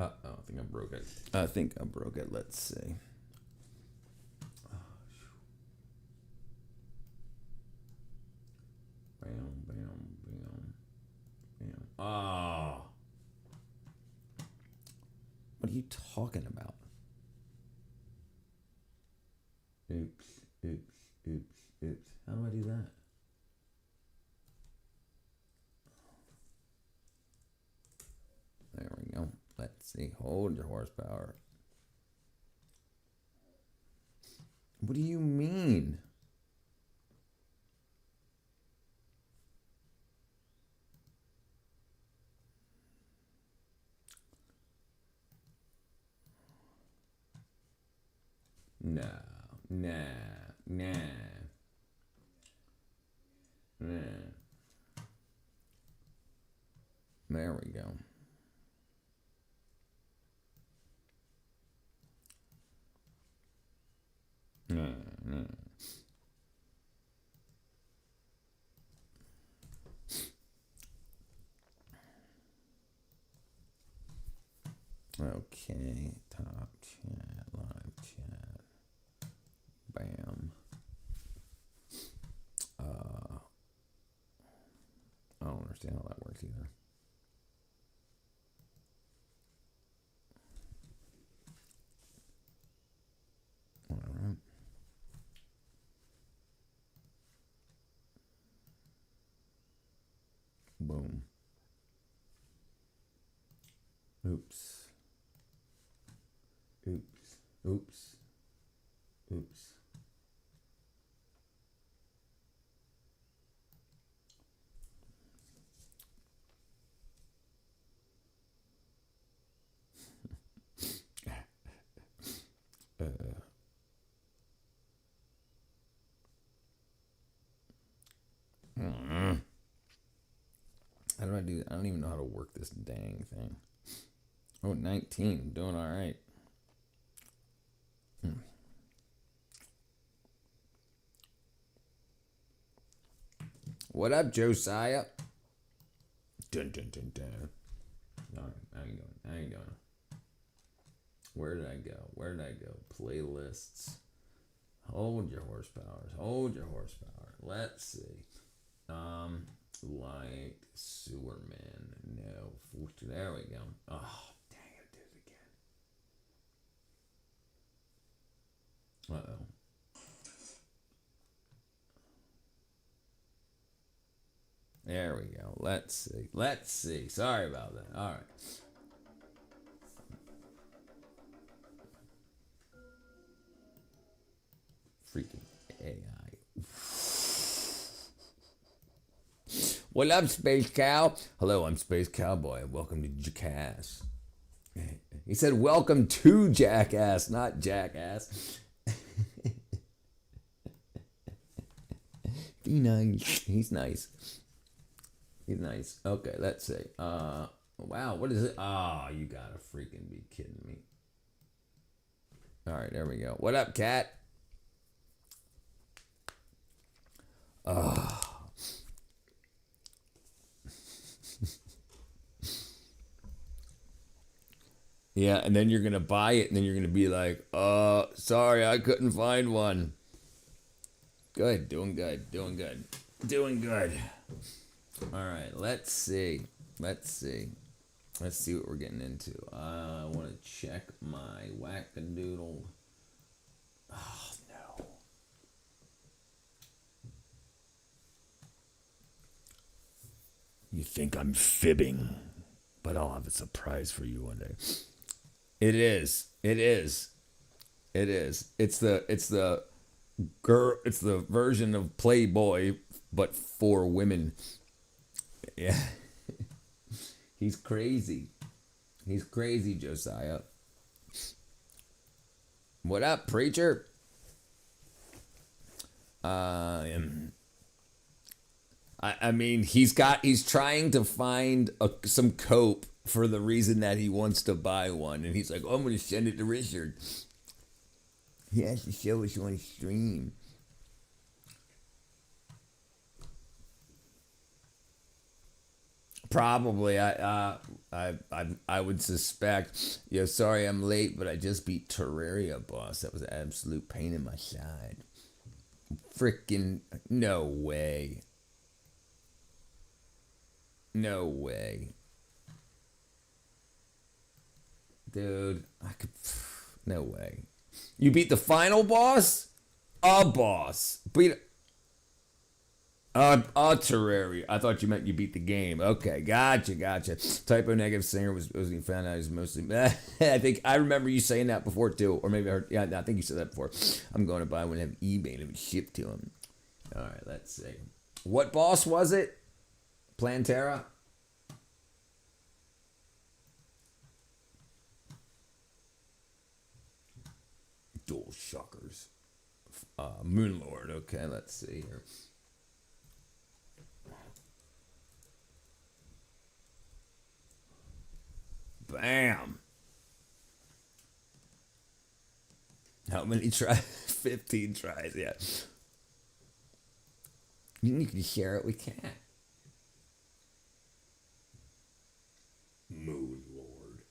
I think I broke it. I think I broke it. Let's see. Bam, bam, bam, bam. Oh. What are you talking about? Oops, oops, oops, oops. How do I do that? There we go. Let's see. Hold your horsepower. What do you mean? No, nah, nah, nah. There we go. Nah, nah. Okay. Top chat, live chat. Bam. I don't understand how that works either. Whatever. Boom. Oops. Oops. Oops. Oops. How do I do that? I don't even know how to work this dang thing. Oh, 19. Doing all right. What up, Josiah? Dun, dun, dun, dun. All right, how you doing? How you doing? Where did I go? Where did I go? Playlists. Hold your horsepower. Hold your horsepower. Let's see. Light Sewerman. No. There we go. Oh, dang it. I did it again. Uh-oh. There we go. Let's see. Let's see. Sorry about that. All right. Freaking AI. What up, Space Cow? Hello, I'm Space Cowboy. Welcome to Jackass. He said, welcome to Jackass, not Jackass. Be nice. He's nice. He's nice. Okay, let's see. Wow, what is it? Oh, you gotta freaking be kidding me. All right, there we go. What up, cat? Yeah, and then you're gonna buy it, and then you're gonna be like, sorry, I couldn't find one. Good, doing good, doing good, doing good. All right, let's see. Let's see. Let's see what we're getting into. I want to check my wackadoodle. Oh, no. You think I'm fibbing, but I'll have a surprise for you one day. It is. It is. It is. It's the girl. It's the version of Playboy, but for women. Yeah. He's crazy. He's crazy, Josiah. What up, preacher? I mean, he's trying to find some cope for the reason that he wants to buy one, and he's like, oh, I'm going to send it to Richard. He has to show us on stream. Probably. I would suspect. Yo, sorry I'm late, but I just beat Terraria, boss. That was an absolute pain in my side. Freaking no way. No way. Dude, I could. No way. You beat the final boss? A boss. Beat. Terraria. I thought you meant you beat the game. Okay, gotcha. Typo negative singer was he found out he's mostly. I think I remember you saying that before too, or maybe I heard. Yeah, I think you said that before. I'm going to buy one of eBay and it would ship to him. All right, let's see. What boss was it? Plantera. Dual Shockers. Moonlord. Okay, let's see here. Bam. How many tries? 15 tries, yeah. You need to share it with Cat. Moon Lord.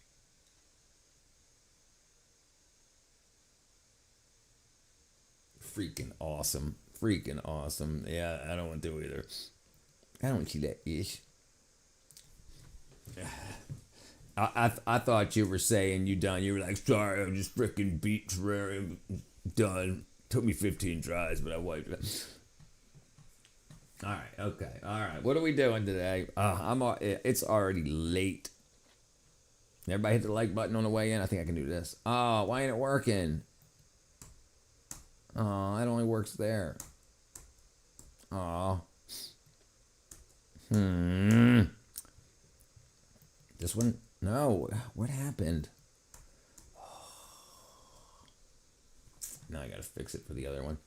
Freaking awesome. Freaking awesome. Yeah, I don't want to do either. I don't see that ish. I thought you were saying you done. You were like, sorry, I just freaking beat Terraria. Done. Took me 15 tries, but I wiped it. All right, okay, all right. What are we doing today? It's already late. Everybody hit the like button on the way in. I think I can do this. Oh, why ain't it working? Oh, it only works there. Oh. This one? No. What happened? Now I gotta fix it for the other one.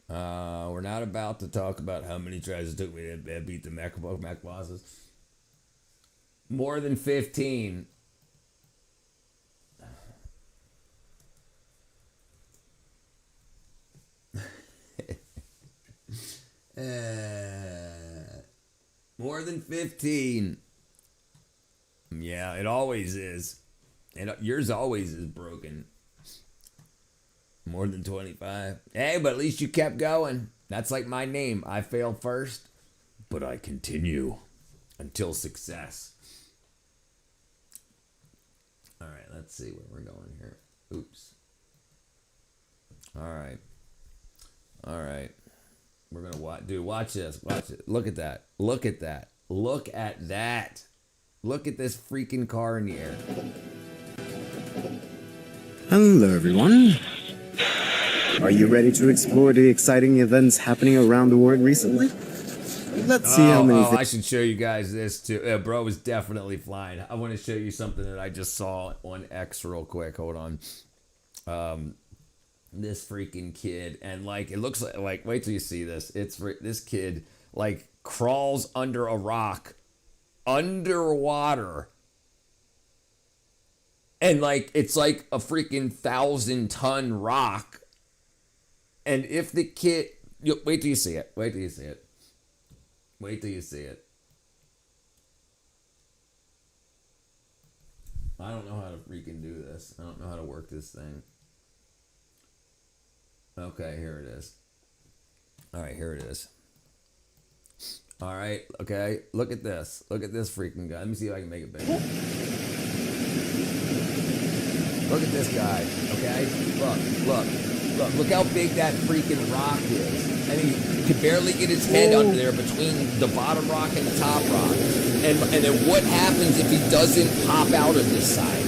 We're not about to talk about how many tries it took me to beat the mech bosses. More than 15. More than 15. Yeah, it always is. And yours always is broken. More than 25. Hey, but at least you kept going. That's like my name. I fail first, but I continue until success. All right, let's see where we're going here. Oops. All right. We're going to watch. Dude, watch this. Watch it. Look at that. Look at that. Look at that. Look at this freaking car in the air. Hello, everyone. Are you ready to explore the exciting events happening around the world recently? Let's see how many. I should show you guys this too. Bro is definitely flying. I want to show you something that I just saw on X real quick. Hold on. This freaking kid, and like it looks like wait till you see this. This kid like crawls under a rock, underwater. And like it's like a freaking 1,000-ton rock. And if the kid, wait till you see it. Wait till you see it. Wait till you see it. I don't know how to freaking do this. I don't know how to work this thing. Okay, here it is. All right, here it is. All right, okay. Look at this. Look at this freaking guy. Let me see if I can make it bigger. Look at this guy, okay? Look how big that freaking rock is. I mean, he could barely get his head under there between the bottom rock and the top rock. And then what happens if he doesn't pop out of this side?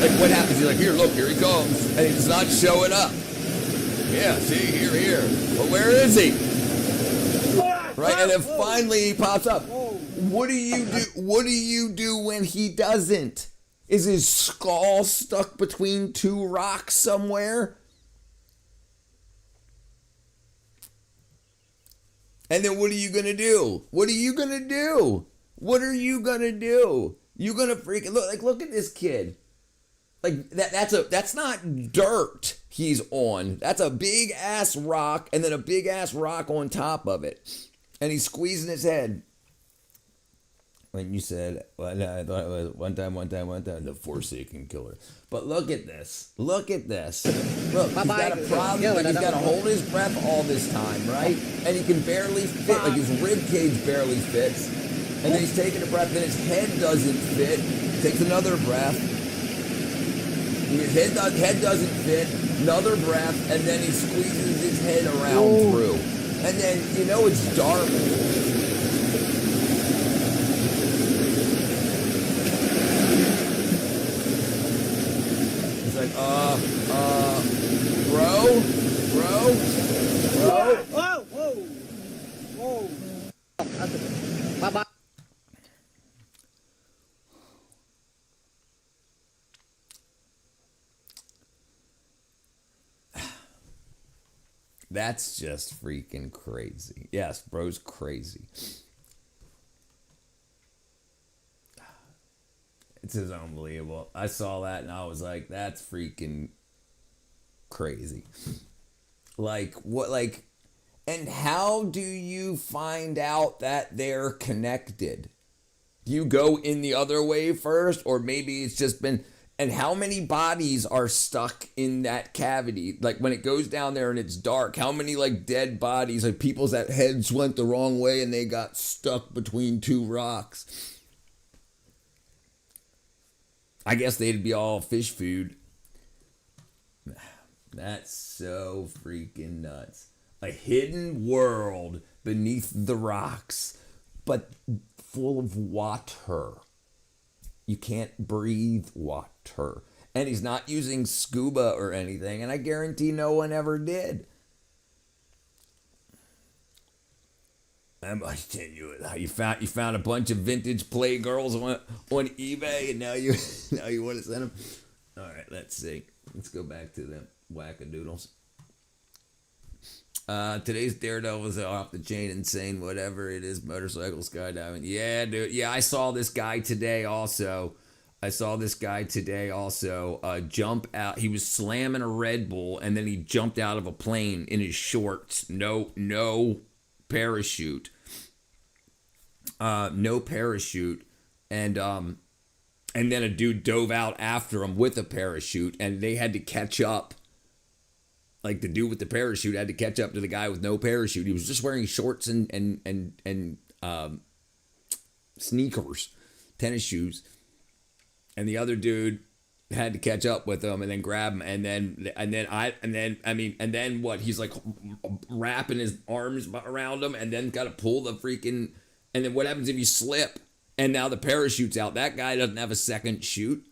Like, what happens? He's like, here he comes. And he's not showing up. Yeah, see, here. Well, where is he? Right, and then finally he pops up. What do you do? What do you do when he doesn't? Is his skull stuck between two rocks somewhere? And then what are you gonna do? What are you gonna do? What are you gonna do? You gonna freaking look at this kid. Like that's not dirt he's on. That's a big ass rock and then a big ass rock on top of it. and he's squeezing his head. When you said, well, no, I thought it was one time, the Forsaken Killer. But look at this. Look at this. Look, he's got a problem. Like, he's got to hold his breath all this time, right? And he can barely fit. Like, his rib cage barely fits. And then he's taking a breath, and his head doesn't fit. Takes another breath. His head doesn't fit. Another breath, and then he squeezes his head around through. And then, you know, it's dark. Like, bro. Whoa. Bye-bye. That's just freaking crazy. Yes, bro's crazy. It's just unbelievable. I saw that and I was like, that's freaking crazy. Like, what, like, and how do you find out that they're connected? Do you go in the other way first? Or maybe it's just been, and how many bodies are stuck in that cavity? Like, when it goes down there and it's dark, how many, like, dead bodies, like, people's that heads went the wrong way and they got stuck between two rocks? I guess they'd be all fish food. That's so freaking nuts. A hidden world beneath the rocks, but full of water. You can't breathe water. And he's not using scuba or anything, and I guarantee no one ever did. I'm going to tell you you found a bunch of vintage Playgirls on eBay, and now you want to send them. All right, let's see. Let's go back to them wackadoodles. Today's Daredevil is off the chain, insane, whatever it is, motorcycle skydiving. Yeah, dude. Yeah, I saw this guy today also. Jump out. He was slamming a Red Bull, and then he jumped out of a plane in his shorts. No parachute. No parachute. And then a dude dove out after him with a parachute, and they had to catch up. Like, the dude with the parachute had to catch up to the guy with no parachute. He was just wearing shorts and sneakers, tennis shoes. And the other dude had to catch up with him and then grab him. And then what? He's like wrapping his arms around him and then got to pull the freaking, and then what happens if you slip? And now the parachute's out. That guy doesn't have a second chute.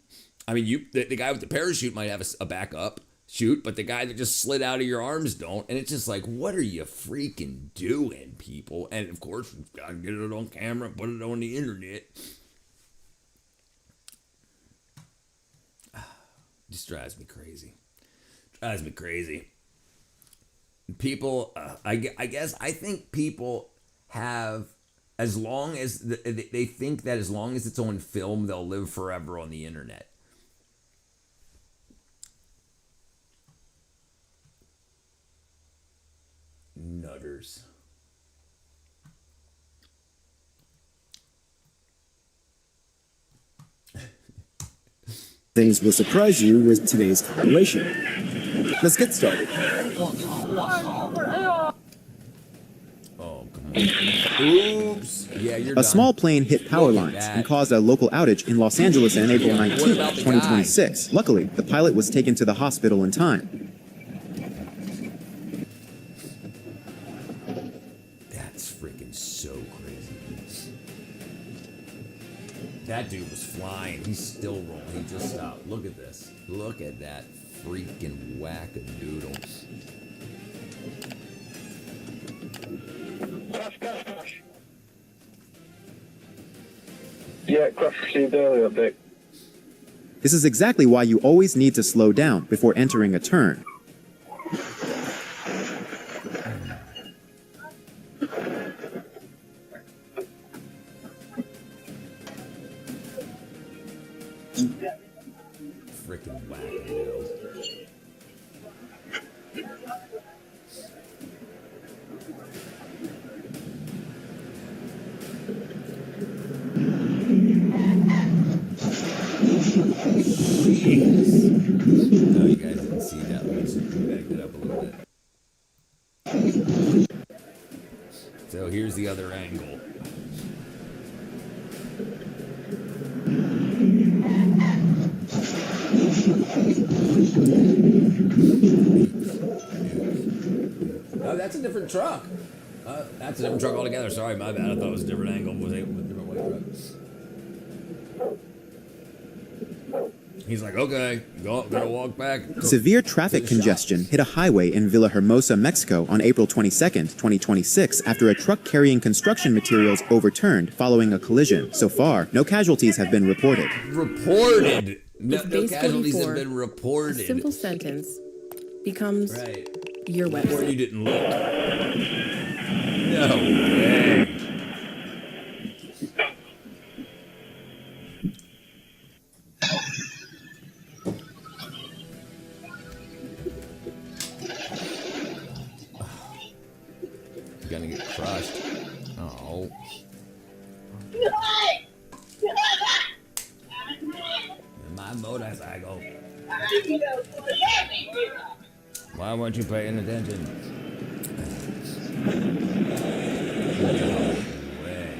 I mean, the guy with the parachute might have a backup chute, but the guy that just slid out of your arms don't. And it's just like, what are you freaking doing, people? And of course, we've got to get it on camera, put it on the internet. Just drives me crazy. People, I think people have, as long as they think that as long as it's on film, they'll live forever on the internet. Nutters. Things will surprise you with today's compilation. Let's get started. Oh, come on. Oops. Yeah, you're A done. small plane hit power Look at lines that. and caused a local outage in Los Angeles on April 19, What about the guy? 2026. Luckily, the pilot was taken to the hospital in time. That's freaking so crazy. That dude was flying. He's still rolling. He just stopped. Look at this. Look at that freaking wackadoodle. Yeah, crash received earlier update. This is exactly why you always need to slow down before entering a turn. Freaking wackadoodle. Jeez. No, you guys didn't see that. Let me just back it up a little bit. So here's the other angle. Oh, that's a different truck. That's a different truck altogether. Sorry, my bad. I thought it was a different angle. Was it a different white truck? He's like, okay, gonna walk back. Severe traffic congestion hit a highway in Villahermosa, Mexico on April 22nd, 2026 after a truck carrying construction materials overturned following a collision. So far, no casualties have been reported. Reported. No, With no base casualties 44, have been A reported. simple sentence becomes Right. your Or website. you didn't look. No way. You're gonna get crushed. Oh. My motorcycle. Why weren't you paying attention? No way.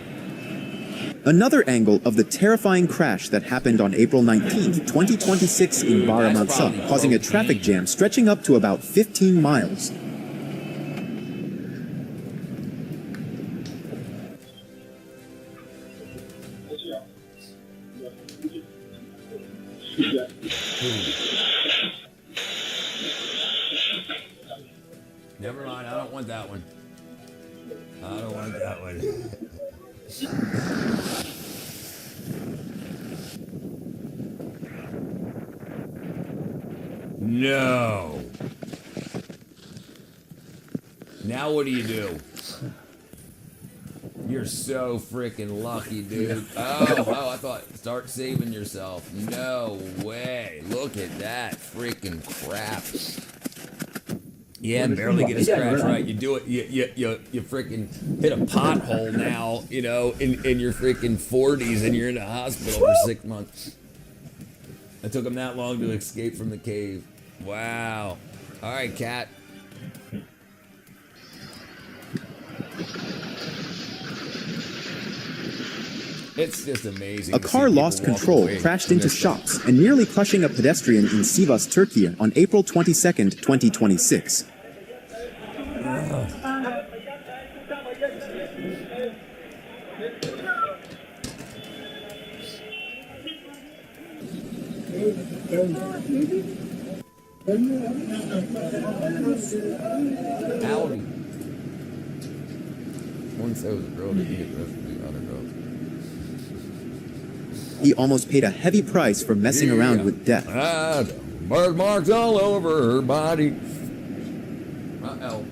Another angle of the terrifying crash that happened on April 19th, 2026 in Baramansal, causing a traffic jam stretching up to about 15 miles. Never mind, I don't want that one. I don't want that one. No. Now what do you do? You're so freaking lucky, dude. Oh, I thought start saving yourself. No way. Look at that freaking crap. Yeah, barely get a scratch right. You do it. You freaking hit a pothole now. You know, in your freaking 40s, and you're in a hospital for 6 months. It took him that long to escape from the cave. Wow. All right, cat. It's just amazing. A to see car people lost walk control, away crashed from into this stuff. shops, and nearly crushing a pedestrian in Sivas, Turkey on April 22nd, 2026. Audi. Once there was a girl that hit the rest of the other girls. He almost paid a heavy price for messing around with death. Birthmarks all over her body. Uh-oh.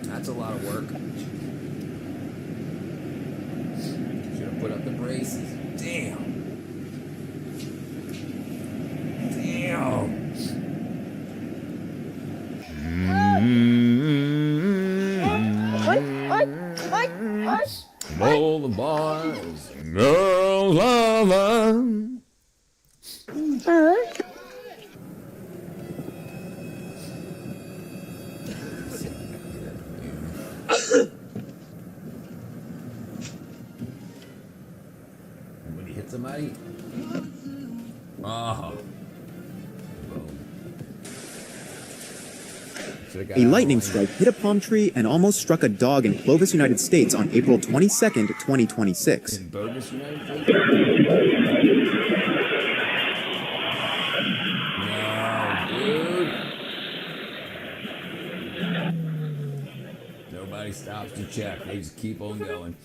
That's a lot of work. Should have put up the braces. Damn. Damn. All the boys, girls love her. When you hit somebody, A lightning strike hit a palm tree and almost struck a dog in Clovis, United States on April 22nd, 2026. in Bogus, United States. No, dude. Nobody stops to check. They just keep on going.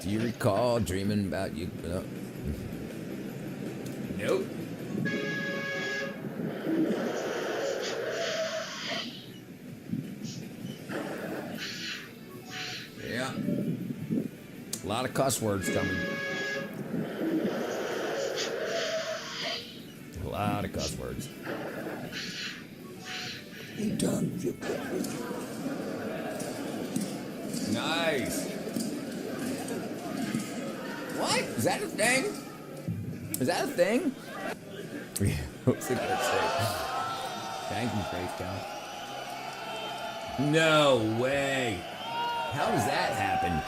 Do you recall dreaming about you? Nope. Yeah. A lot of cuss words coming. A lot of cuss words. Nice. Is that a thing? Is that a thing? What's it gonna say? Thank you, Faith Cow. No way. How does that happen?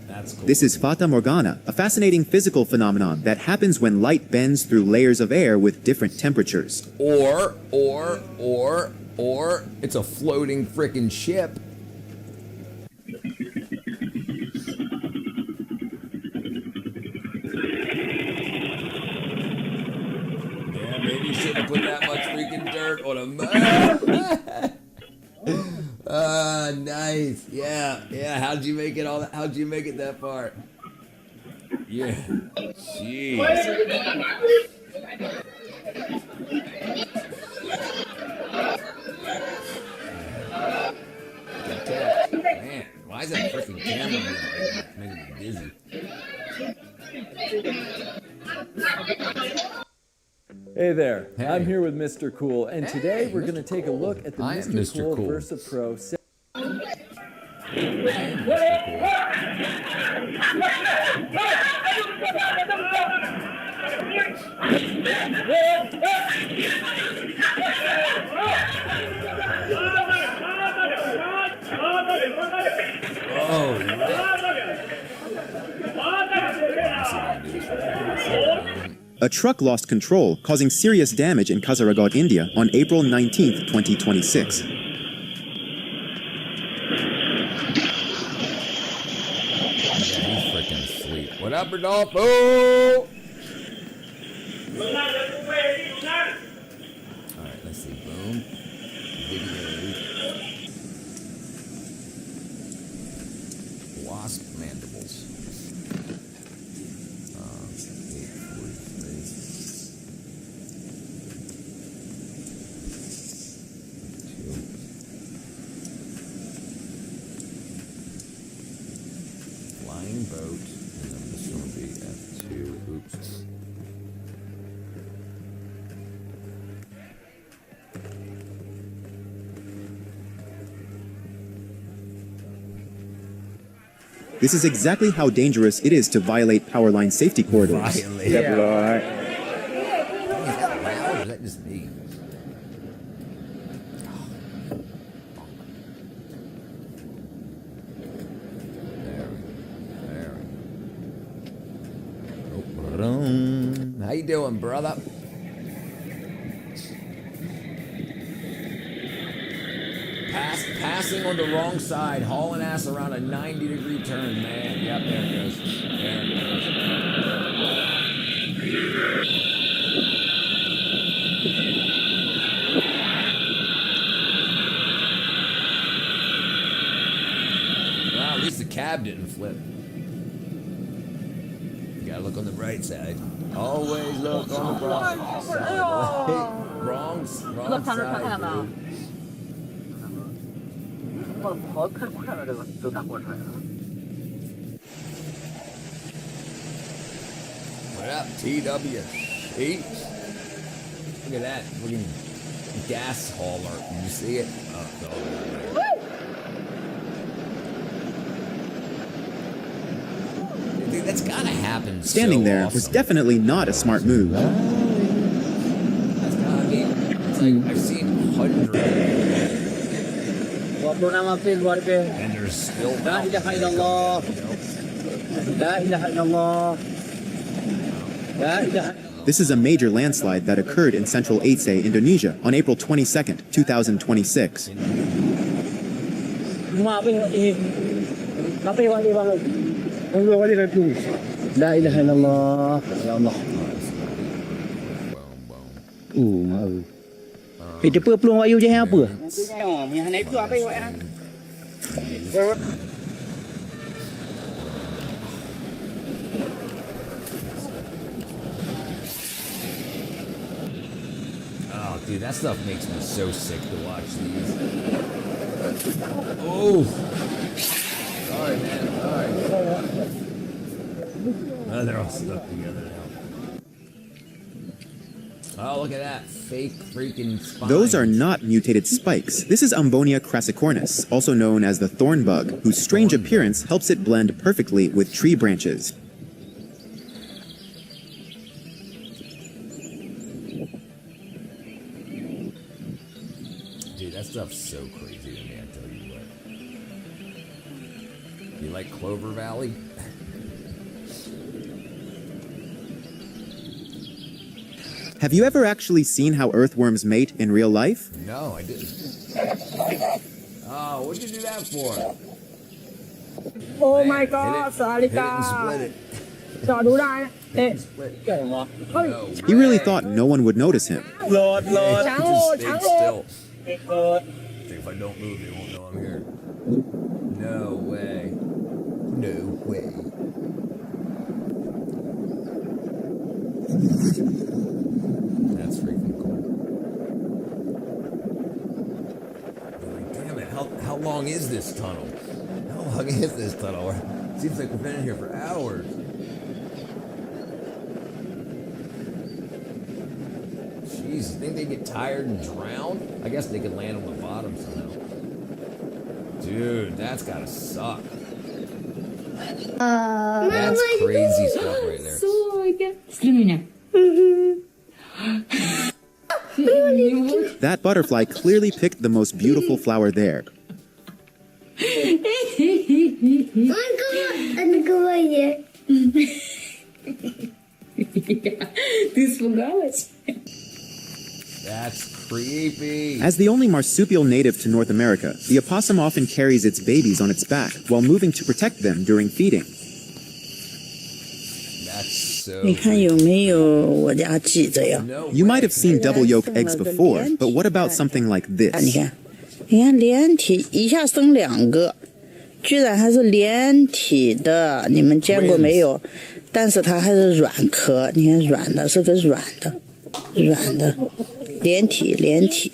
That's cool. This is Fata Morgana, a fascinating physical phenomenon that happens when light bends through layers of air with different temperatures. Or it's a floating frickin' ship. Yeah, maybe you shouldn't have put that much freaking dirt on a nice. Yeah. How'd you make it all that? How'd you make it that far? Yeah. Jeez. Man, why is that freaking camera making me dizzy? Hey there, Hey. I'm here with Mr. Cool, and today we're going to take a look at the I am Mr. Mr. Cool Cool. Versa Pro. Oh, A truck lost control, causing serious damage in Kasaragod, India on April 19, 2026. he's freaking asleep. What up, Rodolfo? Alright, let's see. Boom. Video. Wasp mandibles. 843. Flying boat. And then this will be F2. Oops. This is exactly how dangerous it is to violate power line safety corridors. Violate. Is that loud or is that just me? How you doing, brother? Passing on the wrong side, hauling ass around a 90-degree turn, man. Yep, there it goes. There it goes. Well, at least the cab didn't flip. You gotta look on the bright side. Always look on the bright side. Wrong side, dude. What up, TWH? Look at that fucking gas hauler. Did you see it? Oh, it's all there. Dude, that's gotta happen. Standing so there awesome. was definitely not a smart move. That's gotta, I mean, it's like I've seen hundreds, and there's still. La ilaha illallah. La ilaha illallah. La ilaha. This is a major landslide that occurred in central Aceh, Indonesia on April 22, 2026. La ilaha illallah. Ya Allah. Itu apa peluang ayu je apa? Oh, dude, that stuff makes me so sick to watch these. Oh, sorry, man. Sorry. Oh, they're all stuck together now. Oh, look at that. Fake freaking spine. Those are not mutated spikes. This is Ambonia crassicornis, also known as the thorn bug, whose strange appearance helps it blend perfectly with tree branches. Dude, that stuff's so crazy to me, I tell you what. You like Clover Valley? Have you ever actually seen how earthworms mate in real life? No, I didn't. Oh, what'd you do that for? Oh Man, my hit god it, สาลิ hit it กา and split it. จอดดูได้นะเอ๊ะ Split it. เก่งวะเฮ้ย No He really way. thought no one would notice him. โหลด Just ช้างโหลด stay ช้างโหลด still. เปิด If I don't move, they won't know I'm here. No way. No way. That's freaking cool. Like, damn it, how long is this tunnel? How long is this tunnel? Seems like we've been in here for hours. Jeez, you think they get tired and drown? I guess they could land on the bottom somehow. Dude, that's gotta suck. That's crazy stuff right there. That butterfly clearly picked the most beautiful flower there. That's creepy. As the only marsupial native to North America, the opossum often carries its babies on its back while moving to protect them during feeding. That's so 你看有没有我家鸡这样？ No You might way. have seen double yolk eggs before, but what about something like 你 this? 看，你看连体一下生两个，居然还是连体的，你们见过没有？但是它还是软壳，你看软的，是个软的，软的，连体连体。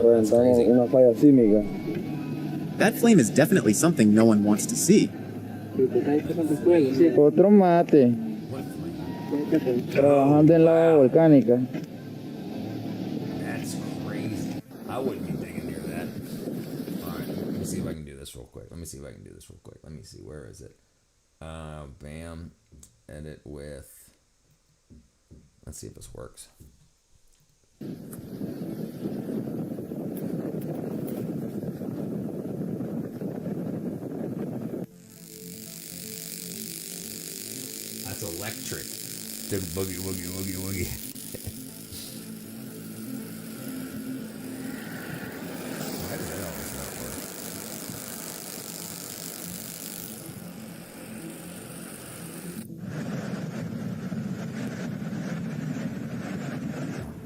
una falla así, Miguel. That flame is definitely something no one wants to see. Otro mate. Trabajando en lava volcánica. That's crazy. I wouldn't be digging near that. Alright, let me see if I can do this real quick. Let me see. Where is it? Bam. Edit with. Let's see if this works. That's electric. The boogie, woogie, woogie, woogie. Why does that always not work?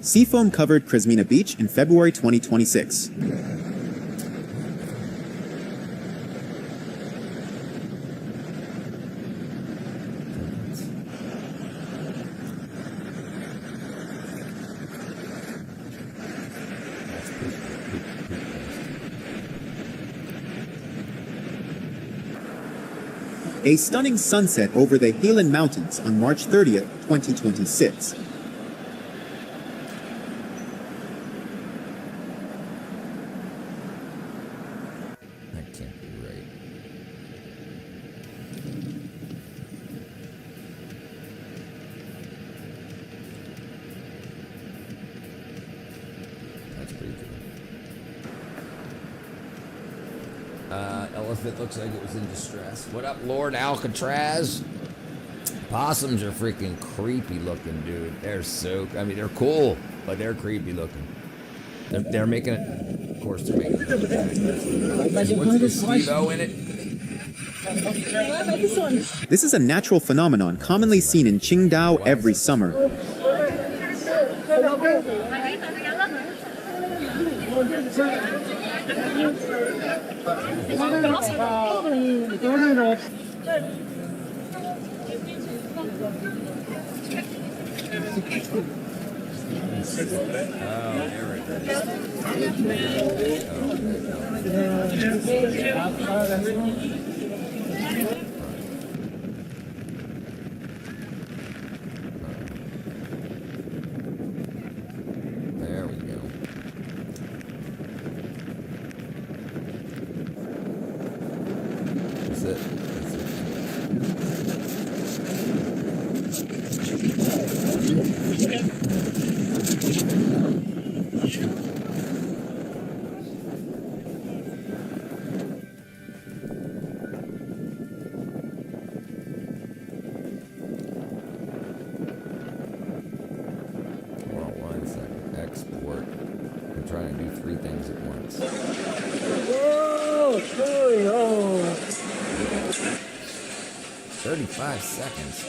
Seafoam covered Prismina Beach in February 2026. A stunning sunset over the Helan Mountains on March 30th, 2026. That can't be right. That's pretty cool. Elephant looks like it was in distress. What up, Lord Alcatraz? Possums are freaking creepy looking, dude. They're so, I mean, they're cool, but they're creepy looking. They're making it, of course, they're making it. What's Steve-O in it? This is a natural phenomenon commonly seen in Qingdao every summer. Oh, there it is. trying to do 3 things at once. Whoa! Oh! 35 seconds.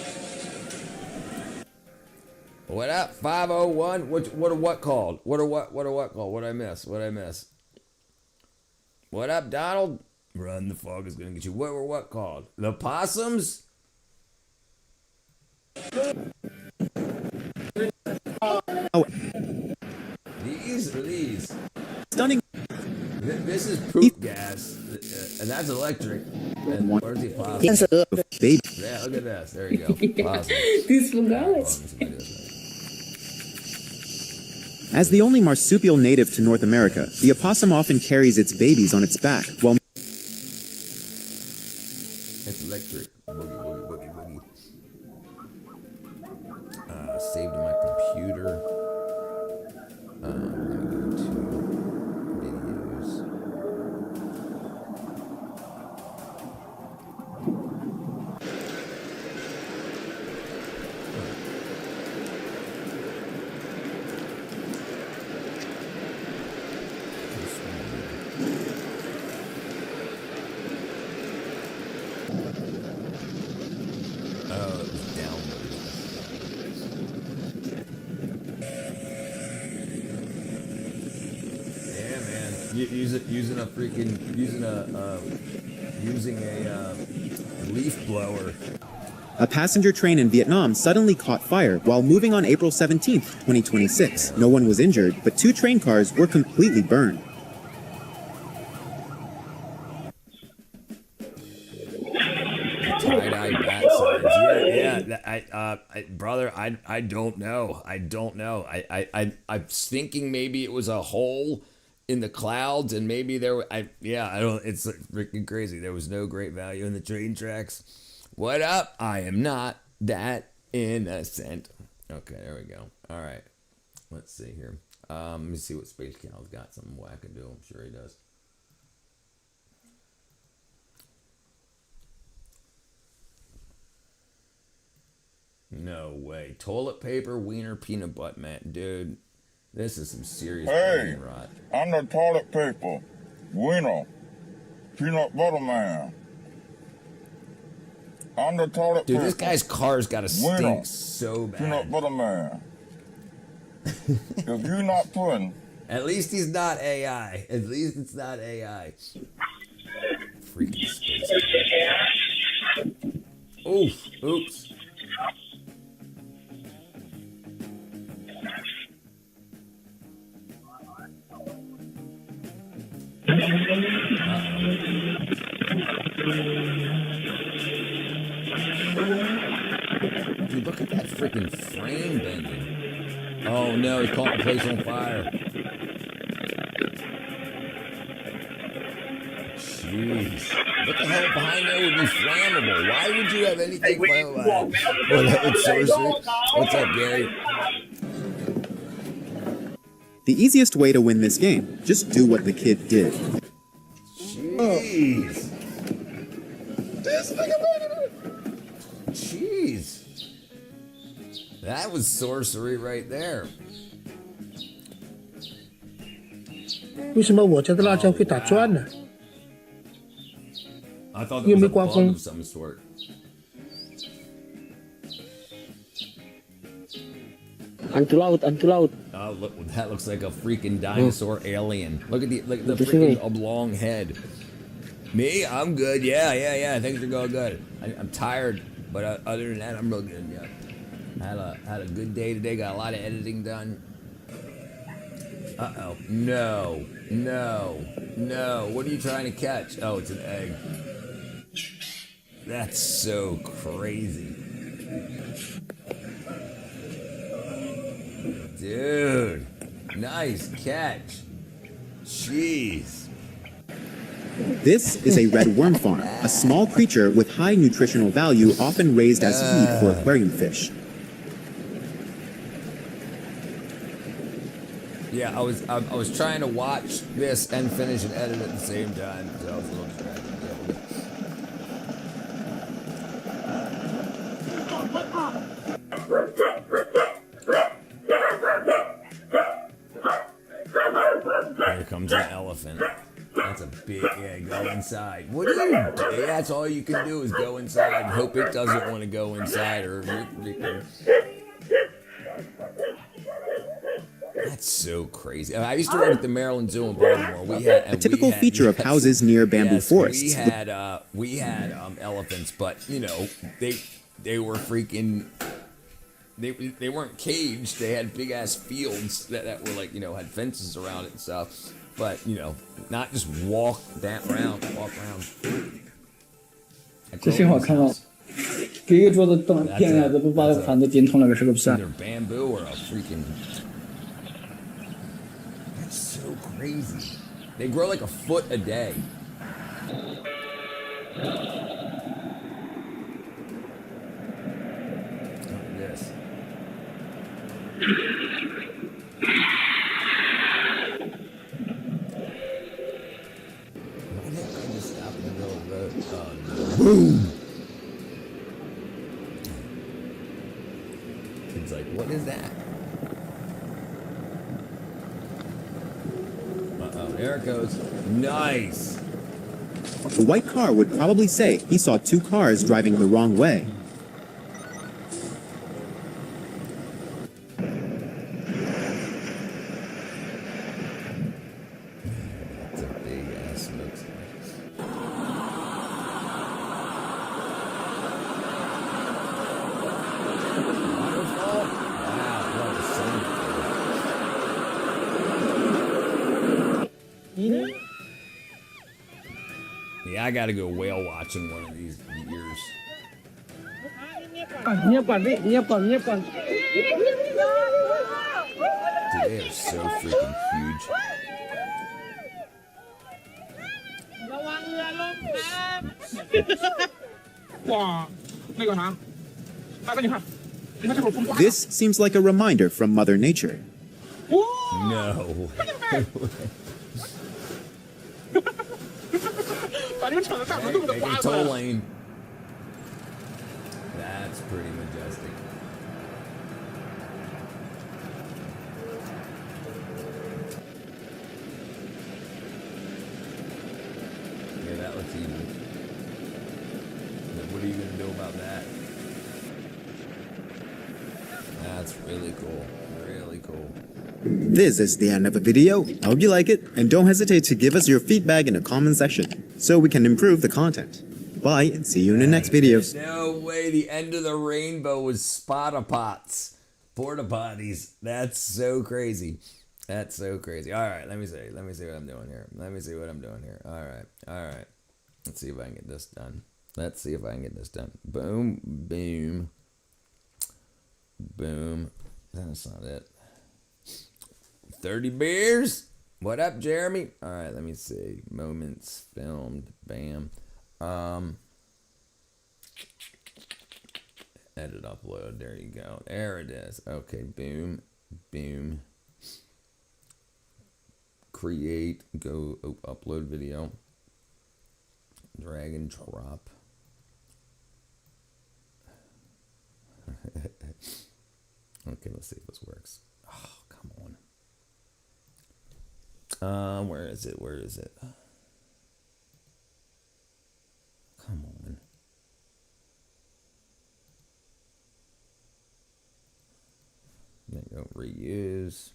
What up, 501? What called? What called? What I miss? What up, Donald? Run, the fog is gonna get you. What called? The possums? Oh, These. stunning. This is poop gas, and that's electric. And where's the possum? 但是 Baby. Yeah, look at this. There you go. Possum. As the only marsupial native to North America, the opossum often carries its babies on its back, while It's electric. Boogie. Saved in my computer. We're gonna go to videos. Oh, it was downloaded. Yeah, man. Using a leaf blower. a passenger train in Vietnam suddenly caught fire while moving on April 17, 2026. No one was injured, but 2 train cars were completely burned. Tie-dye bat signs. Brother, I don't know. I'm thinking maybe it was a hole in the clouds, and maybe it's freaking crazy. There was no great value in the train tracks. What up? I am not that innocent. Okay, there we go. All right. Let's see here. Let me see what Space Cal's got. Something wackadoo. I'm sure he does. No way. Toilet paper, wiener, peanut butter, man. Dude, this is some serious brain rot. I'm the toilet paper, winner, peanut butter man. I'm the toilet Dude, paper. this guy's car's got to stink so Peanut bad. butter man. If you're not putting... At least he's not AI. At least it's not AI. Freaking space. Oof. Oops. Dude, look at that freaking frame bending. Oh no, he caught the place on fire. Jeez. What the hell behind there would be flammable? Why would you have anything flammable? Well, that would sorcery. What's up, Gary? The easiest way to win this game, just do what the kid did. Jeez. Jeez. That was sorcery right there. 为什么我家的辣椒会打转呢？ I thought there was a bug of some sort. Hantu laut. Oh, look, that looks like a freaking dinosaur alien. Look at the freaking oblong head. Me? I'm good. Yeah. Things are going good. I'm tired, but other than that, I'm real good. Yeah. Had a good day today. Got a lot of editing done. Uh-oh. No. What are you trying to catch? Oh, it's an egg. That's so crazy. Dude. Nice catch. Jeez. This is a red worm farm, a small creature with high nutritional value often raised as feed for aquarium fish. Yeah, I was trying to watch this and finish and edit at the same time, so I was a little distracted. comes an elephant. That's a big, yeah, go inside. What do you do? That's all you can do is go inside and hope it doesn't want to go inside or. That's so crazy. I used to work at the Maryland Zoo in Baltimore. We had A typical feature of houses near bamboo yes, forests. We had elephants, but you know they were freaking. They weren't caged. They had big ass fields that were like, you know, had fences around it and stuff. But you know, not just walk around. 这幸好看到，给一个桌子凳垫下子，不把盘子顶通了个是个不是？ Either bamboo or a freaking. That's so crazy. They grow like a foot a day. Look at this. Why didn't I just stop in the middle of the road? Oh, no. Boom! It's like, what is that? Uh-oh, there it goes. Nice! The white car would probably say he saw two cars driving the wrong way. That's a big ass smokestack. Waterfall? Wow, what a scene. Yeah, I gotta go whale watching one of these years. 你也管对，你也管，你也管。 Dude, they are so freaking huge. 哇，那个啥，大哥你看，你看这会儿风刮。 This seems like a reminder from Mother Nature. No. 把这个铲子大河都给它 Make 刮 a 出来 toll 了。 lane. That's pretty majestic. Yeah, that looks even. What are you gonna do about that? That's really cool. Really cool. This is the end of the video. I hope you like it, and don't hesitate to give us your feedback in the comment section so we can improve the content. Bye, and see you in the next videos. No way, the end of the rainbow was spotapots. Porta potties. That's so crazy. That's so crazy. All right, let me see what I'm doing here. All right. Let's see if I can get this done. Boom, boom, boom. That's not it. 30 beers. What up, Jeremy? All right, let me see. Moments filmed. Bam. Edit, upload. There you go. There it is. Okay, boom, boom. Create. Go upload video. Drag and drop. Okay, let's see if this works. Oh, come on. Where is it? Come on. There you go. Reuse.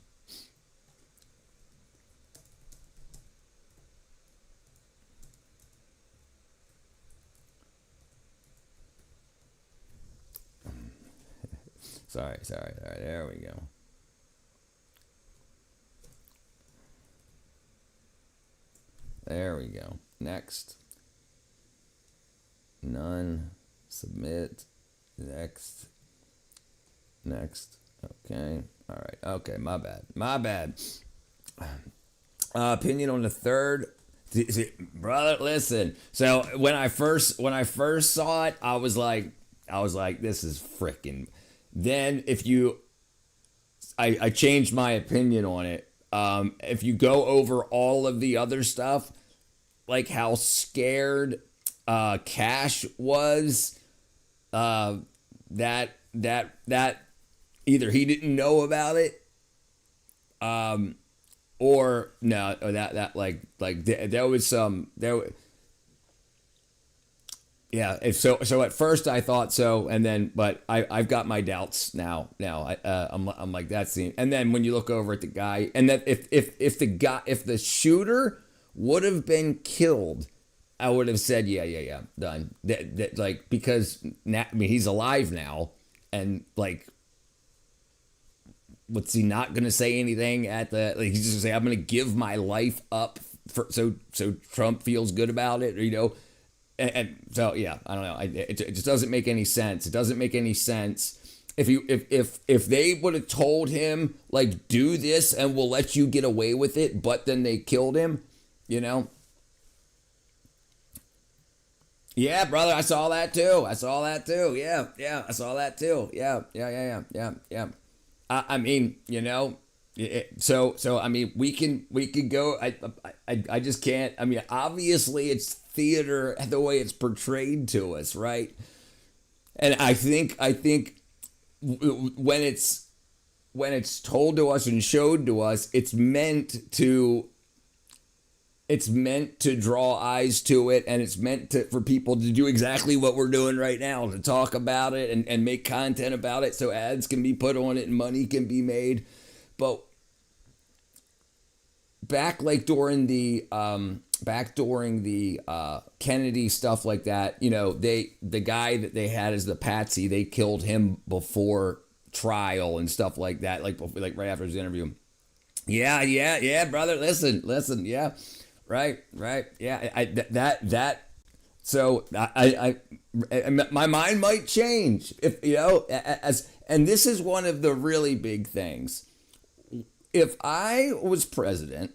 Sorry. There we go. There we go. Next. None. Submit. Next. Okay. All right. Okay. My bad. Opinion on the third. Brother, listen. So when I first saw it, I was like, this is freaking. Then I changed my opinion on it. If you go over all of the other stuff, like how scared Cash was, that either he didn't know about it, or no, or that like there was some there. Yeah, so at first I thought so, and then but I've got my doubts now. I'm like that's the, and then when you look over at the guy, and that if the shooter would have been killed, I would have said yeah done. That like because now, I mean he's alive now, and like what's he not gonna say anything at the like he's just gonna say I'm gonna give my life up for so Trump feels good about it, you know. And so yeah, I don't know. It just doesn't make any sense. It doesn't make any sense. If they would have told him like do this and we'll let you get away with it, but then they killed him, you know. Yeah, brother, I saw that too. Yeah, I saw that too. Yeah. I mean, you know. So I mean, we can go. I just can't. I mean, obviously it's theater the way it's portrayed to us, right? And I think when it's told to us and showed to us, it's meant to draw eyes to it, and it's meant for people to do exactly what we're doing right now, to talk about it and make content about it so ads can be put on it and money can be made. But back during the Kennedy stuff like that, you know, the guy that they had as the patsy, they killed him before trial and stuff like that, like right after his interview. Yeah, brother, listen, yeah, right, yeah, so I my mind might change if, you know, and this is one of the really big things. If I was president,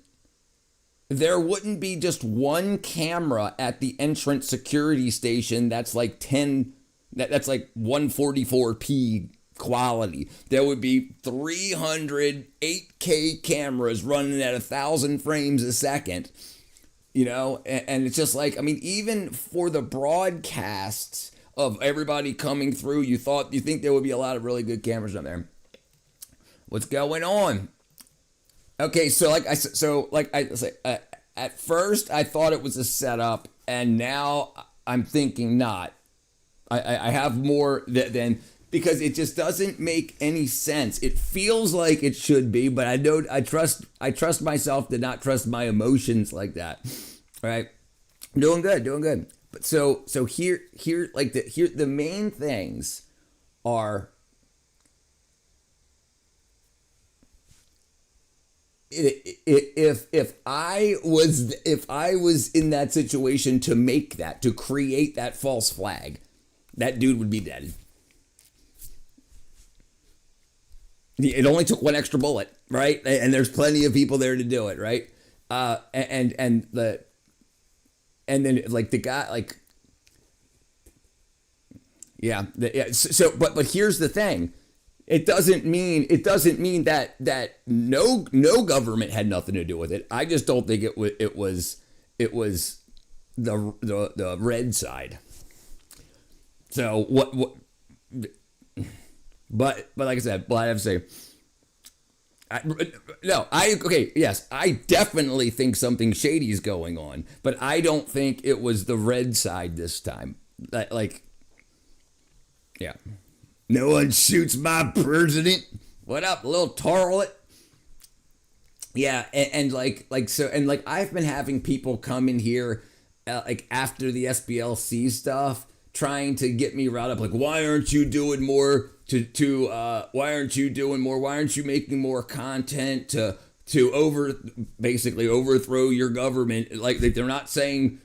there wouldn't be just one camera at the entrance security station that's like 144p quality. There would be 300 8K cameras running at 1,000 frames a second, you know, and it's just like, I mean, even for the broadcasts of everybody coming through, you think there would be a lot of really good cameras on there. What's going on? Okay, so I say, at first I thought it was a setup, and now I'm thinking not. I have more than, because it just doesn't make any sense. It feels like it should be, but I trust myself to not trust my emotions like that. All right, doing good. But so here the main things are. If I was in that situation to create that false flag, that dude would be dead. It only took one extra bullet, right? And there's plenty of people there to do it, right? And then like the guy, like, yeah. So, but here's the thing. It doesn't mean that no government had nothing to do with it. I just don't think it was the red side. So what but like I said, I have to say, I definitely think something shady is going on, but I don't think it was the red side this time. Like, yeah. No one shoots my president. What up, little tarlet? Yeah, and I've been having people come in here, like after the SBLC stuff, trying to get me riled up. Like, why aren't you doing more why aren't you doing more? Why aren't you making more content to basically overthrow your government? Like, they're not saying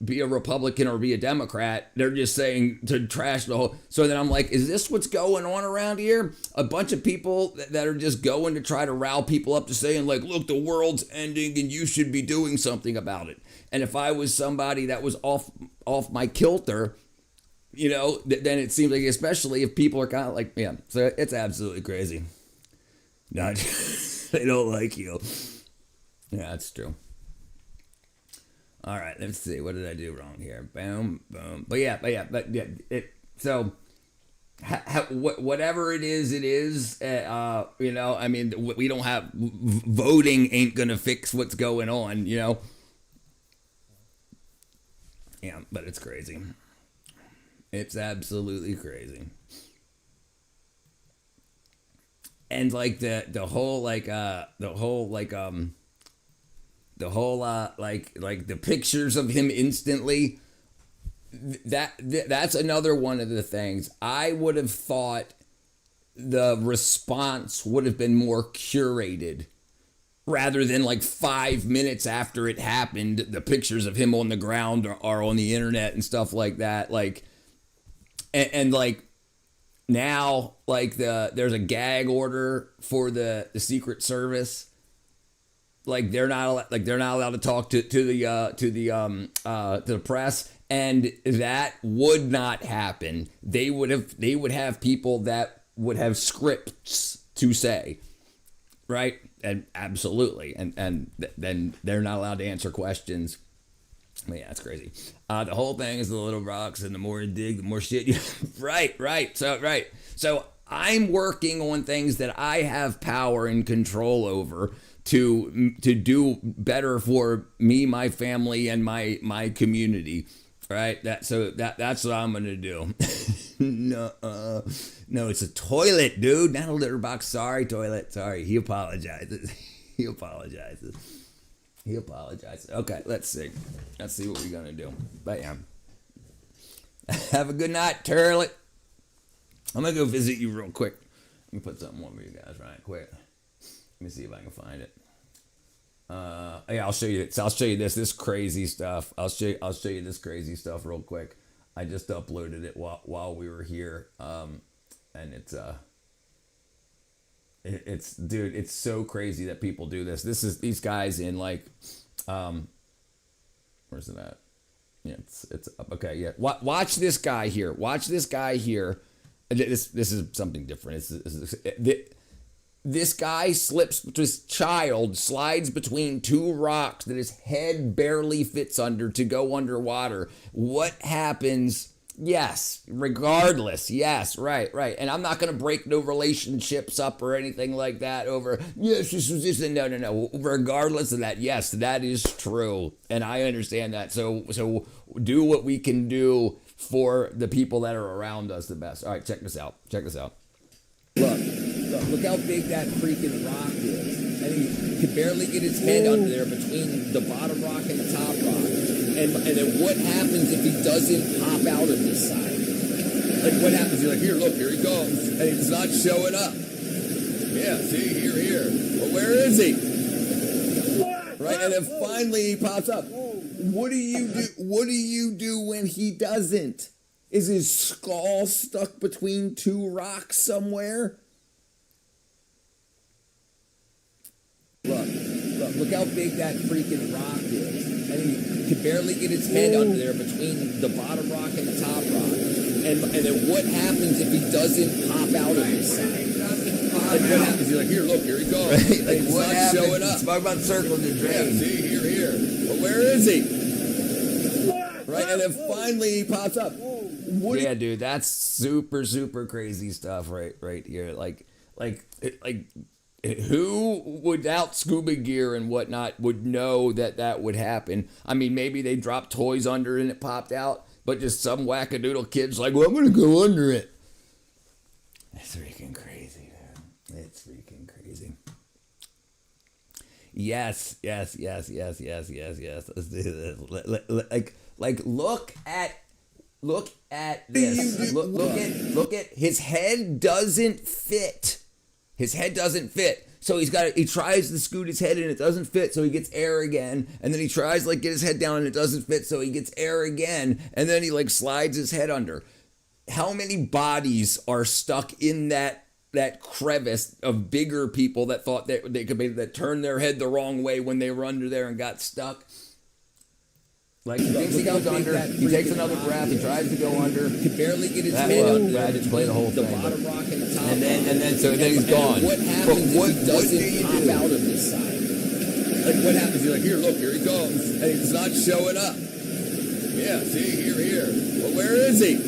be a Republican or be a Democrat. They're just saying to trash the whole. So then I'm like, is this what's going on around here? A bunch of people that are just going to try to rile people up to saying like, look, the world's ending and you should be doing something about it. And if I was somebody that was off my kilter, you know, then it seems like, especially if people are kind of like, yeah, so it's absolutely crazy. Not, they don't like you. Yeah, that's true. All right, let's see. What did I do wrong here? Boom, boom. But yeah. So whatever it is, it is. You know, I mean, we don't have voting ain't gonna fix what's going on. You know. Yeah, but it's crazy. It's absolutely crazy. And like the whole the pictures of him instantly, that's another one of the things. I would have thought the response would have been more curated rather than like 5 minutes after it happened, the pictures of him on the ground are on the internet and stuff like that. Like, and like now, like there's a gag order for the Secret Service. Like they're not allowed to talk to the press, and that would not happen. They would have people that would have scripts to say, right? And absolutely, and then they're not allowed to answer questions. But yeah, it's crazy. The whole thing is the little rocks, and the more you dig, the more shit you. Right. So I'm working on things that I have power and control over to do better for me, my family, and my community. Right. That's what I'm gonna do. No, it's a toilet, dude, not a litter box. Sorry, toilet. Sorry. He apologizes. Okay, let's see. Let's see what we're gonna do. But yeah. Have a good night, turlet. I'm gonna go visit you real quick. Let me put something on for you guys right quick. Let me see if I can find it. Yeah, I'll show you it. So I'll show you this crazy stuff. I'll show you this crazy stuff real quick. I just uploaded it while we were here. And it's dude, it's so crazy that people do this. This is these guys in like where's it at? Yeah, it's up. Okay, yeah. Watch this guy here. Watch this guy here. This is something different. This guy this child slides between two rocks that his head barely fits under to go underwater. What happens? Yes, regardless. Yes, right. And I'm not going to break no relationships up or anything like that over, yes, this was this. No. Regardless of that, yes, that is true. And I understand that. So do what we can do for the people that are around us the best. All right, check this out. Look how big that freaking rock is. And he could barely get his head under there between the bottom rock and the top rock. And then what happens if he doesn't pop out of this side? Like what happens? You're like, here he comes. And he's not showing up. Yeah, see, here. Well, where is he? Right, and then finally he pops up. What do you do when he doesn't? Is his skull stuck between two rocks somewhere? Look how big that freaking rock is. And he could barely get his head under there between the bottom rock and the top rock. And then what happens if he doesn't pop out of this side? Like what happens? You're like, here he comes. Right? Like he's what not happens? Showing up. Talk about circling the drain. Yeah, see, here. Well, where is he? Right, and then finally he pops up. Yeah, dude, that's super, super crazy stuff right here. Like who without scuba gear and whatnot would know that would happen? I mean, maybe they dropped toys under and it popped out, but just some wackadoodle kid's like, well, I'm going to go under it. It's freaking crazy, man. It's freaking crazy. Yes. Let's do this. Like look at this. Look at his head doesn't fit. So he tries to scoot his head and it doesn't fit, so he gets air again. And then he tries to get his head down and it doesn't fit, so he gets air again. And then he slides his head under. How many bodies are stuck in that crevice of bigger people that thought that they could that turned their head the wrong way when they were under there and got stuck? He thinks he goes under, he takes another breath, he tries to go under, he barely get his head under. I just play the whole thing. The bottom rock and the top and then he's gone. What happens if he doesn't pop out of this side? Like what happens? You're like, here he comes. And he's not showing up. Yeah, see, here. Well, where is he?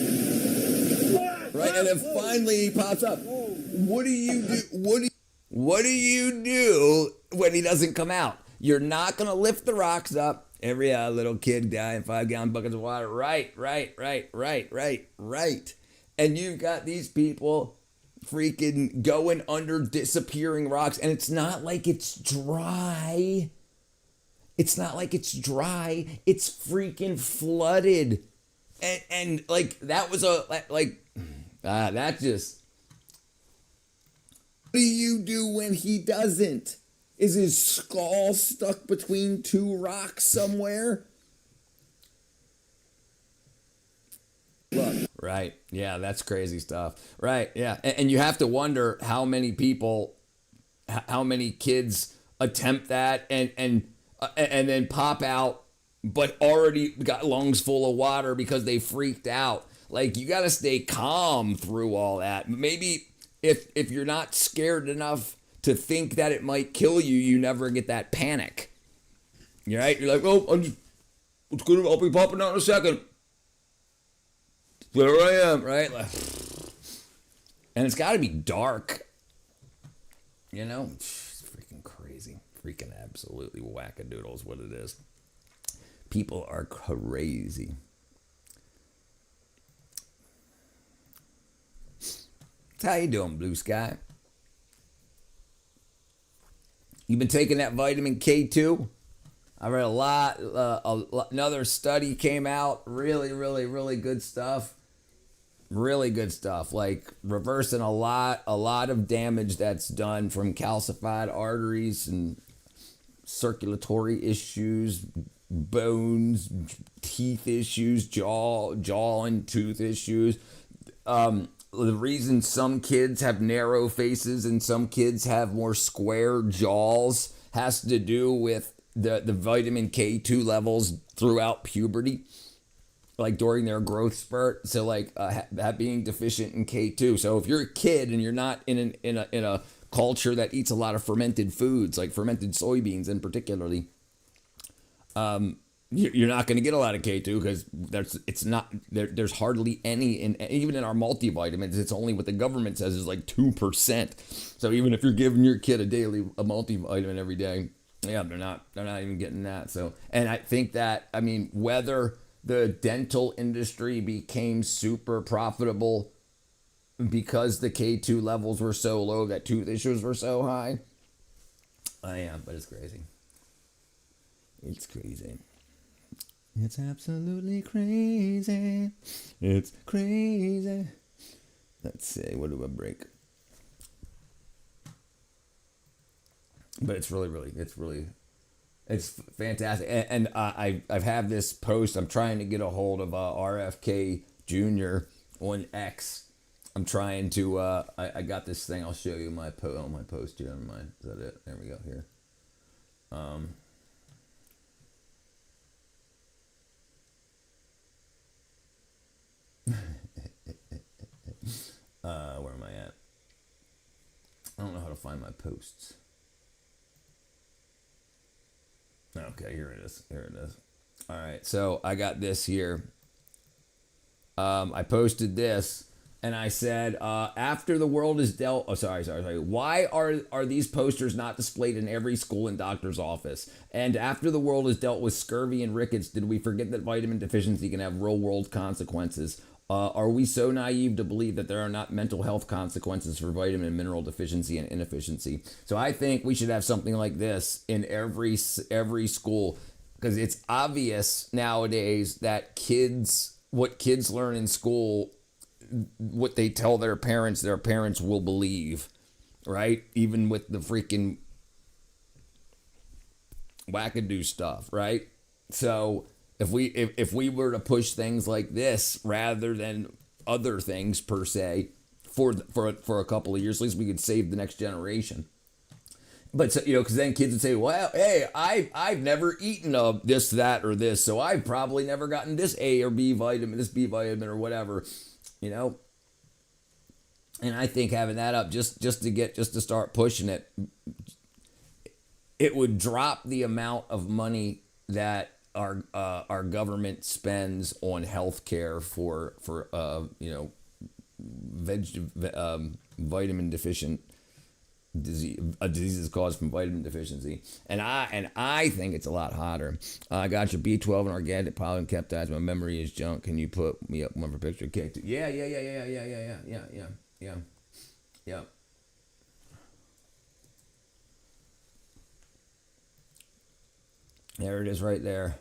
right? And then finally he pops up. What do you do? What do you do when he doesn't come out? You're not gonna lift the rocks up. Every little kid die in 5-gallon buckets of water. Right. And you've got these people freaking going under disappearing rocks, and it's not like it's dry. It's not like it's dry. It's freaking flooded. And like that was that just. What do you do when he doesn't? Is his skull stuck between two rocks somewhere? Look. Right. Yeah, that's crazy stuff. Right. Yeah. And you have to wonder how many kids attempt that and then pop out, but already got lungs full of water because they freaked out. Like, you got to stay calm through all that. Maybe if you're not scared enough to think that it might kill you, you never get that panic. You're right? You're like, oh, it's good. I'll be popping out in a second. There I am, right? And it's got to be dark. You know? It's freaking crazy. Freaking absolutely wackadoodles what it is. People are crazy. How you doing, Blue Sky? You been taking that vitamin K2? I read a lot. Another study came out. Really, really, really good stuff. Really good stuff. Like reversing a lot of damage that's done from calcified arteries and circulatory issues, bones, teeth issues, jaw and tooth issues. The reason some kids have narrow faces and some kids have more square jaws has to do with the vitamin K2 levels throughout puberty, like during their growth spurt. So like that being deficient in K2. So if you're a kid and you're not in a culture that eats a lot of fermented foods, like fermented soybeans in particularly, you're not going to get a lot of K2 because there's hardly any even in our multivitamins. It's only what the government says is like 2%. So even if you're giving your kid a multivitamin every day, yeah, they're not even getting that. So, and I think that, I mean, whether the dental industry became super profitable because the K2 levels were so low that tooth issues were so high, yeah, but it's crazy. It's crazy. It's absolutely crazy. It's crazy. Let's see, what do I break? But it's it's fantastic. And I've had this post. I'm trying to get a hold of RFK Jr. on X. I'm trying to. I got this thing. I'll show you my post here on mine. Is that it? There we go. Here. Where am I at? I don't know how to find my posts. Okay, here it is. All right, so I got this here. I posted this, and I said, after the world is dealt... Oh, sorry. Why are these posters not displayed in every school and doctor's office? And after the world is dealt with scurvy and rickets, did we forget that vitamin deficiency can have real-world consequences? Are we so naive to believe that there are not mental health consequences for vitamin and mineral deficiency and inefficiency? So I think we should have something like this in every school, because it's obvious nowadays that what kids learn in school, what they tell their parents will believe, right? Even with the freaking wackadoo stuff, right? So if we were to push things like this rather than other things per se for a couple of years, at least we could save the next generation. But so, because then kids would say, well, hey, I've never eaten this, that, or this, so I've probably never gotten this A or B vitamin, this B vitamin or whatever, And I think having that up just to start pushing it, it would drop the amount of money that our government spends on healthcare for vitamin deficient disease. A disease is caused from vitamin deficiency, and I think it's a lot hotter. I got your B12 and organic polypeptides. My memory is junk. Can you put me up one for picture? Okay. Yeah. There it is right there.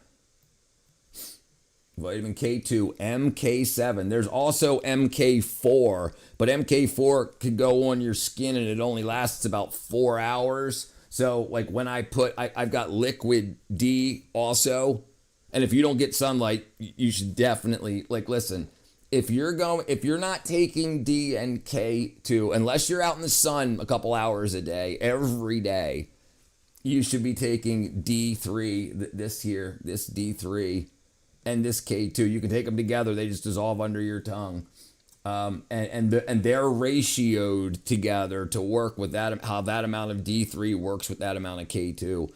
Vitamin K2, MK7. There's also MK4, but MK4 could go on your skin and it only lasts about 4 hours. So like when I've got liquid D also. And if you don't get sunlight, you should definitely listen. If you're not taking D and K2, unless you're out in the sun a couple hours a day, every day, you should be taking D3, this D3, and this K2. You can take them together. They just dissolve under your tongue. And they're ratioed together to work with that, how that amount of D3 works with that amount of K2.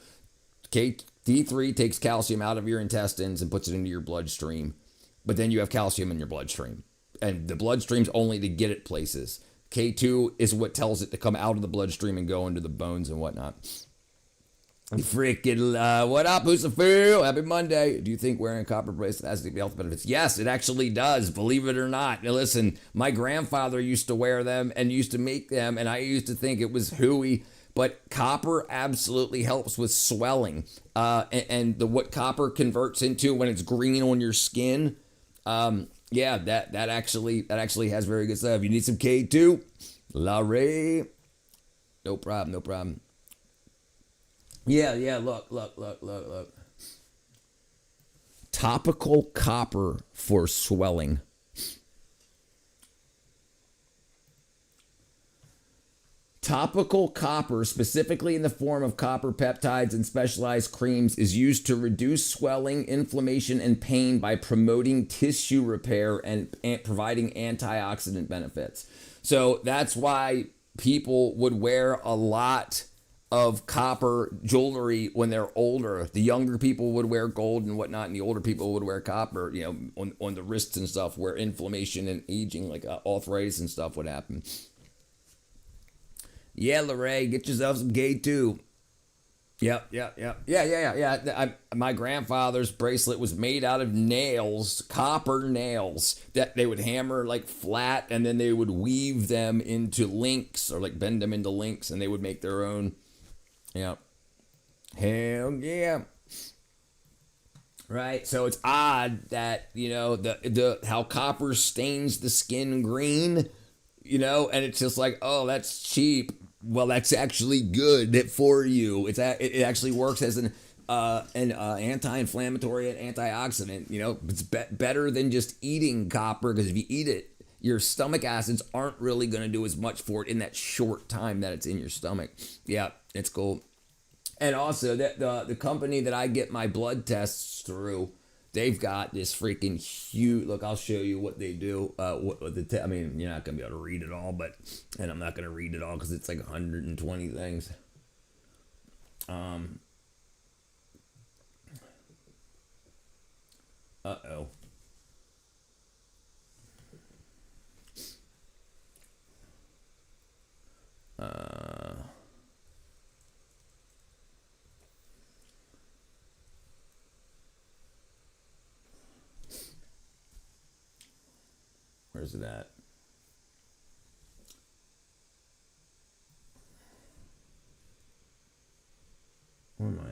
D3 takes calcium out of your intestines and puts it into your bloodstream. But then you have calcium in your bloodstream. And the bloodstream's only to get it places. K2 is what tells it to come out of the bloodstream and go into the bones and whatnot. Freaking, what up, Husafoo? Happy Monday. Do you think wearing a copper bracelet has the health benefits? Yes, it actually does, believe it or not. Now, listen, my grandfather used to wear them and used to make them, and I used to think it was hooey, but copper absolutely helps with swelling. And what copper converts into when it's green on your skin, yeah, that actually has very good stuff. You need some K2? Larry. No problem. Yeah, look. Topical copper for swelling. Topical copper, specifically in the form of copper peptides and specialized creams, is used to reduce swelling, inflammation, and pain by promoting tissue repair and providing antioxidant benefits. So that's why people would wear a lot of copper jewelry when they're older. The younger people would wear gold and whatnot, and the older people would wear copper, on the wrists and stuff, where inflammation and aging, like arthritis and stuff, would happen. Yeah, Lorraine, get yourself some K2. Yep. Yeah. My grandfather's bracelet was made out of nails, copper nails, that they would hammer flat, and then they would weave them into links, or bend them into links, and they would make their own. Yeah. Hell yeah. Right. So it's odd that, the how copper stains the skin green, and it's just oh, that's cheap. Well, that's actually good for you. It actually works as an anti-inflammatory and antioxidant. It's better than just eating copper, because if you eat it, your stomach acids aren't really going to do as much for it in that short time that it's in your stomach. Yeah, it's cool. And also, the company that I get my blood tests through, they've got this freaking huge. Look, I'll show you what they do. I mean, you're not gonna be able to read it all, and I'm not gonna read it all because it's 120 things. Uh-oh. Where's it at? Where am I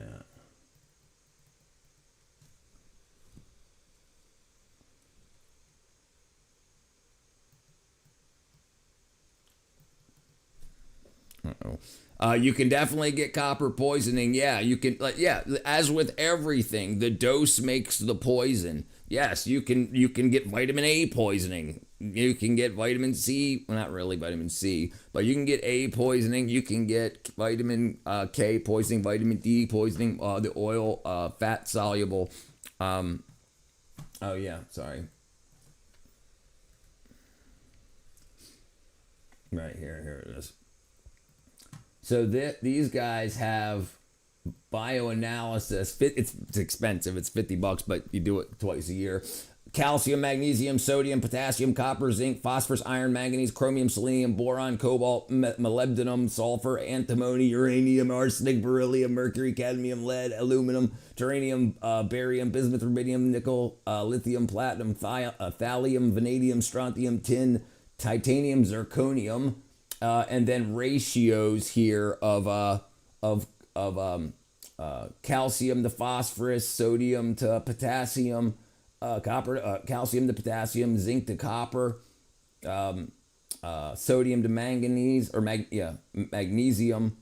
at? Uh-oh. You can definitely get copper poisoning. Yeah, you can. As with everything, the dose makes the poison. Yes, you can get vitamin A poisoning. You can get vitamin C. Well, not really vitamin C, but you can get A poisoning. You can get vitamin K poisoning, vitamin D poisoning, the oil, fat soluble. Oh yeah, sorry. Right here it is. So these guys have bioanalysis. It's expensive. It's $50, but you do it twice a year. calcium, magnesium, sodium, potassium, copper, zinc, phosphorus, iron, manganese, chromium, selenium, boron, cobalt, molybdenum, sulfur, antimony, uranium, arsenic, beryllium, mercury, cadmium, lead, aluminum, turanium, barium, bismuth, rubidium, nickel, lithium, platinum, thallium, vanadium, strontium, tin, titanium, zirconium, and then ratios here of calcium to phosphorus, sodium to potassium, copper, calcium to potassium, zinc to copper, sodium to manganese, or magnesium,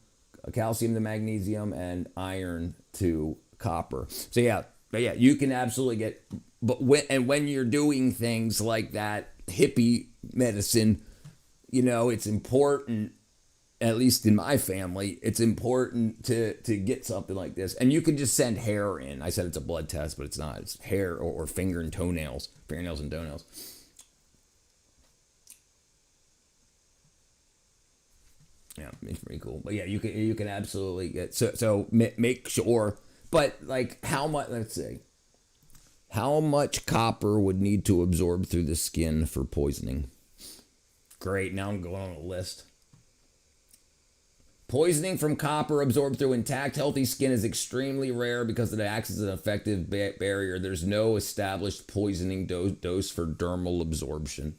calcium to magnesium, and iron to copper. So yeah, you can absolutely get. But when you're doing things like that, hippie medicine, it's important. At least in my family, it's important to get something like this. And you can just send hair in. I said it's a blood test, but it's not. It's hair or finger and toenails, fingernails and toenails. Yeah, it's pretty cool. But yeah, you can absolutely get so make sure. But like how much? Let's see. How much copper would need to absorb through the skin for poisoning? Great. Now I'm going on a list. Poisoning from copper absorbed through intact, healthy skin is extremely rare because it acts as an effective barrier. There's no established poisoning dose for dermal absorption.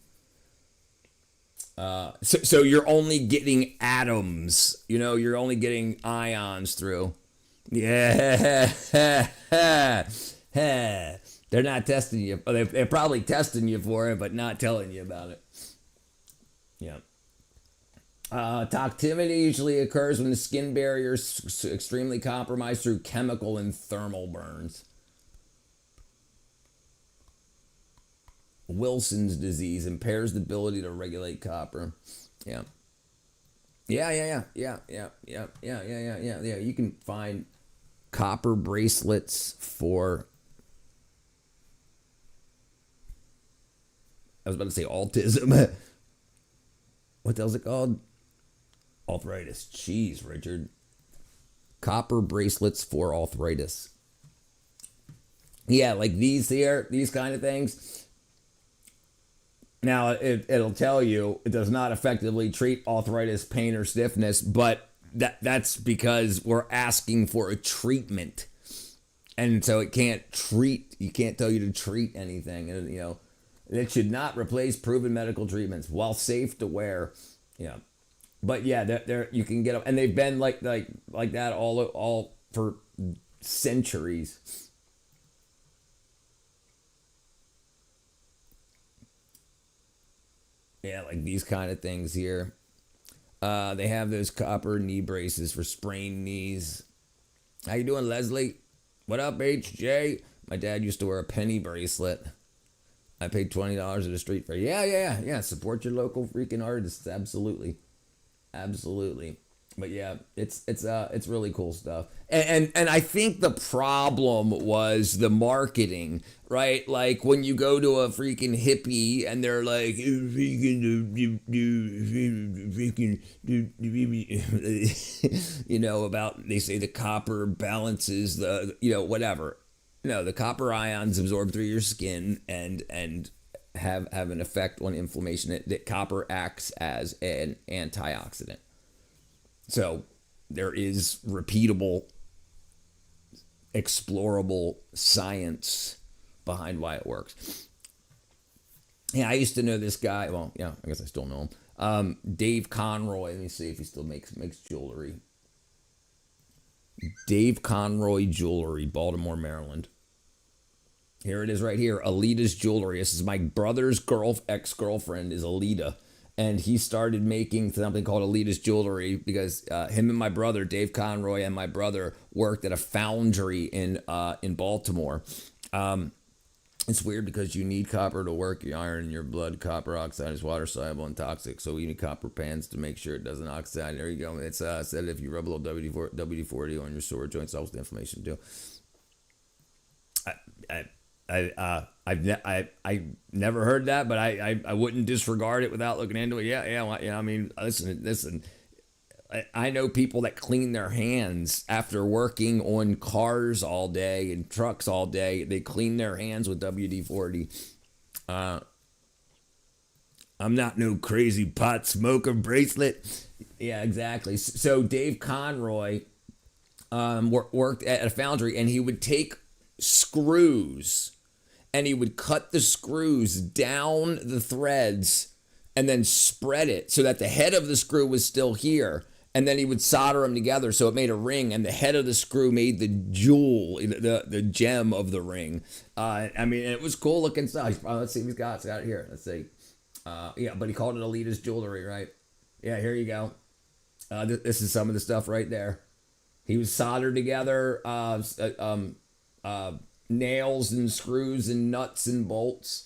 So you're only getting atoms. You're only getting ions through. Yeah. They're not testing you. They're probably testing you for it, but not telling you about it. Yeah. Toxicity usually occurs when the skin barrier is extremely compromised through chemical and thermal burns. Wilson's disease impairs the ability to regulate copper. Yeah. Yeah. You can find copper bracelets for, I was about to say autism. What the hell's it called? Arthritis. Jeez, Richard. Copper bracelets for arthritis. Yeah, like these here, these kind of things. Now, it'll tell you it does not effectively treat arthritis, pain, or stiffness, but that's because we're asking for a treatment. And so it can't tell you to treat anything. And, it should not replace proven medical treatments while safe to wear. Yeah. But yeah, they're you can get them, and they've been like that all for centuries. Yeah, like these kind of things here. They have those copper knee braces for sprained knees. How you doing, Leslie? What up, HJ? My dad used to wear a penny bracelet. I paid $20 at a street fair. Yeah. Support your local freaking artists. Absolutely. But yeah, it's really cool stuff. And I think the problem was the marketing, right? Like when you go to a freaking hippie and they're like, about, they say the copper balances the, whatever. No, the copper ions absorb through your skin and have an effect on inflammation. That copper acts as an antioxidant. So there is repeatable, explorable science behind why it works. Yeah, I used to know this guy. Well, yeah, I guess I still know him. Dave Conroy. Let me see if he still makes jewelry. Dave Conroy Jewelry, Baltimore, Maryland. Here it is right here. Alita's Jewelry. This is my brother's ex-girlfriend is Alita. And he started making something called Alita's Jewelry because him and my brother, Dave Conroy, and my brother worked at a foundry in Baltimore. It's weird because you need copper to work your iron in your blood. Copper oxide is water soluble and toxic, so you need copper pans to make sure it doesn't oxide. There you go. It's said if you rub a little WD-40 on your sore joints, helps the inflammation too. I've never heard that, but I wouldn't disregard it without looking into it. Yeah. I mean, listen. I know people that clean their hands after working on cars all day and trucks all day. They clean their hands with WD-40. I'm not no crazy pot smoker bracelet. Yeah, exactly. So Dave Conroy worked at a foundry, and he would take screws and he would cut the screws down the threads and then spread it so that the head of the screw was still here. And then he would solder them together so it made a ring, and the head of the screw made the jewel, the gem of the ring. I mean, it was cool looking stuff. Let's see if he's got it here. Let's see. Yeah, but he called it elitist jewelry, right? Yeah, here you go. This is some of the stuff right there. He was soldered together nails and screws and nuts and bolts.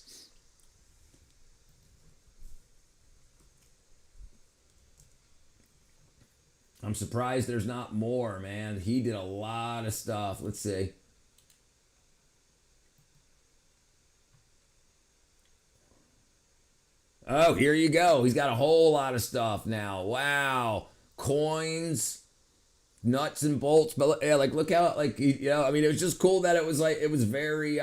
I'm surprised there's not more, man. He did a lot of stuff. Let's see. Oh, here you go. He's got a whole lot of stuff now. Wow. Coins, nuts and bolts. But yeah, like look how like you know, I mean it was just cool that it was like it was very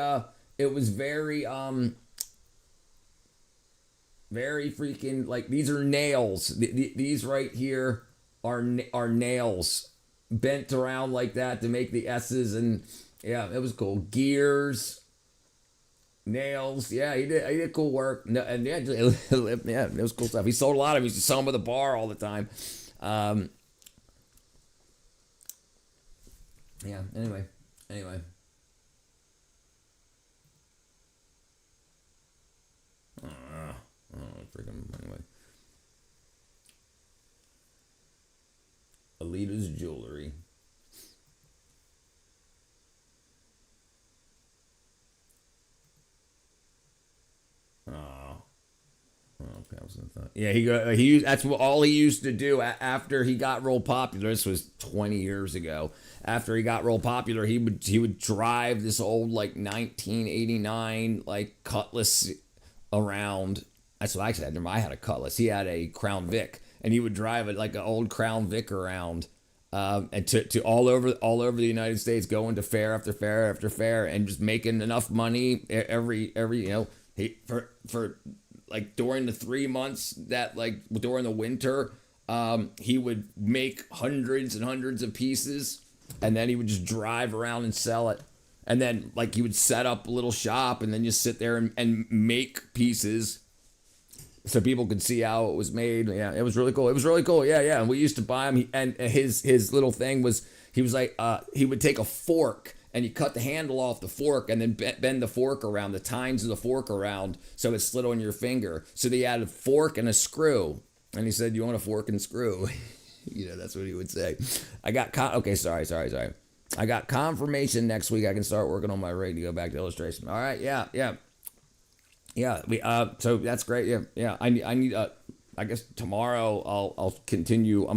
very freaking like these are nails. These right here are nails bent around like that to make the S's, and yeah, it was cool. Gears, nails, yeah, he did cool work. No, and yeah, yeah, it was cool stuff. He sold a lot of them. He used to sell them at the bar all the time. Yeah. Anyway. Anyway. Alita's jewelry. Yeah, that's what all he used to do after he got real popular. This was 20 years ago. After he got real popular, he would drive this old like 1989 like Cutlass around. That's what I said. I had a Cutlass. He had a Crown Vic, and he would drive it like an old Crown Vic around, and to all over the United States, going to fair after fair after fair, and just making enough money every for like during the 3 months that like during the winter, he would make hundreds and hundreds of pieces, and then he would just drive around and sell it. And then like he would set up a little shop and then just sit there and make pieces so people could see how it was made. Yeah, it was really cool. Yeah. And we used to buy him. And his little thing was, he was like, he would take a fork and you cut the handle off the fork and then bend the fork around, the tines of the fork around so it slid on your finger. So they had a fork and a screw. And he said, "You want a fork and screw?" That's what he would say. I got sorry. I got confirmation next week I can start working on my rig to go back to illustration. All right, yeah. So that's great. Yeah. I need. I guess tomorrow I'll continue.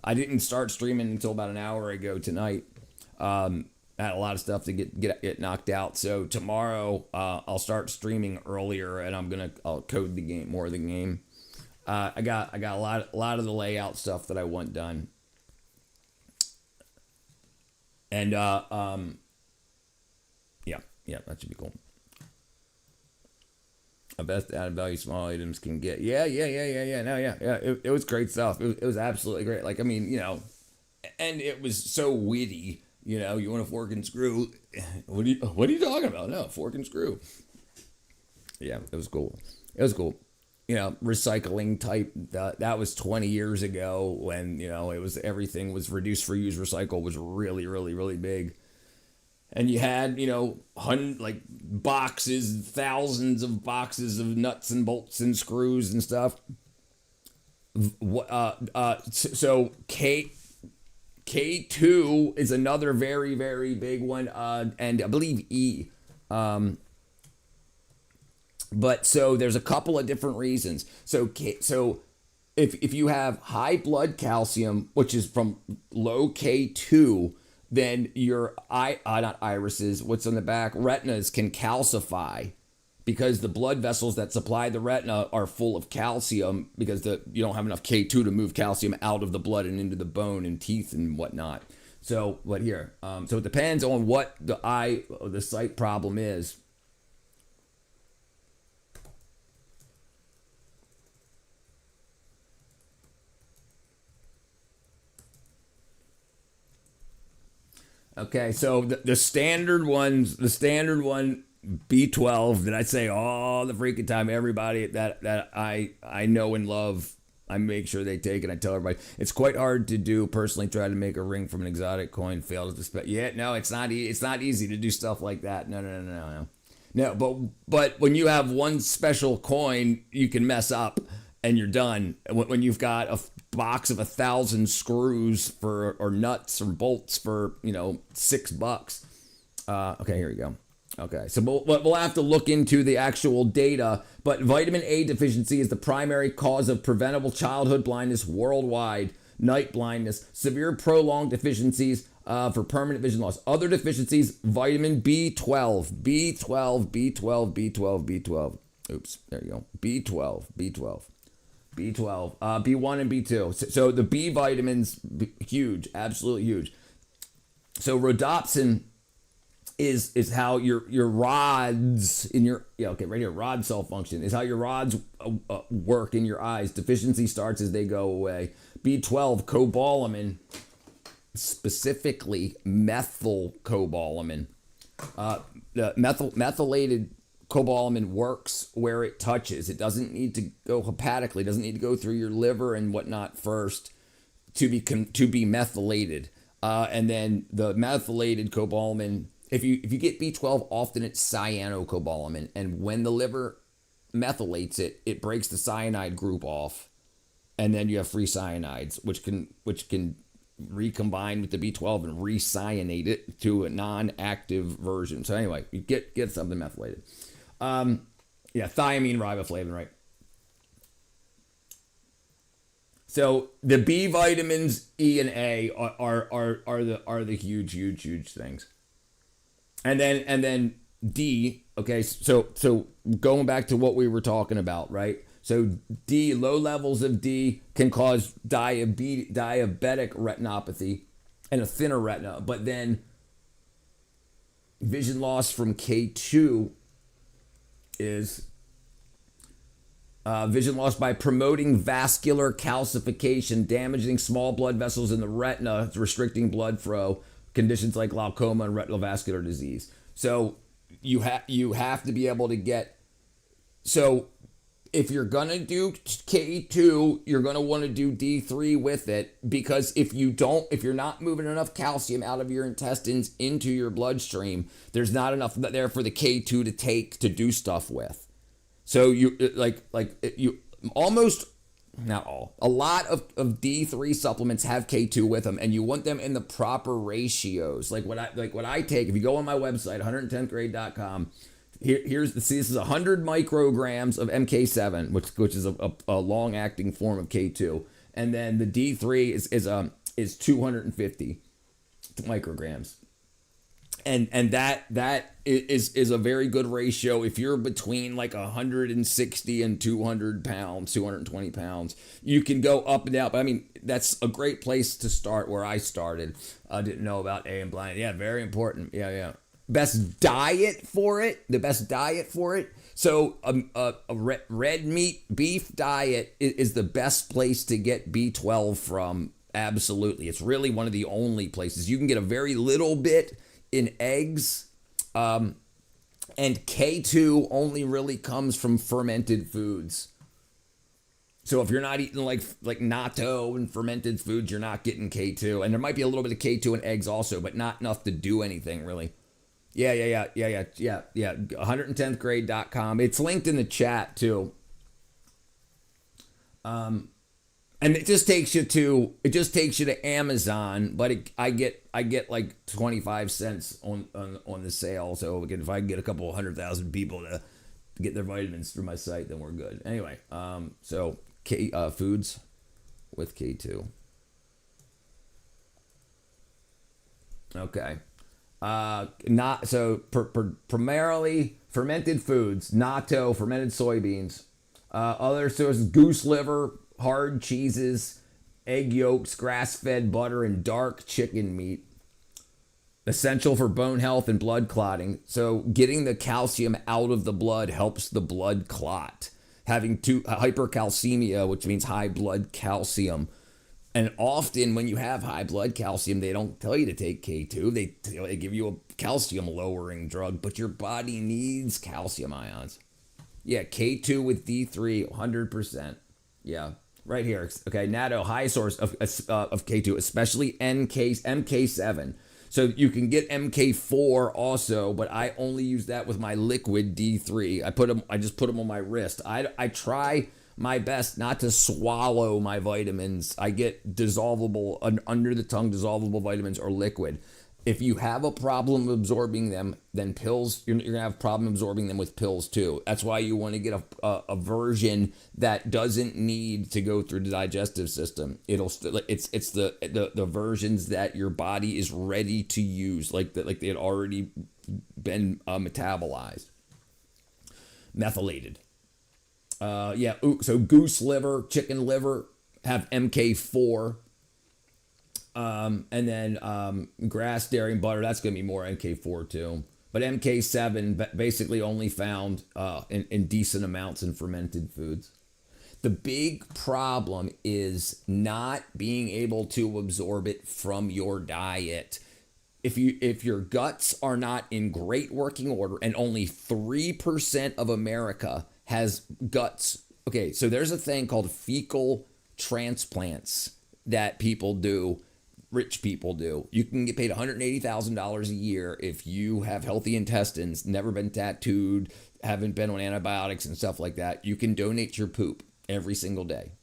I didn't start streaming until about an hour ago tonight. I had a lot of stuff to get knocked out. So tomorrow I'll start streaming earlier, and I'll code the game more of the game. I got a lot of the layout stuff that I want done. And yeah, that should be cool. A best added value small items can get. Yeah. It was great stuff. It was absolutely great. Like, I mean, and it was so witty. You want a fork and screw? What are you talking about? No, fork and screw. Yeah, it was cool. Recycling type. That was 20 years ago when it was everything was reduced for use. Recycle was really, really, really big. And you had, like boxes, thousands of boxes of nuts and bolts and screws and stuff. So K2 is another very, very big one. And I believe E. But so there's a couple of different reasons. So if you have high blood calcium, which is from low K2, then your not irises, what's on the back, retinas can calcify because the blood vessels that supply the retina are full of calcium because you don't have enough K2 to move calcium out of the blood and into the bone and teeth and whatnot. So, so it depends on what the sight problem is. Okay, so the standard one, B12 that I say all the freaking time, everybody that I know and love, I make sure they take it. I tell everybody it's quite hard to do. Personally, try to make a ring from an exotic coin, failed to expect. Yeah, no, it's not. It's not easy to do stuff like that. No. But when you have one special coin, you can mess up and you're done. When you've got a box of 1,000 screws or nuts or bolts for $6. Okay, here we go. Okay, so we'll have to look into the actual data, but vitamin A deficiency is the primary cause of preventable childhood blindness worldwide, night blindness, severe prolonged deficiencies for permanent vision loss. Other deficiencies, vitamin B12. Oops, there you go. B12. B1 and B2. So the B vitamins, huge, absolutely huge. So rhodopsin is how your rods in your right here, rod cell function is how your rods work in your eyes. Deficiency starts as they go away. B12, cobalamin, specifically methylcobalamin. The methylated cobalamin works where it touches. It doesn't need to go hepatically. It doesn't need to go through your liver and whatnot first to be methylated. And then the methylated cobalamin, if you get B12, often it's cyanocobalamin, and when the liver methylates it, it breaks the cyanide group off, and then you have free cyanides, which can recombine with the B12 and recyanate it to a non-active version. So anyway, you get something methylated. Thiamine, riboflavin, right? So the B vitamins E and A are the huge things. And then D, okay, so going back to what we were talking about, right? So D, low levels of D can cause diabetic retinopathy and a thinner retina, but then vision loss from K2 is vision loss by promoting vascular calcification, damaging small blood vessels in the retina, restricting blood flow, conditions like glaucoma and retinal vascular disease. So you have to be able to get, so if you're going to do K2, you're going to want to do D3 with it, because if you're not moving enough calcium out of your intestines into your bloodstream, there's not enough there for the K2 to take to do stuff with. So you almost, not all, a lot of D3 supplements have K2 with them, and you want them in the proper ratios. Like what I take, if you go on my website, 110thgrade.com, this is 100 micrograms of MK7, which is a long-acting form of K2, and then the D3 is 250 micrograms. And that is a very good ratio if you're between like 160 and 200 pounds, 220 pounds. You can go up and down, but I mean, that's a great place to start where I started. I didn't know about A and blind. Yeah, very important. Yeah. Best diet for it. So a red meat beef diet is the best place to get B12 from. Absolutely. It's really one of the only places. You can get a very little bit in eggs, and K2 only really comes from fermented foods. So if you're not eating like natto and fermented foods, you're not getting K2. And there might be a little bit of K2 in eggs also, but not enough to do anything really. Yeah. 110thgrade.com. It's linked in the chat too. And it just takes you to Amazon, but I get like 25 cents on the sale. So again, if I can get a couple 100,000 people to get their vitamins through my site, then we're good. Anyway, so foods with K2. Okay. Primarily fermented foods, natto, fermented soybeans, other sources, goose liver, hard cheeses, egg yolks, grass-fed butter, and dark chicken meat. Essential for bone health and blood clotting. So getting the calcium out of the blood helps the blood clot. Having hypercalcemia, which means high blood calcium, And often when you have high blood calcium, they don't tell you to take K2. They give you a calcium lowering drug, but your body needs calcium ions. Yeah, K2 with D3, 100%. Yeah, right here. Okay, natto, high source of K2, especially MK7. So you can get MK4 also, but I only use that with my liquid D3. I just put them on my wrist. I try my best not to swallow my vitamins. I get dissolvable, under the tongue dissolvable vitamins or liquid. If you have a problem absorbing them, then pills, you're going to have a problem absorbing them with pills too. That's why you want to get a version that doesn't need to go through the digestive system. It's the versions that your body is ready to use, like they had already been metabolized, methylated. So goose liver, chicken liver have MK4. And then grass, dairy, and butter, that's going to be more MK4 too. But MK7 basically only found in decent amounts in fermented foods. The big problem is not being able to absorb it from your diet. If your guts are not in great working order, and only 3% of America has guts. Okay, so there's a thing called fecal transplants that people do, rich people do. You can get paid $180,000 a year if you have healthy intestines, never been tattooed, haven't been on antibiotics and stuff like that. You can donate your poop every single day.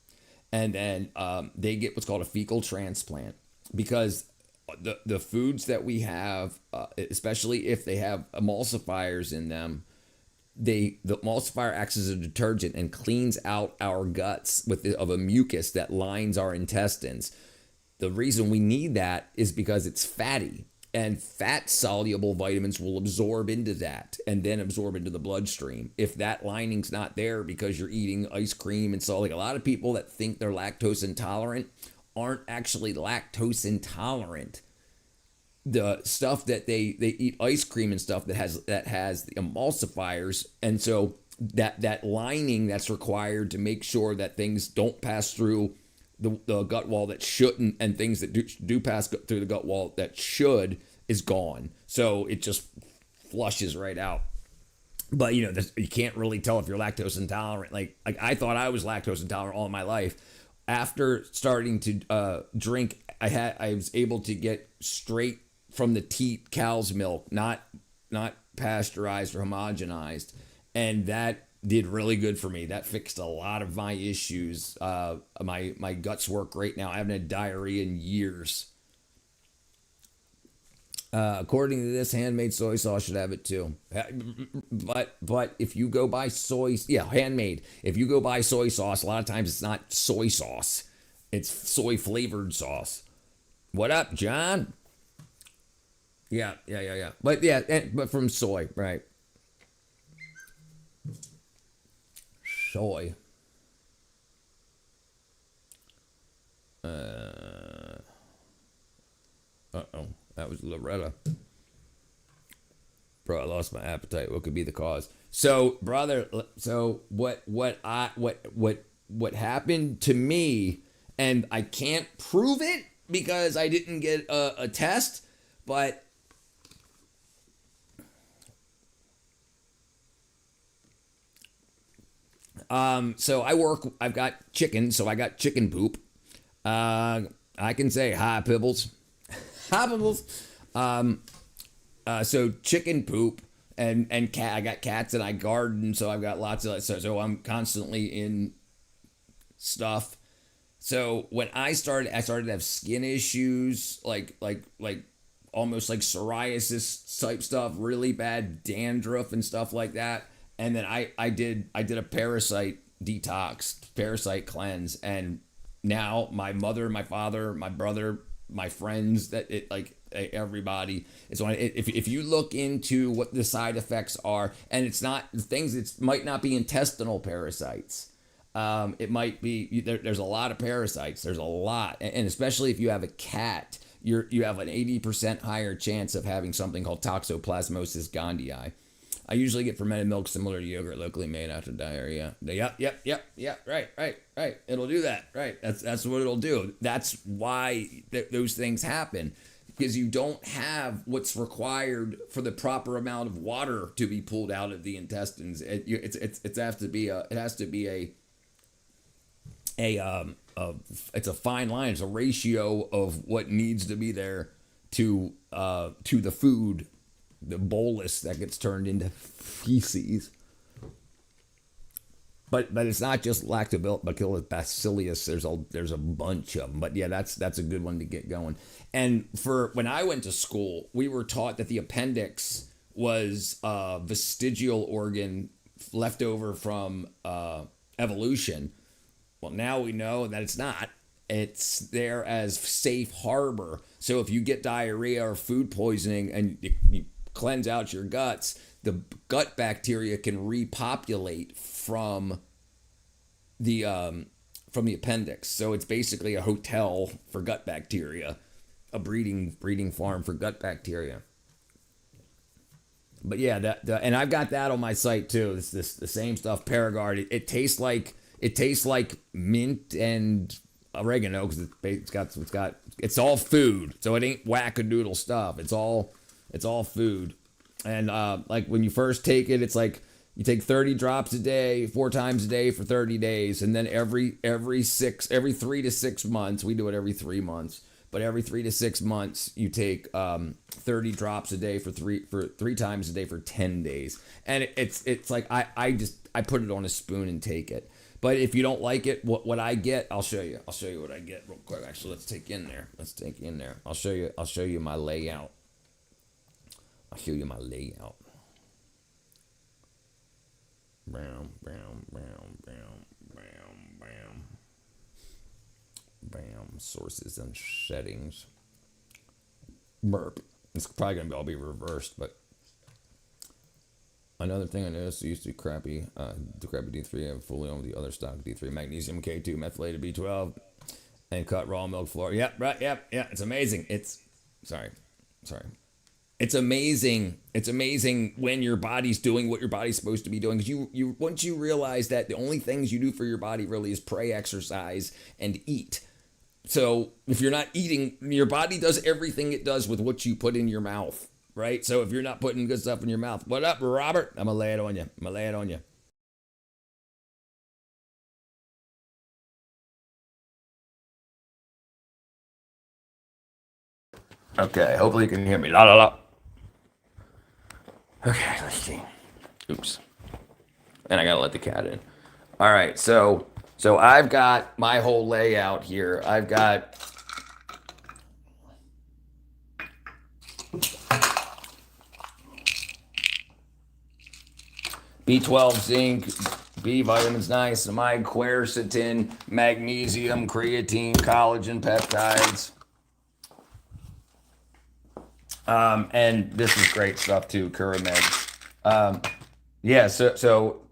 And then they get what's called a fecal transplant, because the foods that we have, especially if they have emulsifiers in them, the emulsifier acts as a detergent and cleans out our guts of a mucus that lines our intestines. The reason we need that is because it's fatty, and fat soluble vitamins will absorb into that and then absorb into the bloodstream. If that lining's not there because you're eating ice cream and so, like, a lot of people that think they're lactose intolerant aren't actually lactose intolerant. The stuff that they eat ice cream and stuff that has the emulsifiers, and so that lining that's required to make sure that things don't pass through the gut wall that shouldn't, and things that do pass through the gut wall that should, is gone. So it just flushes right out. But you can't really tell if you're lactose intolerant. Like I thought I was lactose intolerant all my life. After starting to drink, I was able to get straight from the teat cow's milk, not pasteurized or homogenized, and that did really good for me. That fixed a lot of my issues. My guts work great now. I haven't had diarrhea in years. According to this, handmade soy sauce should have it too. But if you go buy handmade. If you go buy soy sauce, a lot of times it's not soy sauce. It's soy flavored sauce. What up, John? Yeah. But from soy, right? Soy. That was Loretta. Bro, I lost my appetite. What could be the cause? So, brother, what happened to me, and I can't prove it because I didn't get a test, but so I've got chicken, so I got chicken poop. I can say hi, Pibbles. Hi, Pibbles. So chicken poop and cat. I got cats and I garden, so I've got lots of so I'm constantly in stuff. So when I started to have skin issues, like almost like psoriasis type stuff, really bad dandruff and stuff like that. And then I did a parasite detox, parasite cleanse, and now my mother, my father, my brother, my friends, everybody. If you look into what the side effects are, and it's not things, it might not be intestinal parasites. It might be there's a lot of parasites. There's a lot, and especially if you have a cat, you have an 80% higher chance of having something called Toxoplasmosis gondii. I usually get fermented milk similar to yogurt locally made after diarrhea. Yep. Right. It'll do that. Right. That's what it'll do. That's why those things happen, because you don't have what's required for the proper amount of water to be pulled out of the intestines. It has to be it's a fine line. It's a ratio of what needs to be there to the food, the bolus that gets turned into feces. But it's not just lactobacillus there's a bunch of them. But yeah, that's a good one to get going. And for when I went to school, we were taught that the appendix was a vestigial organ left over from evolution. Well, now we know that it's not. It's there as safe harbor. So if you get diarrhea or food poisoning and you cleanse out your guts, the gut bacteria can repopulate from the appendix. So it's basically a hotel for gut bacteria, a breeding farm for gut bacteria. But yeah, and I've got that on my site too. It's the same stuff, Paragard. It tastes like mint and oregano because it's all food. So it ain't wackadoodle stuff. It's all food. And like when you first take it, it's like you take 30 drops a day, 4 times a day for 30 days, and then every 3 to 6 months, we do it every 3 months, but every 3 to 6 months you take 30 drops a day for three times a day for 10 days. And it's like I put it on a spoon and take it. But if you don't like it, what I get, I'll show you. I'll show you what I get real quick. Actually, let's take you in there. I'll show you my layout. Bam. Sources and settings. Burp. It's probably gonna all be reversed, but another thing I noticed, it used to be crappy. The crappy D3, I fully own the other stock D3, magnesium K2, methylated B12, and cut raw milk flour. Yep, right, yep. It's amazing. Sorry. It's amazing. It's amazing when your body's doing what your body's supposed to be doing. Because you once you realize that the only things you do for your body really is pray, exercise, and eat. So if you're not eating, your body does everything it does with what you put in your mouth, right? So if you're not putting good stuff in your mouth, what up, Robert? I'm gonna lay it on you. Okay, hopefully you can hear me. La la la. Okay, let's see. Oops. And I gotta let the cat in. All right, so I've got my whole layout here. I've got B12, zinc, B vitamins, niacinamide, quercetin, magnesium, creatine, collagen, peptides. And this is great stuff too, Curamed. Yeah, so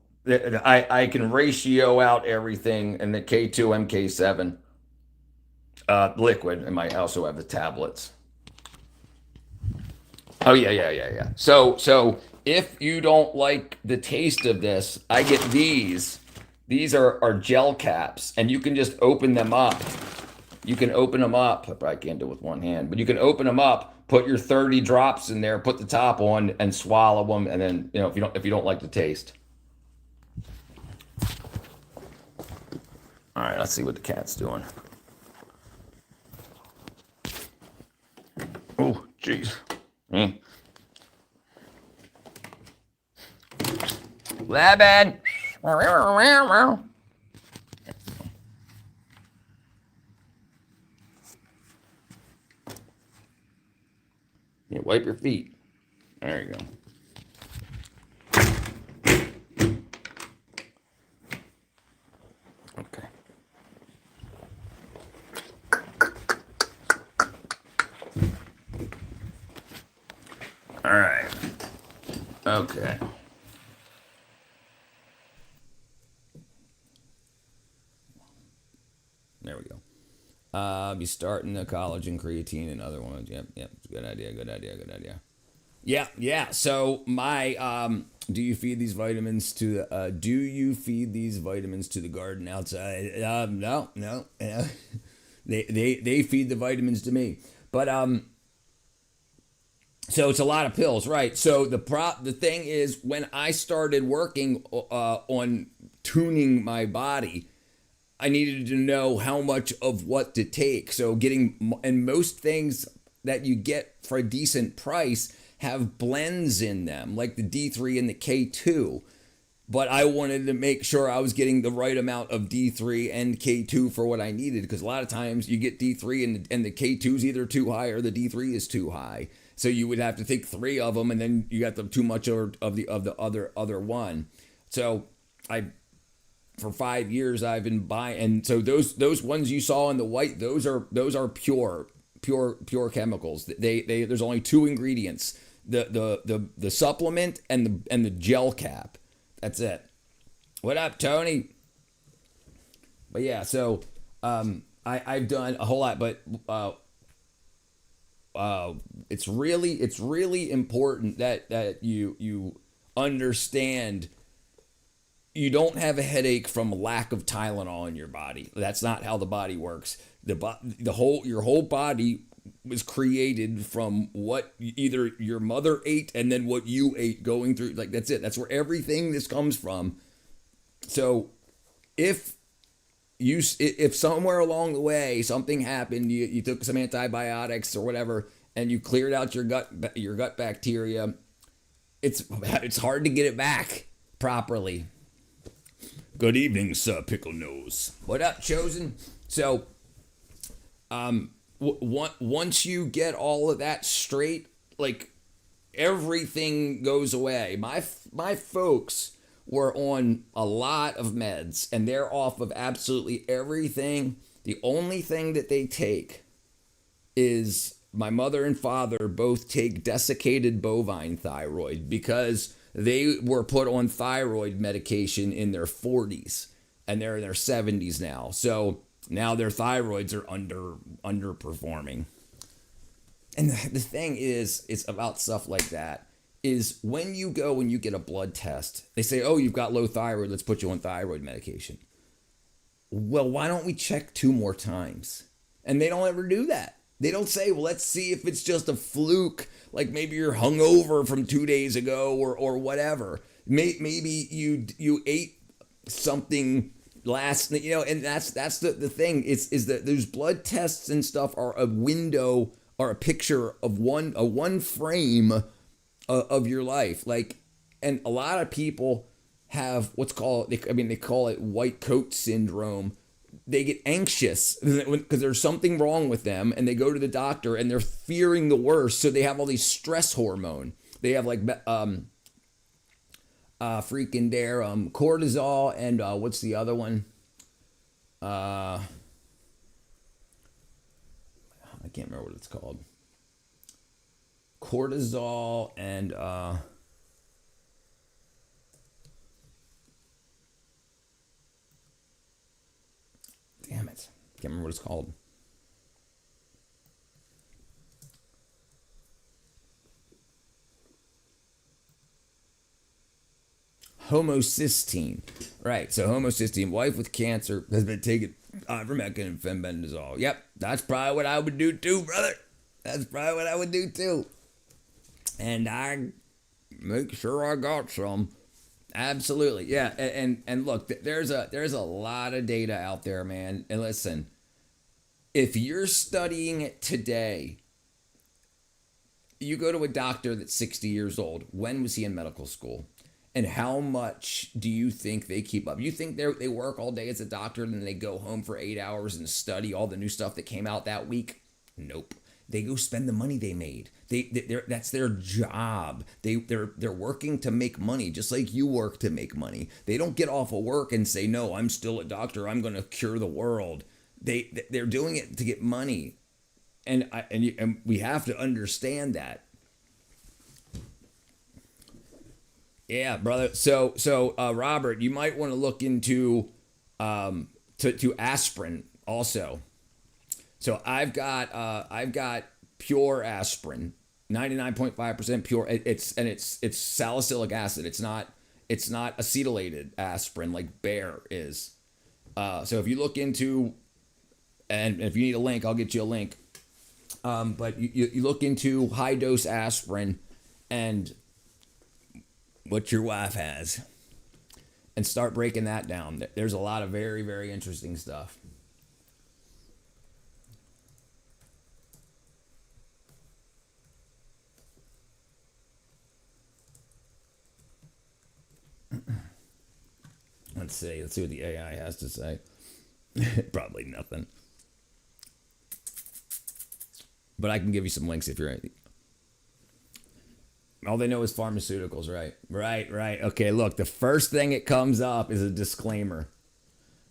I can ratio out everything in the K2, MK7 liquid, and I also have the tablets. Oh yeah. So if you don't like the taste of this, I get these. These are gel caps, and you can just open them up. You can open them up. I probably can't do it with one hand, but you can open them up. Put your 30 drops in there, put the top on, and swallow them. And then, if you don't like the taste. All right, let's see what the cat's doing. Oh, jeez. Laban. Yeah, wipe your feet. There you go. Okay. All right. Okay. There we go. Be starting the collagen, creatine, and other ones. Yep. Good idea. Yeah. So my do you feed these vitamins to the garden outside? No. They feed the vitamins to me. But so it's a lot of pills, right? So the thing is, when I started working on tuning my body, I needed to know how much of what to take. So and most things that you get for a decent price have blends in them, like the D3 and the K2. But I wanted to make sure I was getting the right amount of D3 and K2 for what I needed, because a lot of times you get D3 and the K2 is either too high or the D3 is too high. So you would have to take 3 of them, and then you got too much of the other one. So for 5 years I've been buying, and so those ones you saw in the white, those are pure chemicals. There's only 2 ingredients: the supplement and the gel cap. That's it. What up, Tony? But yeah, so I've done a whole lot, but it's really important that you understand you don't have a headache from lack of Tylenol in your body. That's not how the body works. Your whole body was created from what either your mother ate and then what you ate going through. Like, that's it. That's where everything this comes from. So if somewhere along the way something happened, you took some antibiotics or whatever, and you cleared out your gut bacteria, it's hard to get it back properly. Good evening, Sir Pickle Nose. What up, Chosen? So, once you get all of that straight, like, everything goes away. My folks were on a lot of meds, and they're off of absolutely everything. The only thing that they take is, my mother and father both take desiccated bovine thyroid, because they were put on thyroid medication in their 40s, and they're in their 70s now. So now their thyroids are underperforming. And the thing is, it's about stuff like that, is when you go and you get a blood test, they say, oh, you've got low thyroid, let's put you on thyroid medication. Well, why don't we check 2 more times? And they don't ever do that. They don't say, well, let's see if it's just a fluke, like maybe you're hungover from 2 days ago or whatever. Maybe you ate something last, and that's the thing, is that those blood tests and stuff are a window or a picture of one frame of your life. Like, and a lot of people have what's called, they call it white coat syndrome. They get anxious because there's something wrong with them, and they go to the doctor and they're fearing the worst. So they have all these stress hormone. They have like cortisol and what's the other one? I can't remember what it's called. Cortisol and damn it, can't remember what it's called. Homocysteine. Right, so homocysteine. Wife with cancer has been taking ivermectin and fenbendazole. Yep, that's probably what I would do too, brother. That's probably what I would do too. And I make sure I got some. Absolutely, yeah. And look, there's a lot of data out there, man. And listen, if you're studying it today, you go to a doctor that's 60 years old. When was he in medical school? And how much do you think they keep up? You think they work all day as a doctor and then they go home for 8 hours and study all the new stuff that came out that week? Nope. They go spend the money they made. That's their job. They're working to make money, just like you work to make money. They don't get off of work and say, no, I'm still a doctor, I'm going to cure the world. They're doing it to get money, and we have to understand that. Yeah, brother. So Robert, you might want to look into to aspirin also. So I've got pure aspirin, 99.5% pure. It's salicylic acid. It's not acetylated aspirin like Bayer is. So if you look into, and if you need a link, I'll get you a link. But you look into high dose aspirin and what your wife has, and start breaking that down. There's a lot of very, very interesting stuff. Let's see what the AI has to say. Probably nothing. But I can give you some links if you're. All they know is pharmaceuticals, right? Right. Okay, look, the first thing it comes up is a disclaimer.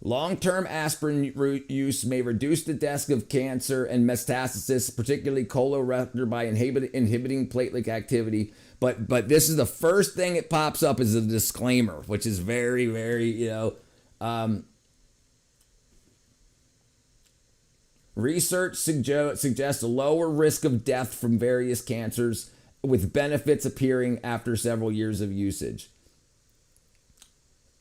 Long-term aspirin use may reduce the risk of cancer and metastasis, particularly colorectal, by inhibiting platelet activity. But this is the first thing it pops up is a disclaimer, which is very, very, research suggests a lower risk of death from various cancers, with benefits appearing after several years of usage.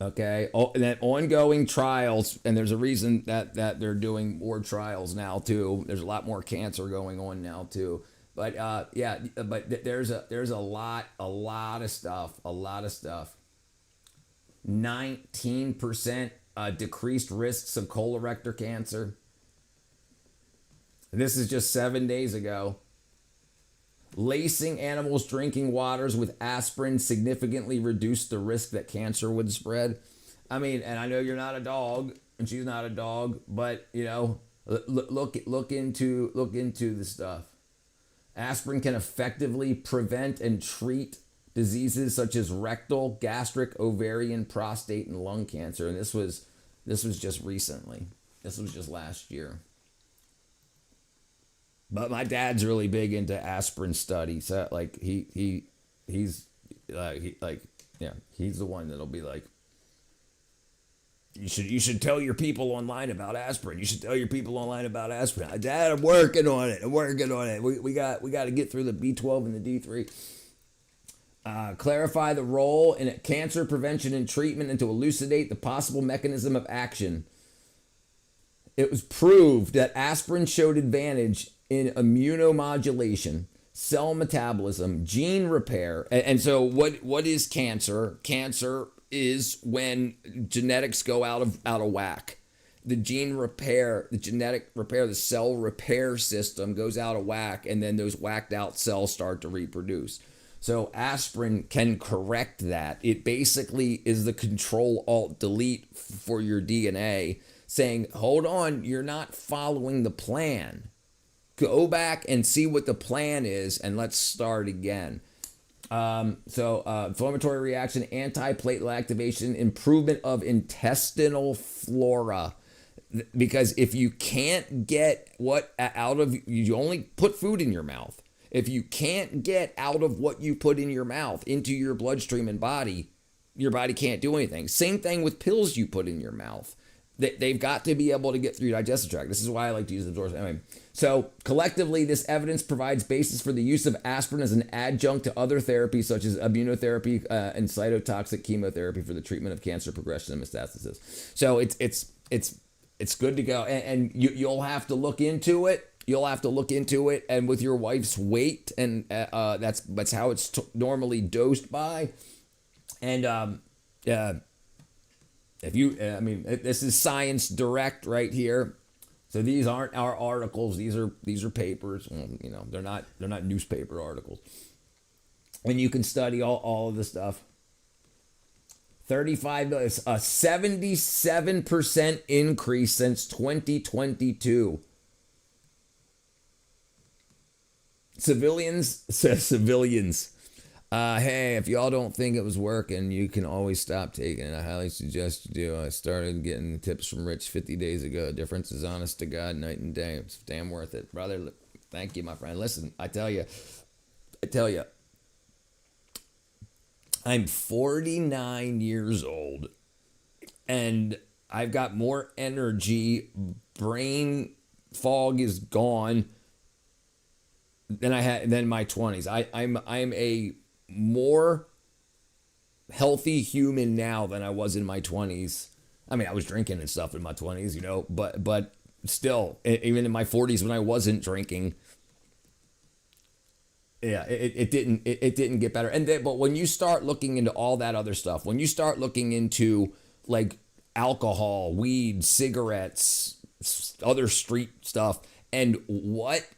Okay, and then ongoing trials, and there's a reason that they're doing more trials now too. There's a lot more cancer going on now too. But there's a lot of stuff. 19% decreased risks of colorectal cancer. This is just 7 days ago. Lacing animals' drinking waters with aspirin significantly reduced the risk that cancer would spread. I mean, and I know you're not a dog, and she's not a dog, but look into the stuff. Aspirin can effectively prevent and treat diseases such as rectal, gastric, ovarian, prostate, and lung cancer. And this was just recently. This was just last year. But my dad's really big into aspirin studies. Like he's the one that'll be like, you should tell your people online about aspirin. You should tell your people online about aspirin. Dad, I'm working on it. We got to get through the B12 and the D3. Clarify the role in cancer prevention and treatment and to elucidate the possible mechanism of action. It was proved that aspirin showed advantage in immunomodulation, cell metabolism, gene repair. And so what is cancer? Cancer is when genetics go out of whack. The gene repair, the genetic repair, the cell repair system goes out of whack, and then those whacked out cells start to reproduce. So aspirin can correct that. It basically is the Control-Alt-Delete for your DNA, saying, hold on, you're not following the plan. Go back and see what the plan is, and let's start again. Inflammatory reaction, anti-platelet activation, improvement of intestinal flora. Because if you can't get you only put food in your mouth. If you can't get out of what you put in your mouth into your bloodstream and body, your body can't do anything. Same thing with pills you put in your mouth. They've got to be able to get through your digestive tract. This is why I like to use the doors. Anyway, so collectively, this evidence provides basis for the use of aspirin as an adjunct to other therapies such as immunotherapy and cytotoxic chemotherapy for the treatment of cancer progression and metastasis. So it's good to go, and you'll have to look into it. And with your wife's weight, and that's how it's normally dosed by, and this is Science Direct right here. So these aren't our articles. These are papers. They're not newspaper articles. And you can study all of the stuff. 35 million, a 77% increase since 2022. Civilians. Hey, if y'all don't think it was working, you can always stop taking it. I highly suggest you do. I started getting tips from Rich 50 days ago. The difference is honest to God, night and day. It's damn worth it. Brother, thank you, my friend. Listen, I tell you, I'm 49 years old, and I've got more energy. Brain fog is gone. than I had than my 20s. I'm a more healthy human now than I was in my 20s. I mean, I was drinking and stuff in my 20s, you know, but still, even in my 40s when I wasn't drinking, yeah, it didn't get better. And then, but when you start looking into all that other stuff, when you start looking into like alcohol, weed, cigarettes, other street stuff, and what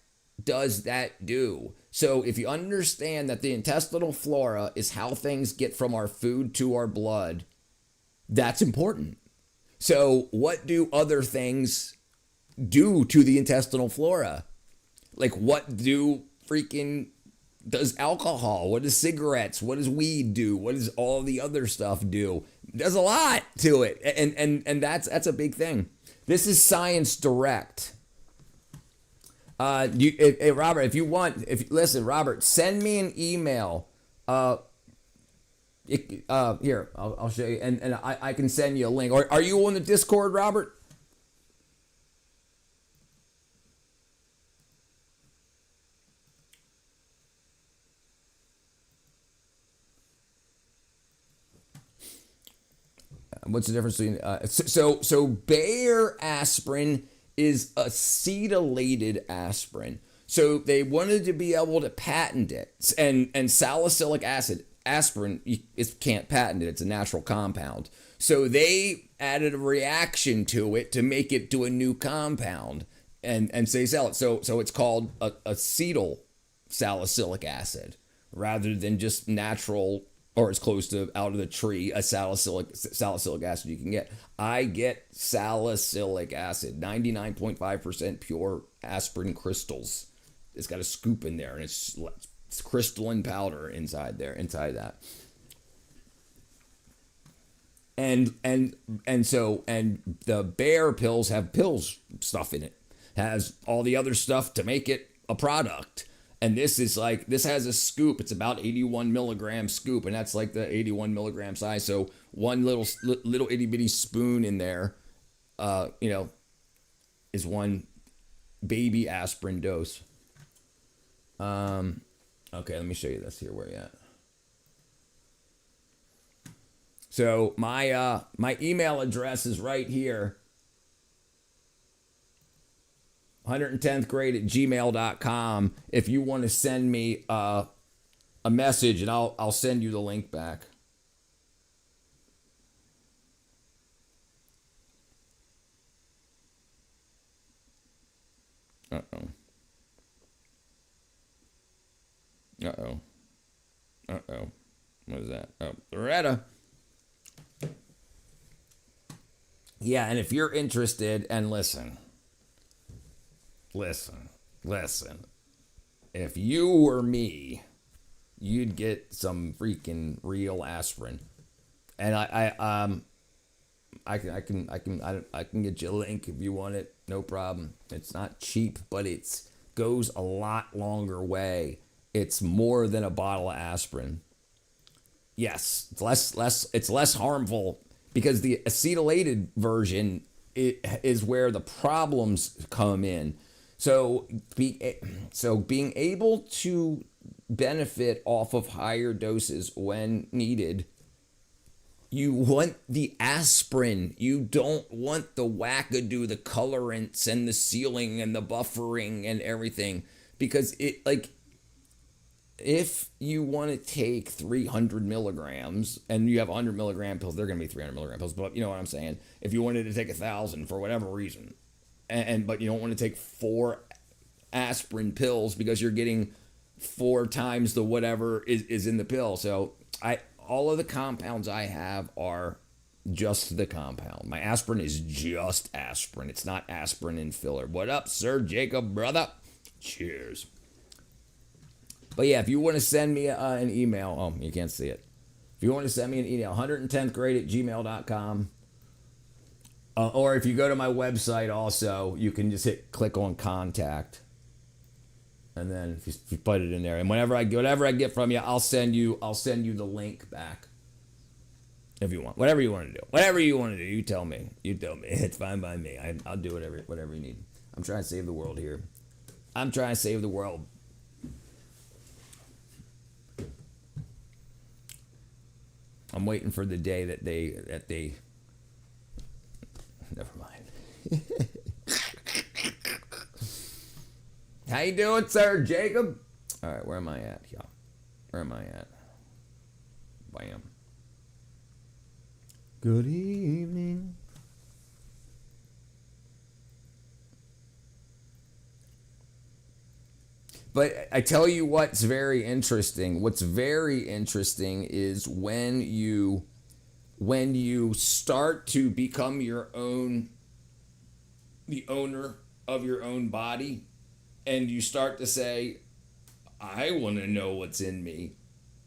does that do? So if you understand that the intestinal flora is how things get from our food to our blood, that's important. So what do other things do to the intestinal flora? Like what does alcohol, what does cigarettes, what does weed do? What does all the other stuff do? There's a lot to it. And that's a big thing. This is Science Direct. Robert, if you want, listen, Robert, send me an email. Here, I'll show you, and I can send you a link. Or are you on the Discord, Robert? What's the difference between so Bayer aspirin is acetylated aspirin. So they wanted to be able to patent it, and salicylic acid aspirin can't patent it. It's a natural compound. So they added a reaction to it to make it to a new compound and say sell it. So it's called acetyl salicylic acid rather than just natural, or as close to out of the tree, a salicylic acid you can get. I get salicylic acid, 99.5% pure aspirin crystals. It's got a scoop in there, and it's crystalline powder inside that. And the Bayer pills have pills stuff in it. Has all the other stuff to make it a product. And this has a scoop. It's about 81 milligram scoop, and that's like the 81 milligram size. So one little itty bitty spoon in there, is one baby aspirin dose. Okay, let me show you this here. Where you at? So my email address is right here. 110thgrade@gmail.com if you want to send me a message, and I'll send you the link back. Uh-oh. What is that? Oh, Loretta. Yeah, and if you're interested, and listen. If you were me, you'd get some freaking real aspirin, and I can get you a link if you want it. No problem. It's not cheap, but it goes a lot longer way. It's more than a bottle of aspirin. Yes, it's less harmful because the acetylated version is where the problems come in. So being able to benefit off of higher doses when needed, you want the aspirin. You don't want the wackadoo, the colorants and the sealing and the buffering and everything. Because if you want to take 300 milligrams and you have 100 milligram pills, they're going to be 300 milligram pills. But you know what I'm saying? If you wanted to take 1,000 for whatever reason, but you don't want to take 4 aspirin pills because you're getting 4 times the whatever is in the pill. So all of the compounds I have are just the compound. My aspirin is just aspirin. It's not aspirin and filler. What up, Sir Jacob, brother? Cheers. But yeah, if you want to send me an email, you can't see it. If you want to send me an email, 110thgrade@gmail.com. Or if you go to my website also, you can just click on contact. And then if you put it in there, and whatever I get from you, I'll send you the link back. If you want. Whatever you want to do. You tell me. It's fine by me. I'll do whatever you need. I'm trying to save the world here. I'm trying to save the world. I'm waiting for the day that they. Never mind. How you doing, sir, Jacob? All right, where am I at? Yeah, where am I at? Bam. Good evening. But I tell you what's very interesting. What's very interesting is when you start to become the owner of your own body, and you start to say, I want to know what's in me.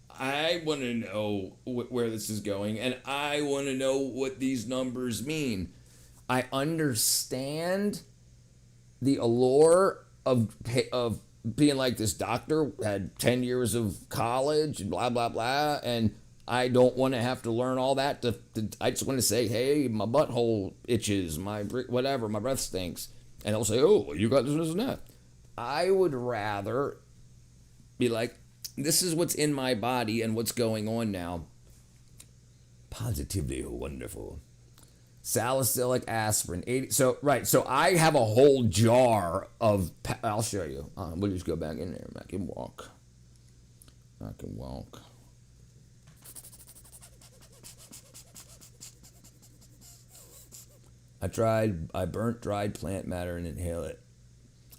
I want to know where this is going, and I want to know what these numbers mean. I understand the allure of being like this doctor, had 10 years of college and blah, blah, blah. And I don't want to have to learn all that. I just want to say, hey, my butthole itches, my whatever, my breath stinks. And they'll say, oh, you got this and that. I would rather be like, this is what's in my body and what's going on now. Positively wonderful. Salicylic aspirin, 80. So I have a whole jar of. I'll show you. We'll just go back in there. I can walk. I burnt dried plant matter and inhale it.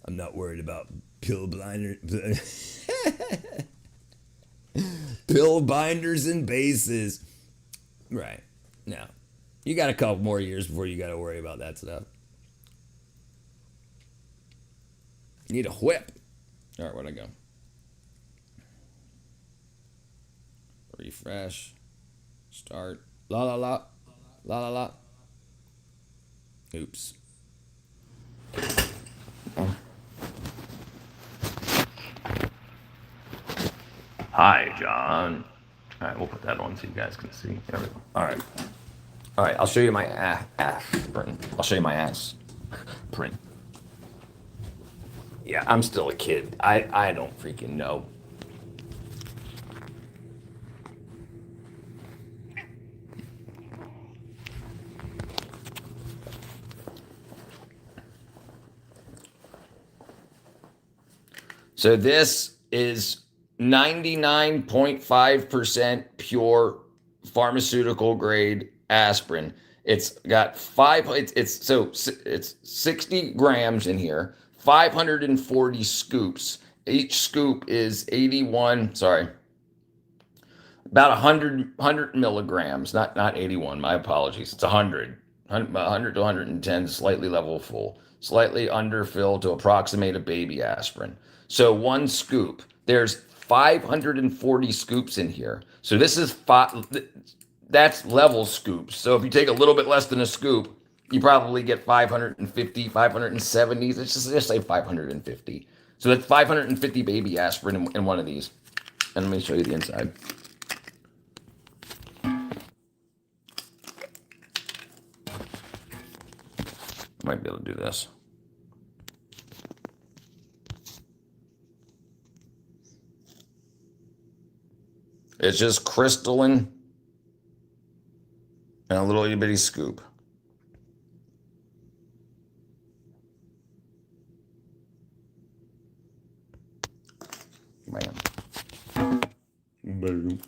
I'm not worried about pill binders and bases. Right. Now, you got a couple more years before you got to worry about that stuff. You need a whip. All right, where'd I go? Refresh. Start. La la la. La la la. Oops. Hi, John. All right, we'll put that on so you guys can see. There we go. All right, I'll show you my ass print. I'll show you my ass print. Yeah, I'm still a kid. I don't freaking know. So this is 99.5% pure pharmaceutical grade aspirin. It's got it's 60 grams in here, 540 scoops. Each scoop is about 100 milligrams, not 81, my apologies. It's 100 to 110, slightly level full, slightly underfilled to approximate a baby aspirin. So one scoop, there's 540 scoops in here. So this is that's level scoops. So if you take a little bit less than a scoop, you probably get 550, 570. Let's just say 550. So that's 550 baby aspirin in one of these. And let me show you the inside. Might be able to do this. It's just crystalline and a little itty bitty scoop. Man. Boom.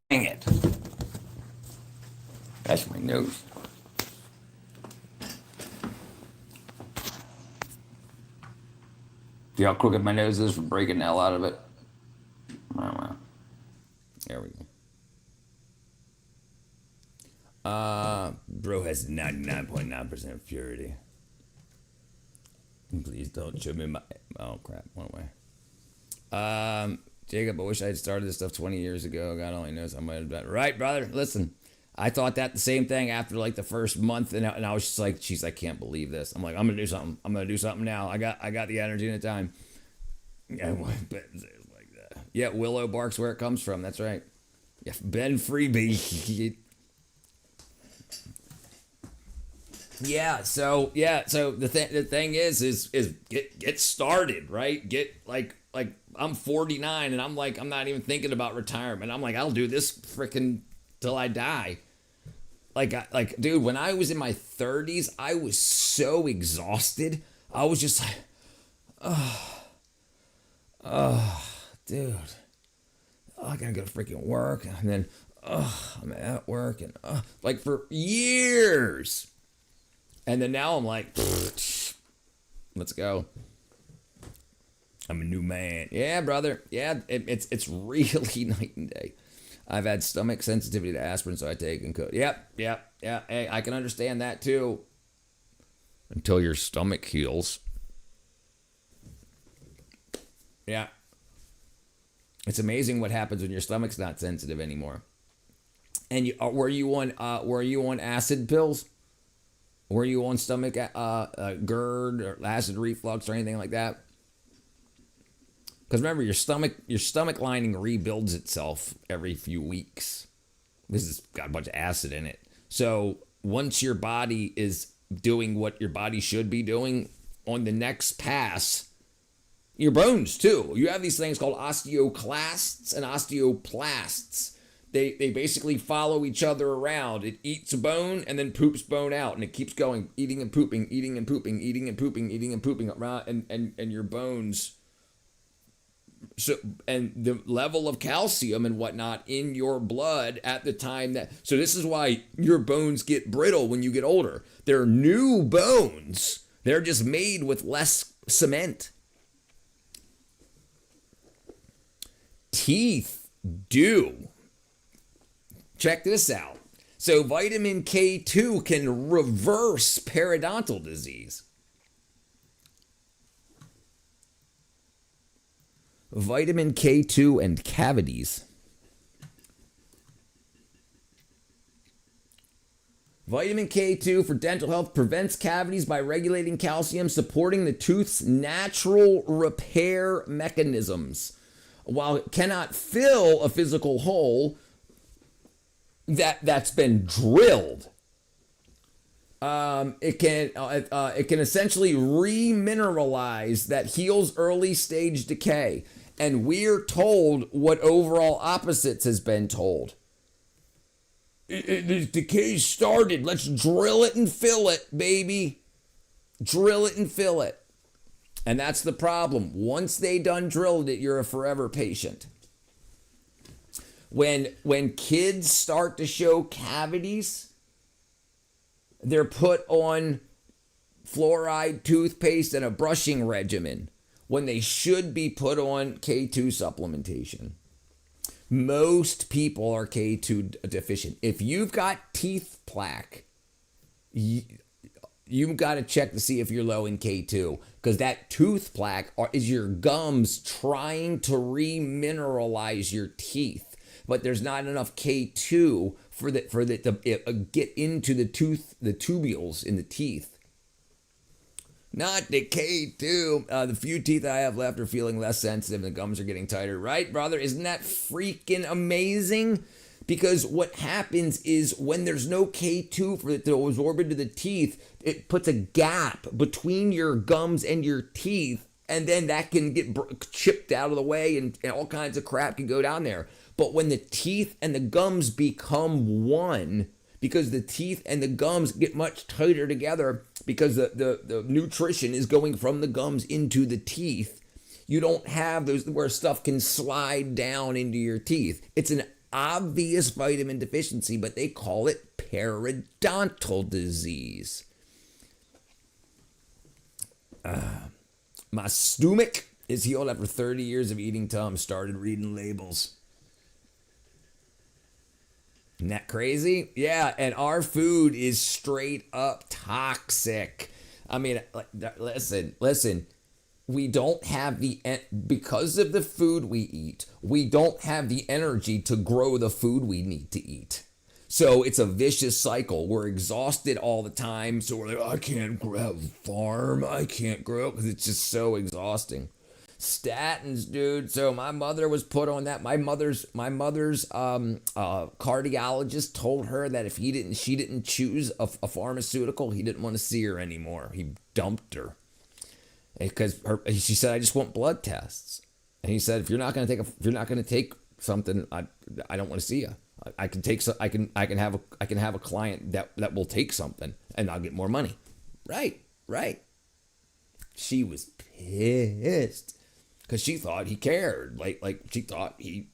Dang it. That's my nose. See how crooked my nose is for breaking the hell out of it? Wow. There we go. Bro has 99.9% purity. Please don't show me my... Oh, crap. One way. Jacob, I wish I had started this stuff 20 years ago. God only knows I might have done. Right, brother? Listen, I thought that the same thing after like the first month, and I was just like, "Jeez, I can't believe this." I'm like, "I'm gonna do something. I'm gonna do something now. I got the energy and the time." Yeah, but it's like that. Yeah, willow bark's where it comes from. That's right. Yeah, Ben Freebie. So the thing is get started, right? Get like I'm 49 and I'm not even thinking about retirement. I'm like, I'll do this freaking till I die. Like dude, when I was in my 30s, I was so exhausted. I was just like, dude, I gotta go to freaking work, and then I'm at work, and like for years. And then now I'm like, let's go. I'm a new man. Yeah, brother. Yeah, it's really night and day. I've had stomach sensitivity to aspirin, so I take and cook. Yep. Hey, I can understand that too. Until your stomach heals. Yeah. It's amazing what happens when your stomach's not sensitive anymore. And were you on acid pills? Were you on stomach GERD or acid reflux or anything like that? Because remember, your stomach lining rebuilds itself every few weeks. This has got a bunch of acid in it. So once your body is doing what your body should be doing on the next pass, your bones too. You have these things called osteoclasts and osteoplasts. They basically follow each other around. It eats a bone and then poops bone out, and it keeps going, eating and pooping, eating and pooping, eating and pooping, eating and pooping around, and your bones. So, and the level of calcium and whatnot in your blood at the time so this is why your bones get brittle when you get older. They're new bones. They're just made with less cement. Teeth do. Check this out. So vitamin K2 can reverse periodontal disease. Vitamin K2 and cavities. Vitamin K2 for dental health prevents cavities by regulating calcium, supporting the tooth's natural repair mechanisms. While it cannot fill a physical hole that's been drilled, it can essentially remineralize that heals early stage decay. And we're told what overall opposites has been told. The decay started. Let's drill it and fill it, baby. Drill it and fill it. And that's the problem. Once they done drilled it, you're a forever patient. When kids start to show cavities, they're put on fluoride toothpaste and a brushing regimen when they should be put on K2 supplementation. Most people are K2 deficient. If you've got teeth plaque, you've got to check to see if you're low in K2, because that tooth plaque is your gums trying to remineralize your teeth. But there's not enough K2 for that to get into the tubules in the teeth. Not the K2. The few teeth I have left are feeling less sensitive and the gums are getting tighter. Right, brother? Isn't that freaking amazing? Because what happens is when there's no K2 for it to absorb into the teeth, it puts a gap between your gums and your teeth, and then that can get chipped out of the way and all kinds of crap can go down there. But when the teeth and the gums become one, because the teeth and the gums get much tighter together because the nutrition is going from the gums into the teeth, you don't have those where stuff can slide down into your teeth. It's an obvious vitamin deficiency, but they call it periodontal disease. My stomach is healed after 30 years of eating Tums. Started reading labels. Isn't that crazy? Yeah, and our food is straight up toxic. I mean, listen. We don't have because of the food we eat, we don't have the energy to grow the food we need to eat. So it's a vicious cycle. We're exhausted all the time. So we're like, I can't grow a farm. I can't grow because it's just so exhausting. Statins, dude. So my mother was put on that. My mother's cardiologist told her that if she didn't choose a pharmaceutical, he didn't want to see her anymore. He dumped her because she said, I just want blood tests. And he said, if you're not going to take something, I don't want to see you. I can have a client that will take something and I'll get more money. Right. She was pissed because she thought he cared. Like she thought he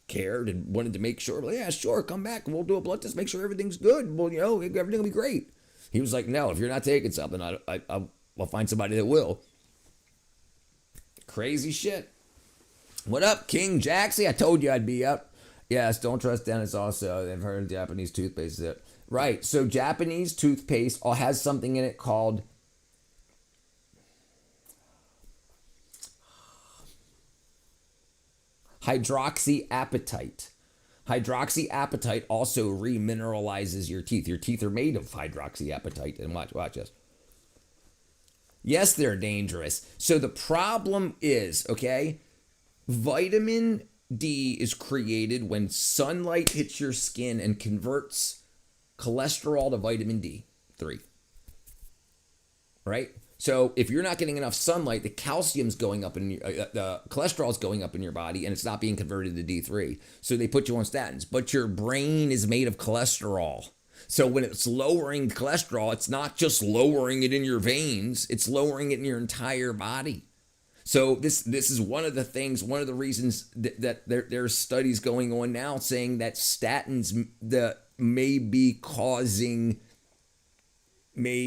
cared and wanted to make sure. Well, yeah, sure, come back and we'll do a blood test, make sure everything's good. Well, everything will be great. He was like, no, if you're not taking something, I'll find somebody that will. Crazy shit. What up, King Jaxie? I told you I'd be up. Yes, don't trust Dennis also. I've heard Japanese toothpaste is it. Right, so Japanese toothpaste has something in it called hydroxyapatite. Hydroxyapatite also remineralizes your teeth. Your teeth are made of hydroxyapatite. And watch this. Yes, they're dangerous. So the problem is, okay, vitamin D is created when sunlight hits your skin and converts cholesterol to vitamin D3. Right? So if you're not getting enough sunlight, the calcium's going up in the cholesterol's going up in your body and it's not being converted to D3. So they put you on statins. But your brain is made of cholesterol. So when it's lowering cholesterol, it's not just lowering it in your veins, it's lowering it in your entire body. So this is one of the reasons that there's studies going on now saying that statins may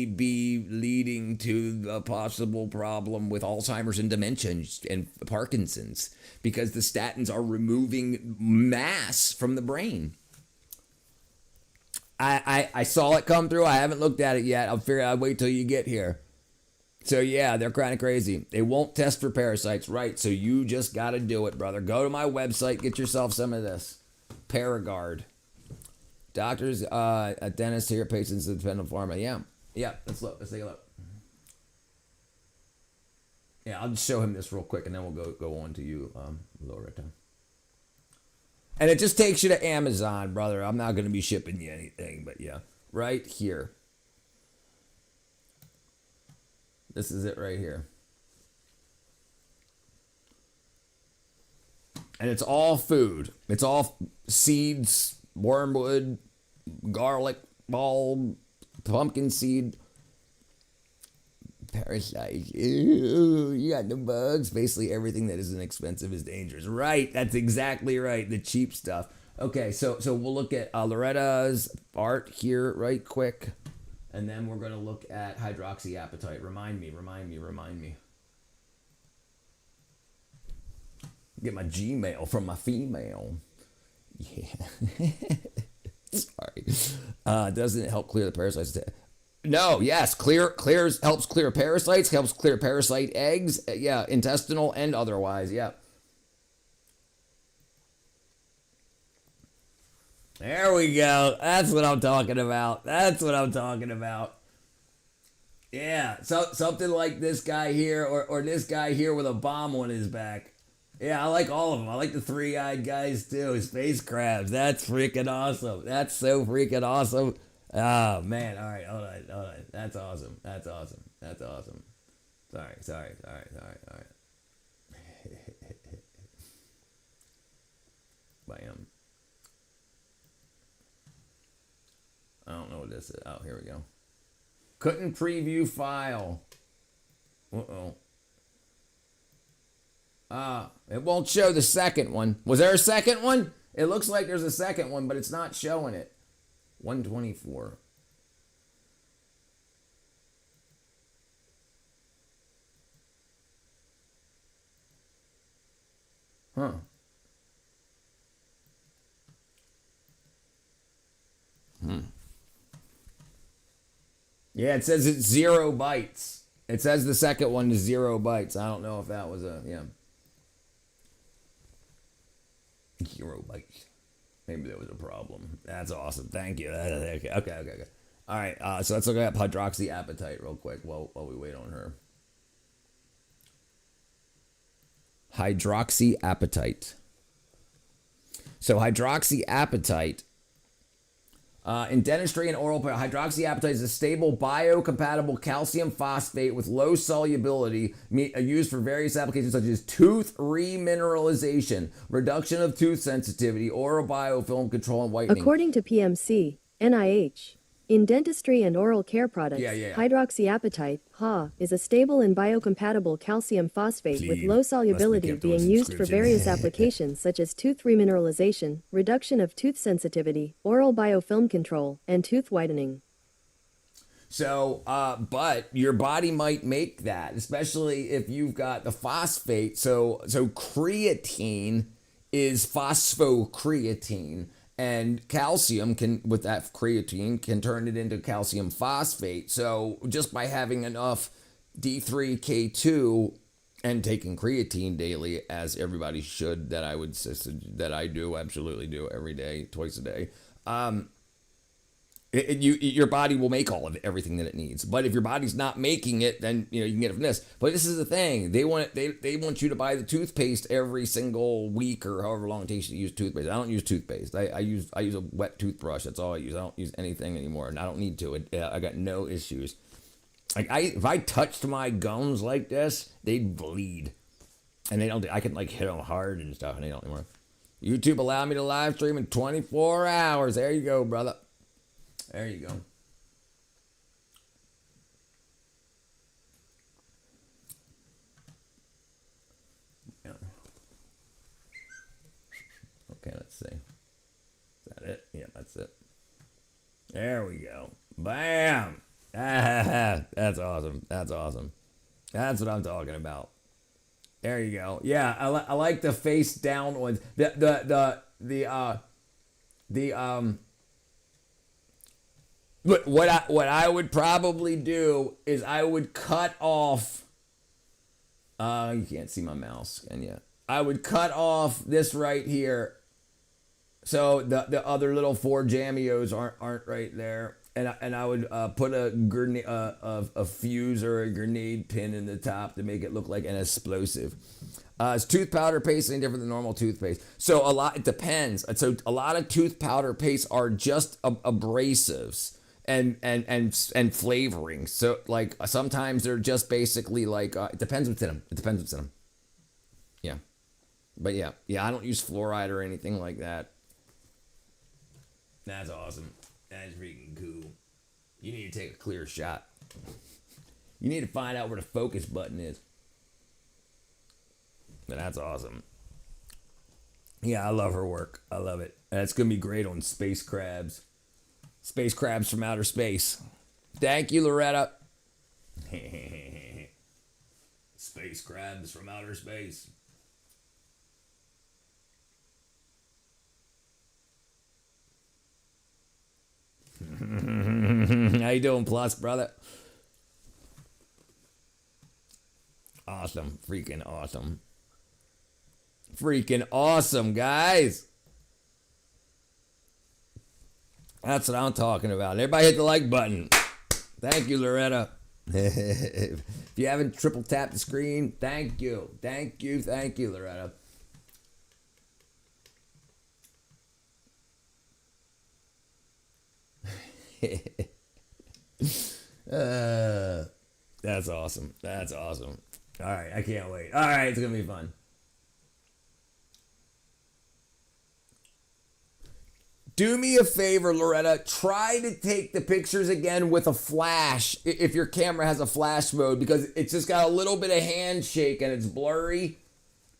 be leading to the possible problem with Alzheimer's and dementia and Parkinson's because the statins are removing mass from the brain. I saw it come through. I haven't looked at it yet. I'll wait till you get here. So yeah, they're kind of crazy. They won't test for parasites, right? So you just got to do it, brother. Go to my website, get yourself some of this. Paragard. Doctors, a dentist here, patients that depend on pharma. Yeah. Let's look. Let's take a look. Yeah, I'll just show him this real quick, and then we'll go on to you, Loretta. And it just takes you to Amazon, brother. I'm not going to be shipping you anything, but yeah, right here. This is it right here. And it's all food. It's all seeds, wormwood, garlic, bulb, pumpkin seed, parasite. Ew, you got the bugs. Basically everything that isn't expensive is dangerous. Right, that's exactly right. The cheap stuff. Okay, so we'll look at Loretta's art here right quick. And then we're going to look at hydroxyapatite. Remind me. Get my Gmail from my female. Yeah. Sorry. Doesn't it help clear the parasites? No, yes. Helps clear parasites, helps clear parasite eggs. Yeah, intestinal and otherwise. Yeah. There we go. That's what I'm talking about. Yeah, so something like this guy here or this guy here with a bomb on his back. Yeah, I like all of them. I like the three-eyed guys too. Space crabs. That's freaking awesome. That's so freaking awesome. Oh, man. All right. Hold on. That's awesome. Sorry. Bam. I don't know what this is. Oh, here we go. Couldn't preview file. Uh-oh. It won't show the second one. Was there a second one? It looks like there's a second one, but it's not showing it. 124. Huh. Yeah, it says it's 0 bytes. It says the second one is 0 bytes. I don't know if that was yeah. 0 bytes. Maybe there was a problem. That's awesome. Thank you. Okay. All right. So let's look at hydroxyapatite real quick while we wait on her. hydroxyapatite. So hydroxyapatite, in dentistry and oral care, hydroxyapatite is a stable biocompatible calcium phosphate with low solubility used for various applications such as tooth remineralization, reduction of tooth sensitivity, oral biofilm control, and whitening. According to PMC, NIH, in dentistry and oral care products, hydroxyapatite, HA, is a stable and biocompatible calcium phosphate with low solubility being used for various applications such as tooth remineralization, reduction of tooth sensitivity, oral biofilm control, and tooth whitening. So, but your body might make that, especially if you've got the phosphate. So creatine is phosphocreatine. And calcium with that creatine can turn it into calcium phosphate. So just by having enough D3K2 and taking creatine daily, as everybody should, that I do, absolutely do every day, twice a day, your body will make everything that it needs. But if your body's not making it, then you can get it from this. But this is the thing: they want you to buy the toothpaste every single week or however long it takes you to use toothpaste. I don't use toothpaste. I use a wet toothbrush. That's all I use. I don't use anything anymore, and I don't need to. I got no issues. Like if I touched my gums like this, they'd bleed, and they don't. I can hit them hard and stuff, and they don't anymore. YouTube allowed me to live stream in 24 hours. There you go, brother. There you go. Yeah. Okay, let's see. Is that it? Yeah, that's it. There we go. Bam! That's awesome. That's awesome. That's what I'm talking about. There you go. Yeah, I like the face down ones. But what I would probably do is I would cut off. You can't see my mouse, can you? I would cut off this right here, so the other little 4 Jamios aren't right there, and I would put a fuse or a grenade pin in the top to make it look like an explosive. Is tooth powder paste any different than normal toothpaste? So it depends. So a lot of tooth powder paste are just abrasives. And flavoring. So sometimes they're just basically it depends what's in them. Yeah. But yeah, I don't use fluoride or anything like that. That's awesome. That's freaking cool. You need to take a clear shot. You need to find out where the focus button is. But that's awesome. Yeah, I love her work. I love it. That's gonna be great on Space Crabs. Space Crabs from Outer Space. Thank you, Loretta. Space Crabs from Outer Space. How you doing, Plus, brother? Awesome. Freaking awesome. Freaking awesome, guys. That's what I'm talking about. Everybody hit the like button. Thank you, Loretta. If you haven't triple tapped the screen, thank you. Thank you, Loretta. That's awesome. That's awesome. All right, I can't wait. All right, it's going to be fun. Do me a favor, Loretta. Try to take the pictures again with a flash, if your camera has a flash mode, because it's just got a little bit of handshake and it's blurry.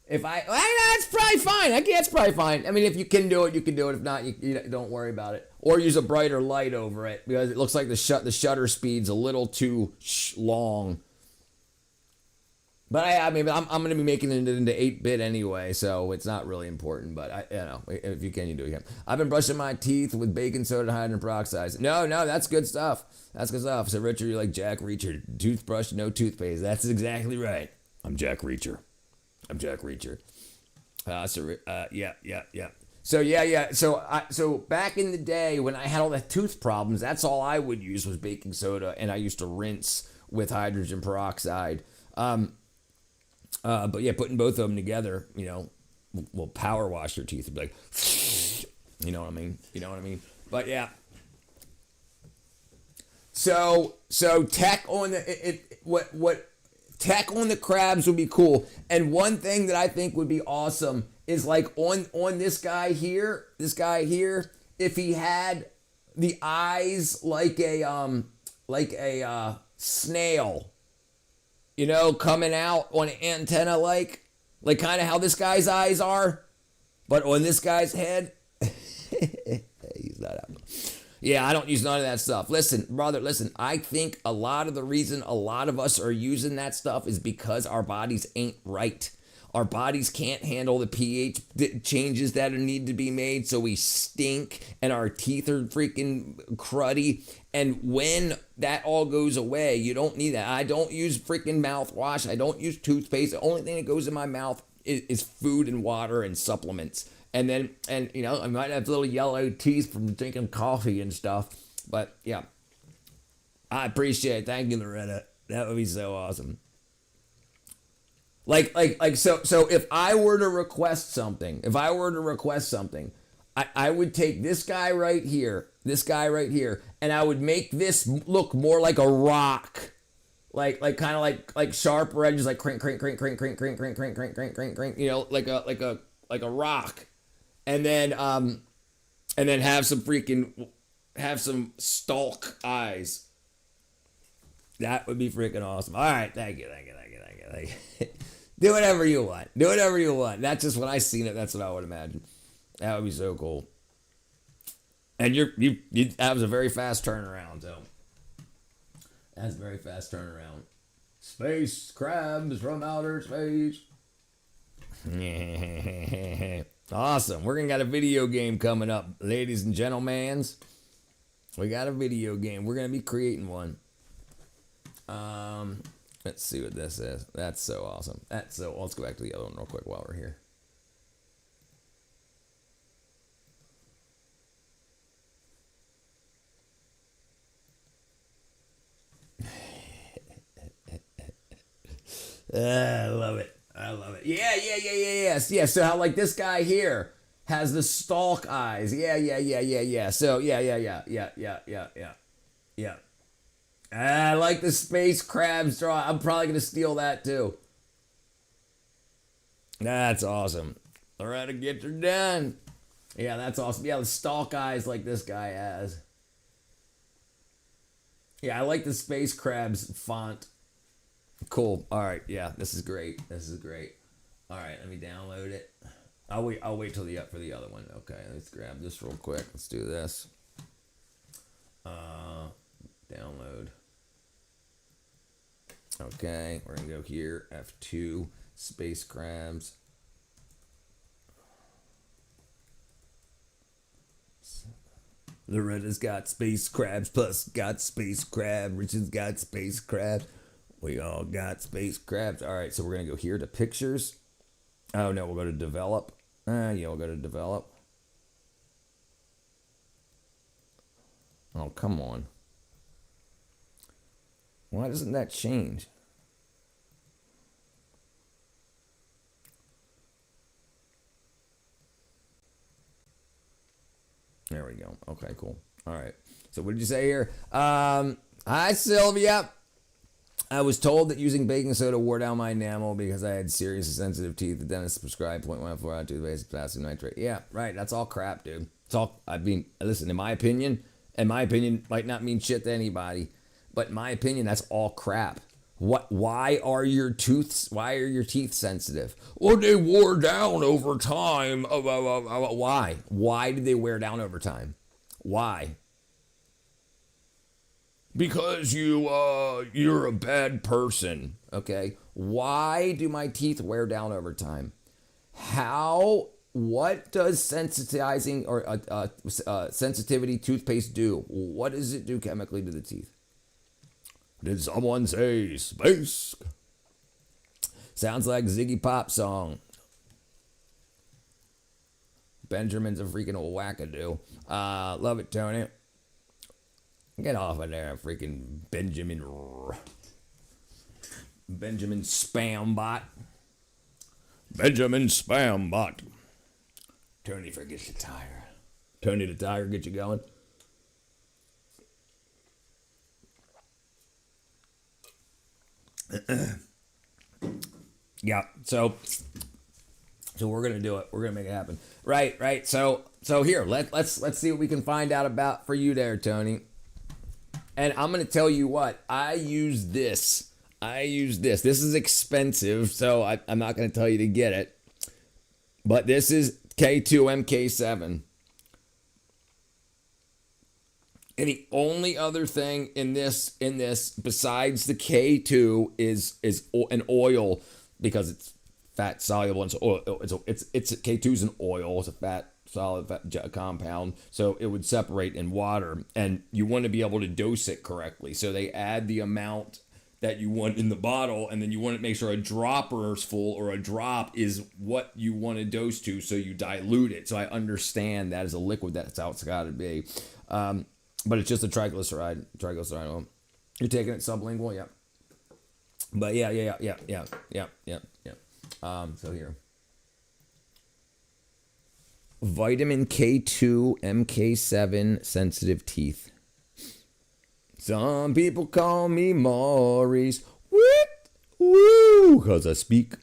That's probably fine. That's probably fine. I mean, if you can do it, you can do it. If not, you don't worry about it. Or use a brighter light over it, because it looks like the shutter speed's a little too long. But I'm going to be making it into 8-bit anyway, so it's not really important. But if you can, you do it. I've been brushing my teeth with baking soda and hydrogen peroxide. No, that's good stuff. That's good stuff. So Richard, you're like Jack Reacher, toothbrush, no toothpaste. That's exactly right. I'm Jack Reacher. Yeah. So back in the day when I had all the tooth problems, that's all I would use was baking soda, and I used to rinse with hydrogen peroxide. But yeah, putting both of them together, you know, will power wash your teeth. It'll be like, you know what I mean? You know what I mean? But yeah. So tech on what tech on the crabs would be cool. And one thing that I think would be awesome is like on this guy here, if he had the eyes like a snail, you know, coming out on an antenna, like kind of how this guy's eyes are, but on this guy's head, he's not out. Yeah, I don't use none of that stuff. Listen, brother, I think a lot of the reason a lot of us are using that stuff is because our bodies ain't right. Our bodies can't handle the pH changes that need to be made, so we stink and our teeth are freaking cruddy. And when that all goes away, you don't need that. I don't use freaking mouthwash. I don't use toothpaste. The only thing that goes in my mouth is food and water and supplements. And you know, I might have little yellow teeth from drinking coffee and stuff. But yeah, I appreciate it. Thank you, Loretta. That would be so awesome. So if I were to request something, I would take this guy right here, and I would make this look more like a rock. Like kind of like sharper edges, like crink, you know, like a rock. And then have some stalk eyes. That would be freaking awesome. All right, thank you. Do whatever you want. That's just when I seen it. That's what I would imagine. That would be so cool. And that was a very fast turnaround, too. That's a very fast turnaround. Space crabs from outer space. Awesome. We're going to got a video game coming up, ladies and gentlemen. We got a video game. We're going to be creating one. Let's see what this is. That's so awesome. Let's go back to the other one real quick while we're here. I love it. Yeah. So how like this guy here has the stalk eyes. Yeah. So yeah. I like the space crabs draw. I'm probably gonna steal that too. That's awesome. Loretta, get her done. Yeah, that's awesome. Yeah, the stalk eyes like this guy has. Yeah, I like the space crabs font. Cool. All right. Yeah, this is great. All right, let me download it. I'll wait till for the other one. Okay, let's grab this real quick. Let's do this. Download. Okay, we're gonna go here. F2 space crabs. Loretta's got space crabs plus got space crab. Richard's got space crabs. We all got space crabs. All right, so we're going to go here to pictures. Oh, no, we'll go to develop. Yeah, we'll go to develop. Oh, come on. Why doesn't that change? There we go. Okay, cool. All right. So what did you say here? Hi, Sylvia. I was told that using baking soda wore down my enamel because I had serious sensitive teeth. The dentist prescribed 0.1 fluoride toothpaste, potassium nitrate. Yeah, right. That's all crap, dude. It's all. I mean, listen. In my opinion, might not mean shit to anybody, but in my opinion, that's all crap. Why are your teeth sensitive? Well, they wore down over time. Why? Why did they wear down over time? Why? Because you're a bad person. Okay. Why do my teeth wear down over time? What does sensitizing or sensitivity toothpaste do? What does it do chemically to the teeth? Did someone say space? Sounds like Ziggy Pop song. Benjamin's a freaking old wackadoo. Love it, Tony. Get off of there, freaking Benjamin Spam bot. Benjamin Spam Bot. Tony forgets the tire. Tony the tire, get you going. Yeah, so we're gonna do it. We're gonna make it happen. Right. So here, let's see what we can find out about for you there, Tony. And I'm gonna tell you what, I use this. This is expensive, so I'm not gonna tell you to get it. But this is K2 MK7. And the only other thing in this besides the K2 is an oil, because it's fat soluble, and so it's K2 is an oil. It's a solid fat compound, so it would separate in water, and you want to be able to dose it correctly. So they add the amount that you want in the bottle, and then you want to make sure a dropper is full, or a drop is what you want to dose to, so you dilute it. So I understand that as a liquid, that's how it's got to be. But it's just a triglyceride. Well, you're taking it sublingual, yeah. But yeah. So here. Vitamin K2 MK7 sensitive teeth. Some people call me Maurice. Woo! Because I speak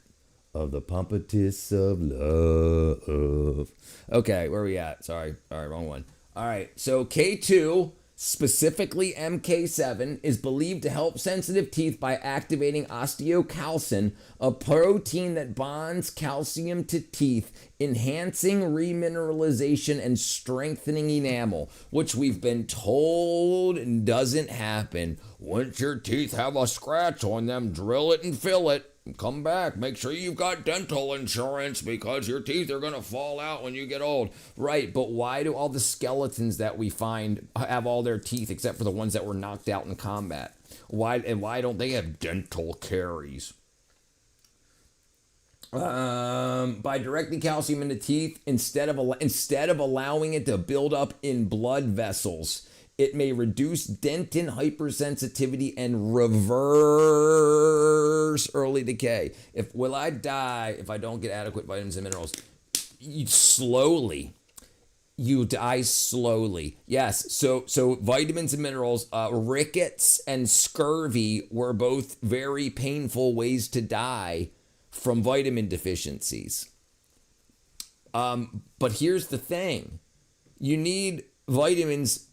of the pompatus of love. Okay, where are we at? Sorry, wrong one. All right, so K2, specifically MK7, is believed to help sensitive teeth by activating osteocalcin, a protein that bonds calcium to teeth, enhancing remineralization and strengthening enamel, which we've been told doesn't happen. Once your teeth have a scratch on them, drill it and fill it. Come back. Make sure you've got dental insurance, because your teeth are going to fall out when you get old. Right, but why do all the skeletons that we find have all their teeth except for the ones that were knocked out in combat? Why don't they have dental caries? By directing calcium into teeth, instead of allowing it to build up in blood vessels, it may reduce dentin hypersensitivity and reverse early decay. Will I die if I don't get adequate vitamins and minerals? You die slowly. Yes. So vitamins and minerals, rickets and scurvy were both very painful ways to die from vitamin deficiencies. But here's the thing. You need vitamins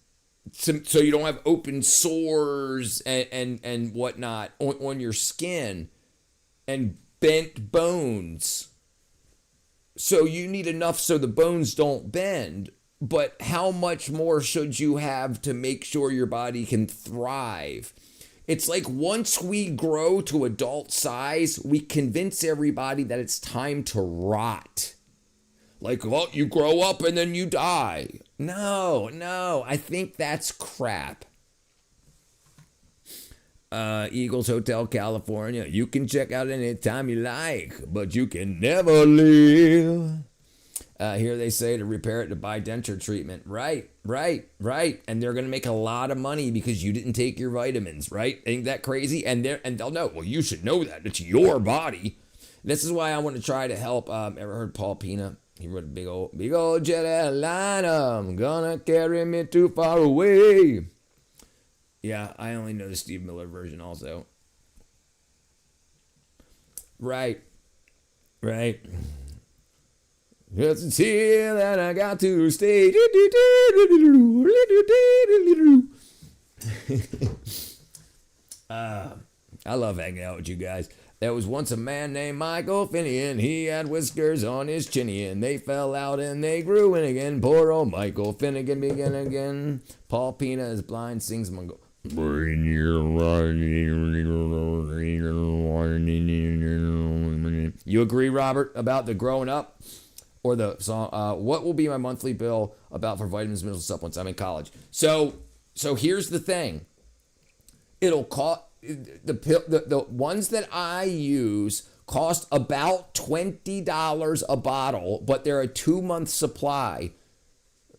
so you don't have open sores and whatnot on your skin and bent bones. So you need enough so the bones don't bend. But how much more should you have to make sure your body can thrive? It's like once we grow to adult size, we convince everybody that it's time to rot. Like, well, you grow up and then you die. No, I think that's crap. Eagles Hotel, California. You can check out anytime you like, but you can never leave. Here they say to repair it, to buy denture treatment. Right. And they're going to make a lot of money because you didn't take your vitamins, right? Ain't that crazy? And they'll know, well, you should know that. It's your body. This is why I want to try to help. Ever heard Paul Pina? He wrote a big old jet airliner. I'm gonna carry me too far away. Yeah, I only know the Steve Miller version also. Right. Yes, it's here that I got to stay. I love hanging out with you guys. There was once a man named Michael Finian. He had whiskers on his chinny, and they fell out and they grew in again. Poor old Michael Finnegan began again. Paul Pina is blind, sings Mungo. You agree, Robert, about the growing up? Or the song, what will be my monthly bill about for vitamins, minerals, supplements? I'm in college. So here's the thing. It'll cost... The ones that I use cost about $20 a bottle, but they're a 2-month supply.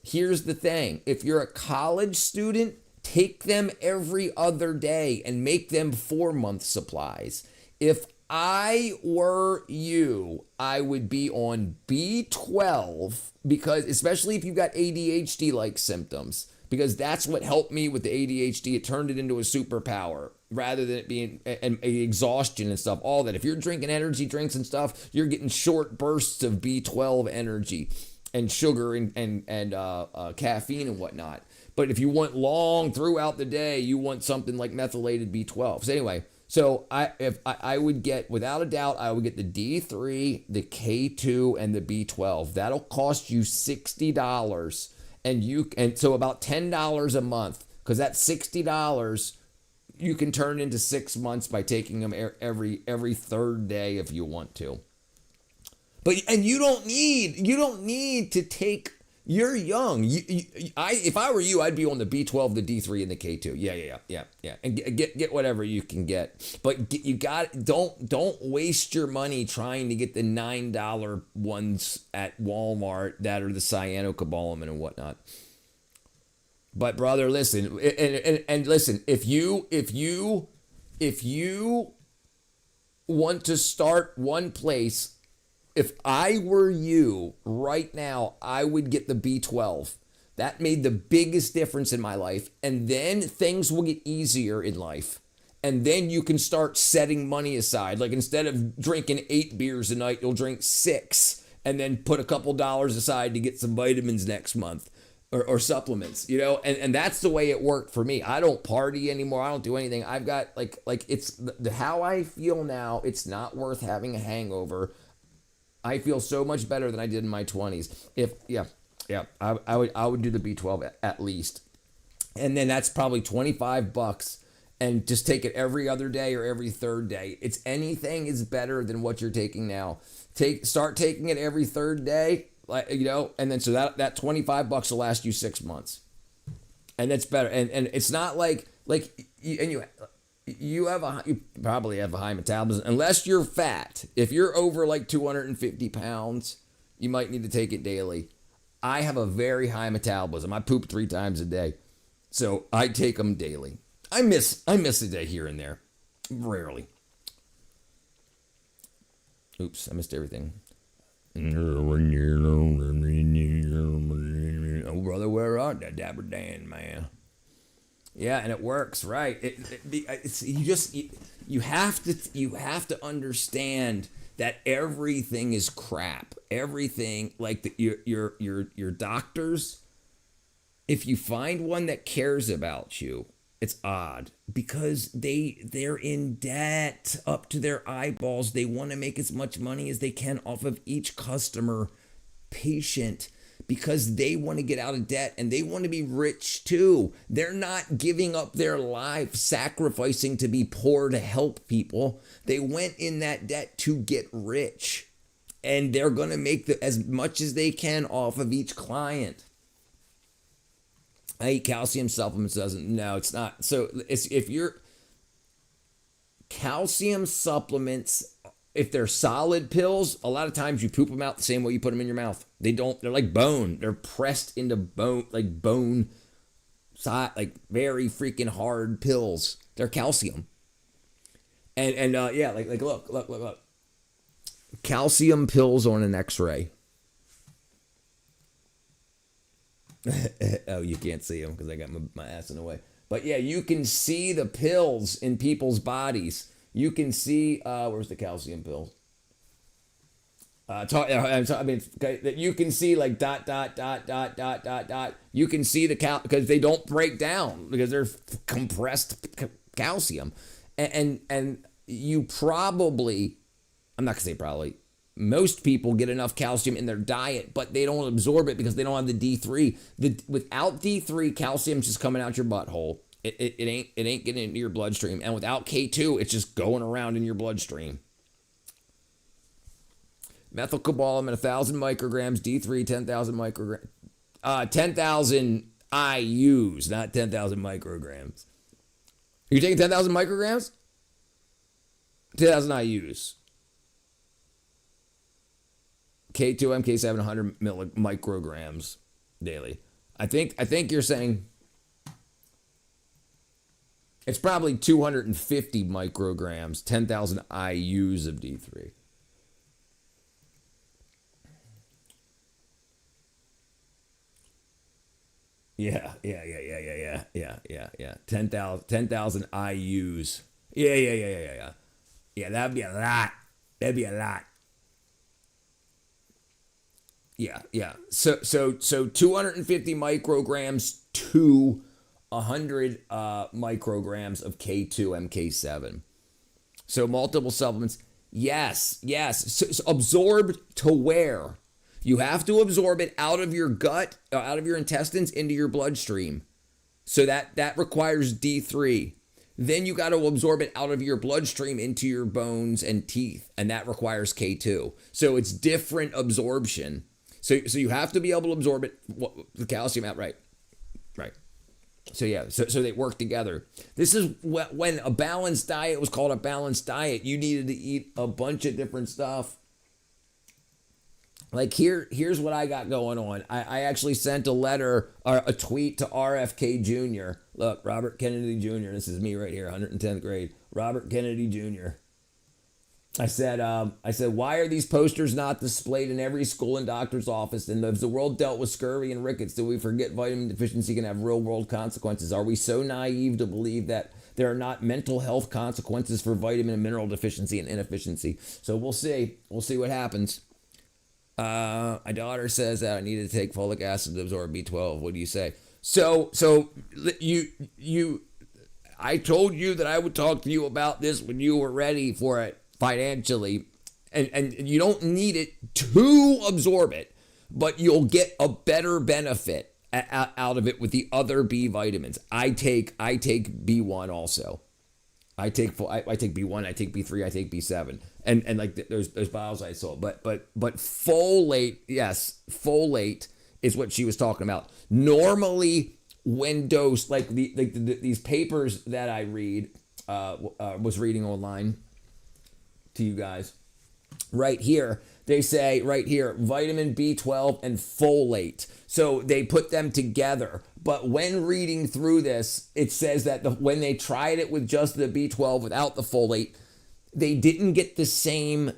Here's the thing. If you're a college student, take them every other day and make them 4-month supplies. If I were you, I would be on B12 because, especially if you've got ADHD like symptoms, because that's what helped me with the ADHD. It turned it into a superpower rather than it being an exhaustion and stuff. All that. If you're drinking energy drinks and stuff, you're getting short bursts of B12 energy and sugar and caffeine and whatnot. But if you want long throughout the day, you want something like methylated B12. So anyway, so I would get, without a doubt, I would get the D3, the K2, and the B12. That'll cost you $60, and so about $10 a month, because that $60 you can turn into 6 months by taking them every third day if you want to. But you don't need to take. You're young. If I were you, I'd be on the B12, the D3, and the K2. Yeah. And get whatever you can get. But don't waste your money trying to get the $9 ones at Walmart that are the cyanocobalamin and whatnot. But brother, listen, and listen, if you want to start one place, if I were you right now, I would get the B12. That made the biggest difference in my life. And then things will get easier in life. And then you can start setting money aside. Like instead of drinking 8 beers a night, you'll drink 6 and then put a couple dollars aside to get some vitamins next month or supplements, you know? And that's the way it worked for me. I don't party anymore. I don't do anything. I've got like it's how I feel now. It's not worth having a hangover. I feel so much better than I did in my 20s. I would do the B12 at least. And then that's probably $25 and just take it every other day or every third day. It's anything is better than what you're taking now. Start taking it every third day, like, you know, and then so that $25 will last you 6 months. And that's better. And it's not like you probably have a high metabolism unless you're fat. If you're over like 250 pounds, you might need to take it daily. I have a very high metabolism. I poop 3 times a day, so I take them daily. I miss a day here and there, rarely. Oops, I missed everything. Oh brother, where art thou, Dapper Dan, man? Yeah, and it works, right? You have to understand that everything is crap. Everything, like your doctors. If you find one that cares about you, it's odd because they're in debt up to their eyeballs. They want to make as much money as they can off of each customer patient, because they want to get out of debt and they want to be rich too. They're not giving up their life, sacrificing to be poor to help people. They went in that debt to get rich, and they're going to make as much as they can off of each client. I eat calcium supplements. No, it's not. So if you're calcium supplements, if they're solid pills, a lot of times you poop them out the same way you put them in your mouth. They're like bone. They're pressed into bone, like bone, like very freaking hard pills. They're calcium. And look. Calcium pills on an X-ray. Oh, you can't see them because I got my ass in the way. But yeah, you can see the pills in people's bodies. You can see, where's the calcium pills? You can see like ... You can see the because they don't break down because they're compressed calcium. And you probably, I'm not going to say probably, most people get enough calcium in their diet, but they don't absorb it because they don't have the D3. Without D3, calcium's just coming out your butthole. It ain't getting into your bloodstream. And without K2, it's just going around in your bloodstream. Methylcobalamin, 1,000 micrograms. D3, 10,000 micrograms. 10,000 IUs, not 10,000 micrograms. You're taking 10,000 micrograms? 10,000 IUs. K2, MK7, 100 micrograms daily. I think you're saying... It's probably 250 micrograms, 10,000 IUs of D3. Yeah. 10,000 IUs. Yeah. Yeah, that'd be a lot. Yeah. So 250 micrograms to 100 micrograms of K2 MK7. So multiple supplements. Yes. So absorbed to where? You have to absorb it out of your gut, out of your intestines into your bloodstream. So that requires D3. Then you got to absorb it out of your bloodstream into your bones and teeth, and that requires K2. So it's different absorption. So you have to be able to absorb it, the calcium out, right. So yeah, so they work together. This is when a balanced diet was called a balanced diet. You needed to eat a bunch of different stuff. Like here's what I got going on. I actually sent a letter or a tweet to RFK Jr. Look, Robert Kennedy Jr. This is me right here, 110th grade. Robert Kennedy Jr. I said, why are these posters not displayed in every school and doctor's office? And as the world dealt with scurvy and rickets, do we forget vitamin deficiency can have real world consequences? Are we so naive to believe that there are not mental health consequences for vitamin and mineral deficiency and inefficiency? So we'll see. We'll see what happens. My daughter says that I need to take folic acid to absorb B12. What do you say? So I told you that I would talk to you about this when you were ready for it financially, and you don't need it to absorb it, but you'll get a better benefit out of it with the other B vitamins. I take B1 also. I take B1, I take B3, I take B7, and like there's bottles I sold, but folate, yes, folate is what she was talking about. Normally, when dosed, like these papers that I read, was reading online to you guys, right here, they say right here, vitamin B12 and folate. So they put them together. But when reading through this, it says that when they tried it with just the B12 without the folate, they didn't get the same.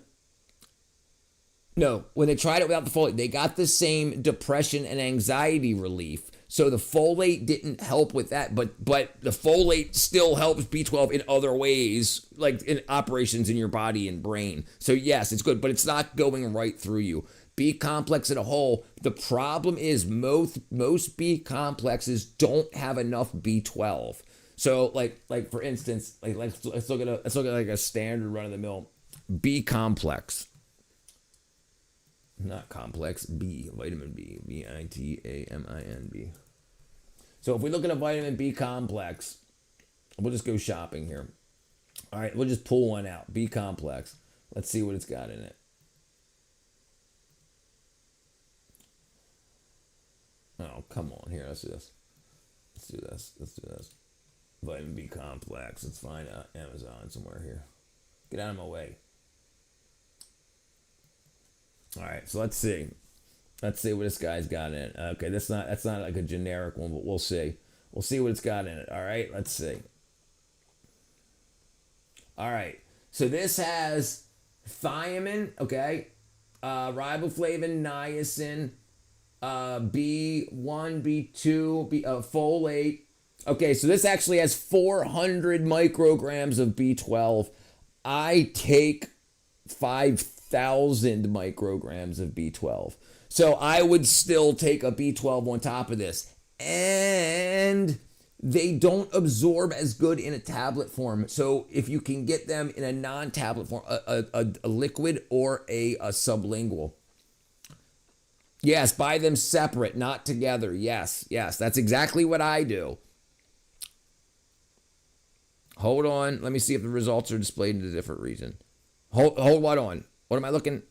No, when they tried it without the folate, they got the same depression and anxiety relief. So the folate didn't help with that, but the folate still helps B12 in other ways, like in operations in your body and brain. So yes, it's good, but it's not going right through you. B complex in a whole, the problem is most B complexes don't have enough B12. So like for instance, let's look at like a standard run of the mill B complex. Not complex, B, vitamin B, vitamin B. So if we look at a vitamin B complex, we'll just go shopping here. All right, we'll just pull one out, B complex. Let's see what it's got in it. Oh, come on, here, let's do this. Let's do this. Vitamin B complex, let's find Amazon somewhere here. Get out of my way. All right, so let's see. Let's see what this guy's got in it. Okay, that's not like a generic one, but we'll see. We'll see what it's got in it. All right, let's see. All right, so this has thiamine, okay, riboflavin, niacin, B1, B2, folate. Okay, so this actually has 400 micrograms of B12. I take 5,000 micrograms of B12. So I would still take a B12 on top of this. And they don't absorb as good in a tablet form. So if you can get them in a non-tablet form, a liquid or a sublingual. Yes, buy them separate, not together. Yes, that's exactly what I do. Hold on. Let me see if the results are displayed in a different region. Hold what on. What am I looking?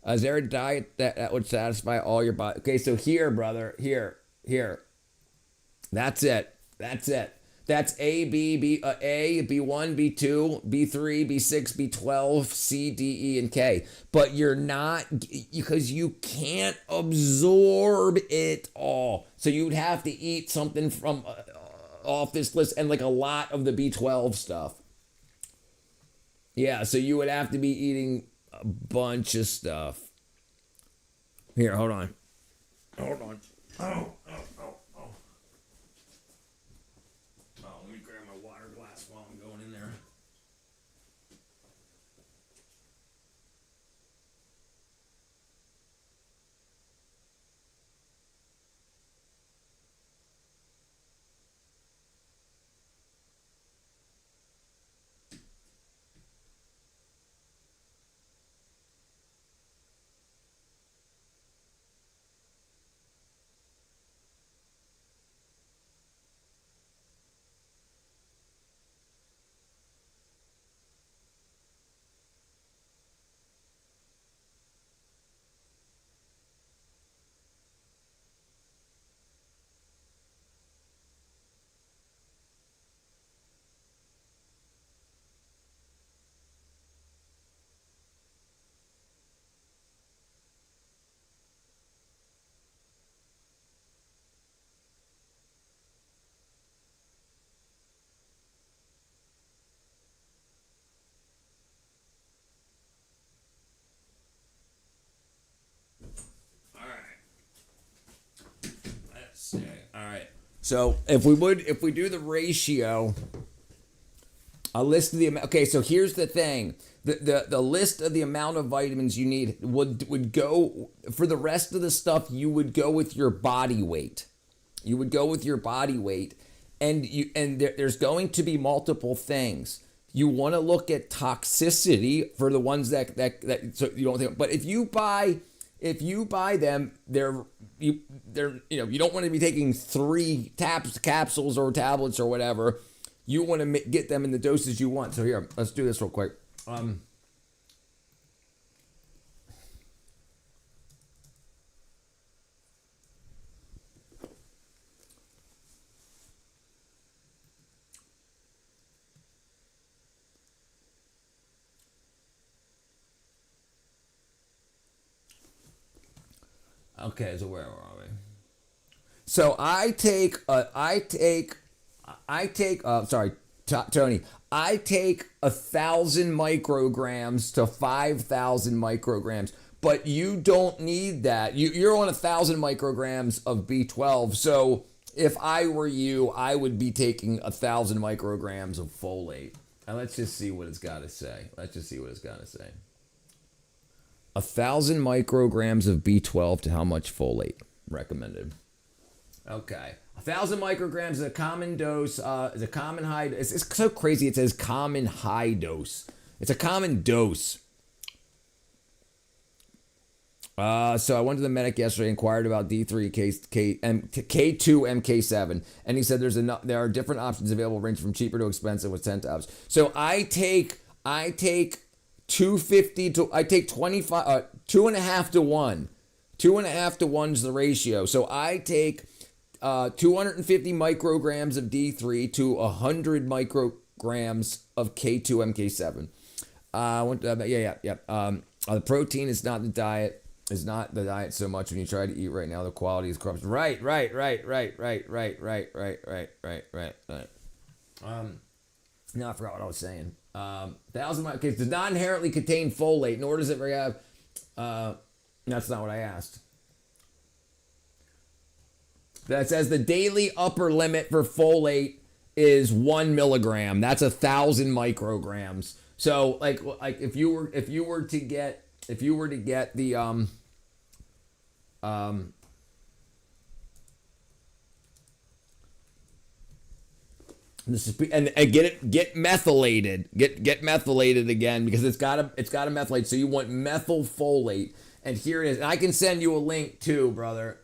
Is there a diet that would satisfy all your body? Okay, so here, brother, here. That's it. That's A, B, A, B1, B2, B3, B6, B12, C, D, E, and K. But you're not, because you can't absorb it all. So you'd have to eat something from off this list, and like a lot of the B12 stuff. Yeah, so you would have to be eating a bunch of stuff. Here, hold on. Hold on. Oh, let me grab my water glass while I'm going in there. All right. So if we do the ratio, a list of the amount. Okay, so here's the thing: the list of the amount of vitamins you need would go for the rest of the stuff. You would go with your body weight. You would go with your body weight, and there's going to be multiple things. You want to look at toxicity for the ones that so you don't think. But if you buy them, you don't want to be taking 3 capsules or tablets or whatever. You want to get them in the doses you want. So here, let's do this real quick. Okay, so where are we? So Tony, I take 1,000 micrograms to 5,000 micrograms, but you don't need that. You're on 1,000 micrograms of B12. So if I were you, I would be taking 1,000 micrograms of folate. And let's just see what it's got to say. 1,000 micrograms of B12 to how much folate recommended? Okay. 1,000 micrograms is a common dose, is a common high. It's so crazy. It says common high dose. It's a common dose. So I went to the medic yesterday, inquired about D3, K2, MK7, and he said there are different options available, ranging from cheaper to expensive with 10 tabs. So I take 250 to, I take 25, 2.5 to 1. 2.5 to 1 is the ratio. So I take 250 micrograms of D3 to 100 micrograms of K2 MK7. The protein is not the diet. Is not the diet so much when you try to eat right now. The quality is corrupted. Right. Now I forgot what I was saying. 1,000 micrograms does not inherently contain folate, nor does it have. That's not what I asked. That says the daily upper limit for folate is 1 milligram. That's 1,000 micrograms. So like if you were to get the and get methylated. Get methylated again because it's got to methylate. So you want methylfolate, and here it is. And I can send you a link too, brother.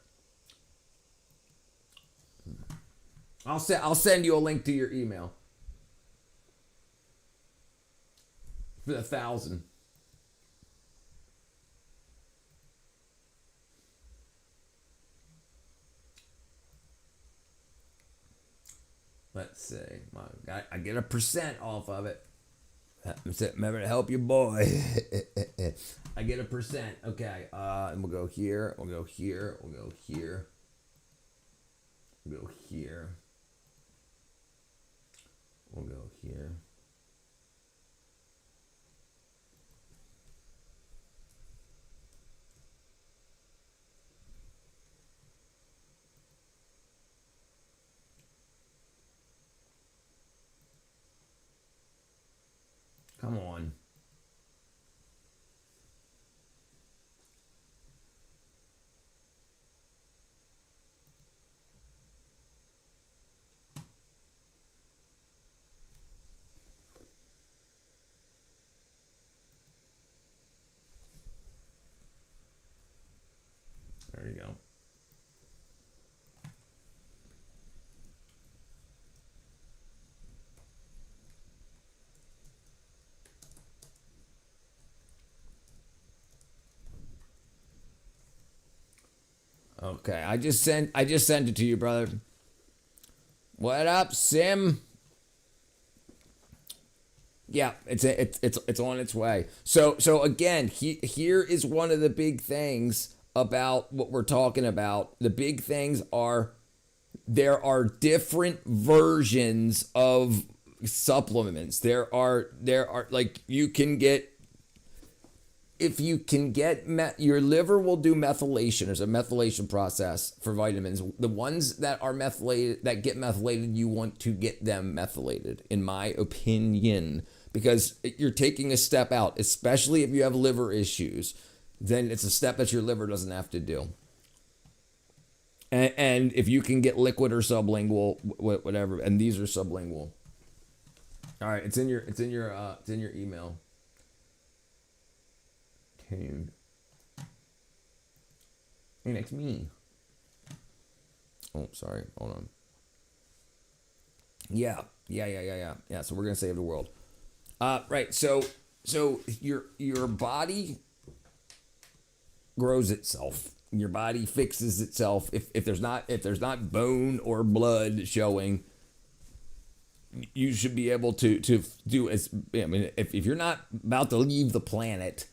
I'll send you a link to your email for the 1,000. Let's see. I get a % off of it. Remember to help your boy. I get a %. Okay. And we'll go here. We'll go here. We'll go here. We'll go here. We'll go here. Come on. There you go. Okay, I just sent it to you, brother. What up, Sim? Yeah, it's on its way. So again, here is one of the big things about what we're talking about. The big things are there are different versions of supplements. There are like you can get, if you can get your liver will do methylation. There's a methylation process for vitamins. The ones that are methylated, that get methylated, you want to get them methylated, in my opinion, because you're taking a step out, especially if you have liver issues. Then it's a step that your liver doesn't have to do. And if you can get liquid or sublingual, whatever, and these are sublingual. All right, it's in your email. Hey, next me. Oh, sorry. Hold on. Yeah. So we're gonna save the world. Right. So your body grows itself. Your body fixes itself. If there's not bone or blood showing, you should be able to do as. I mean, if you're not about to leave the planet,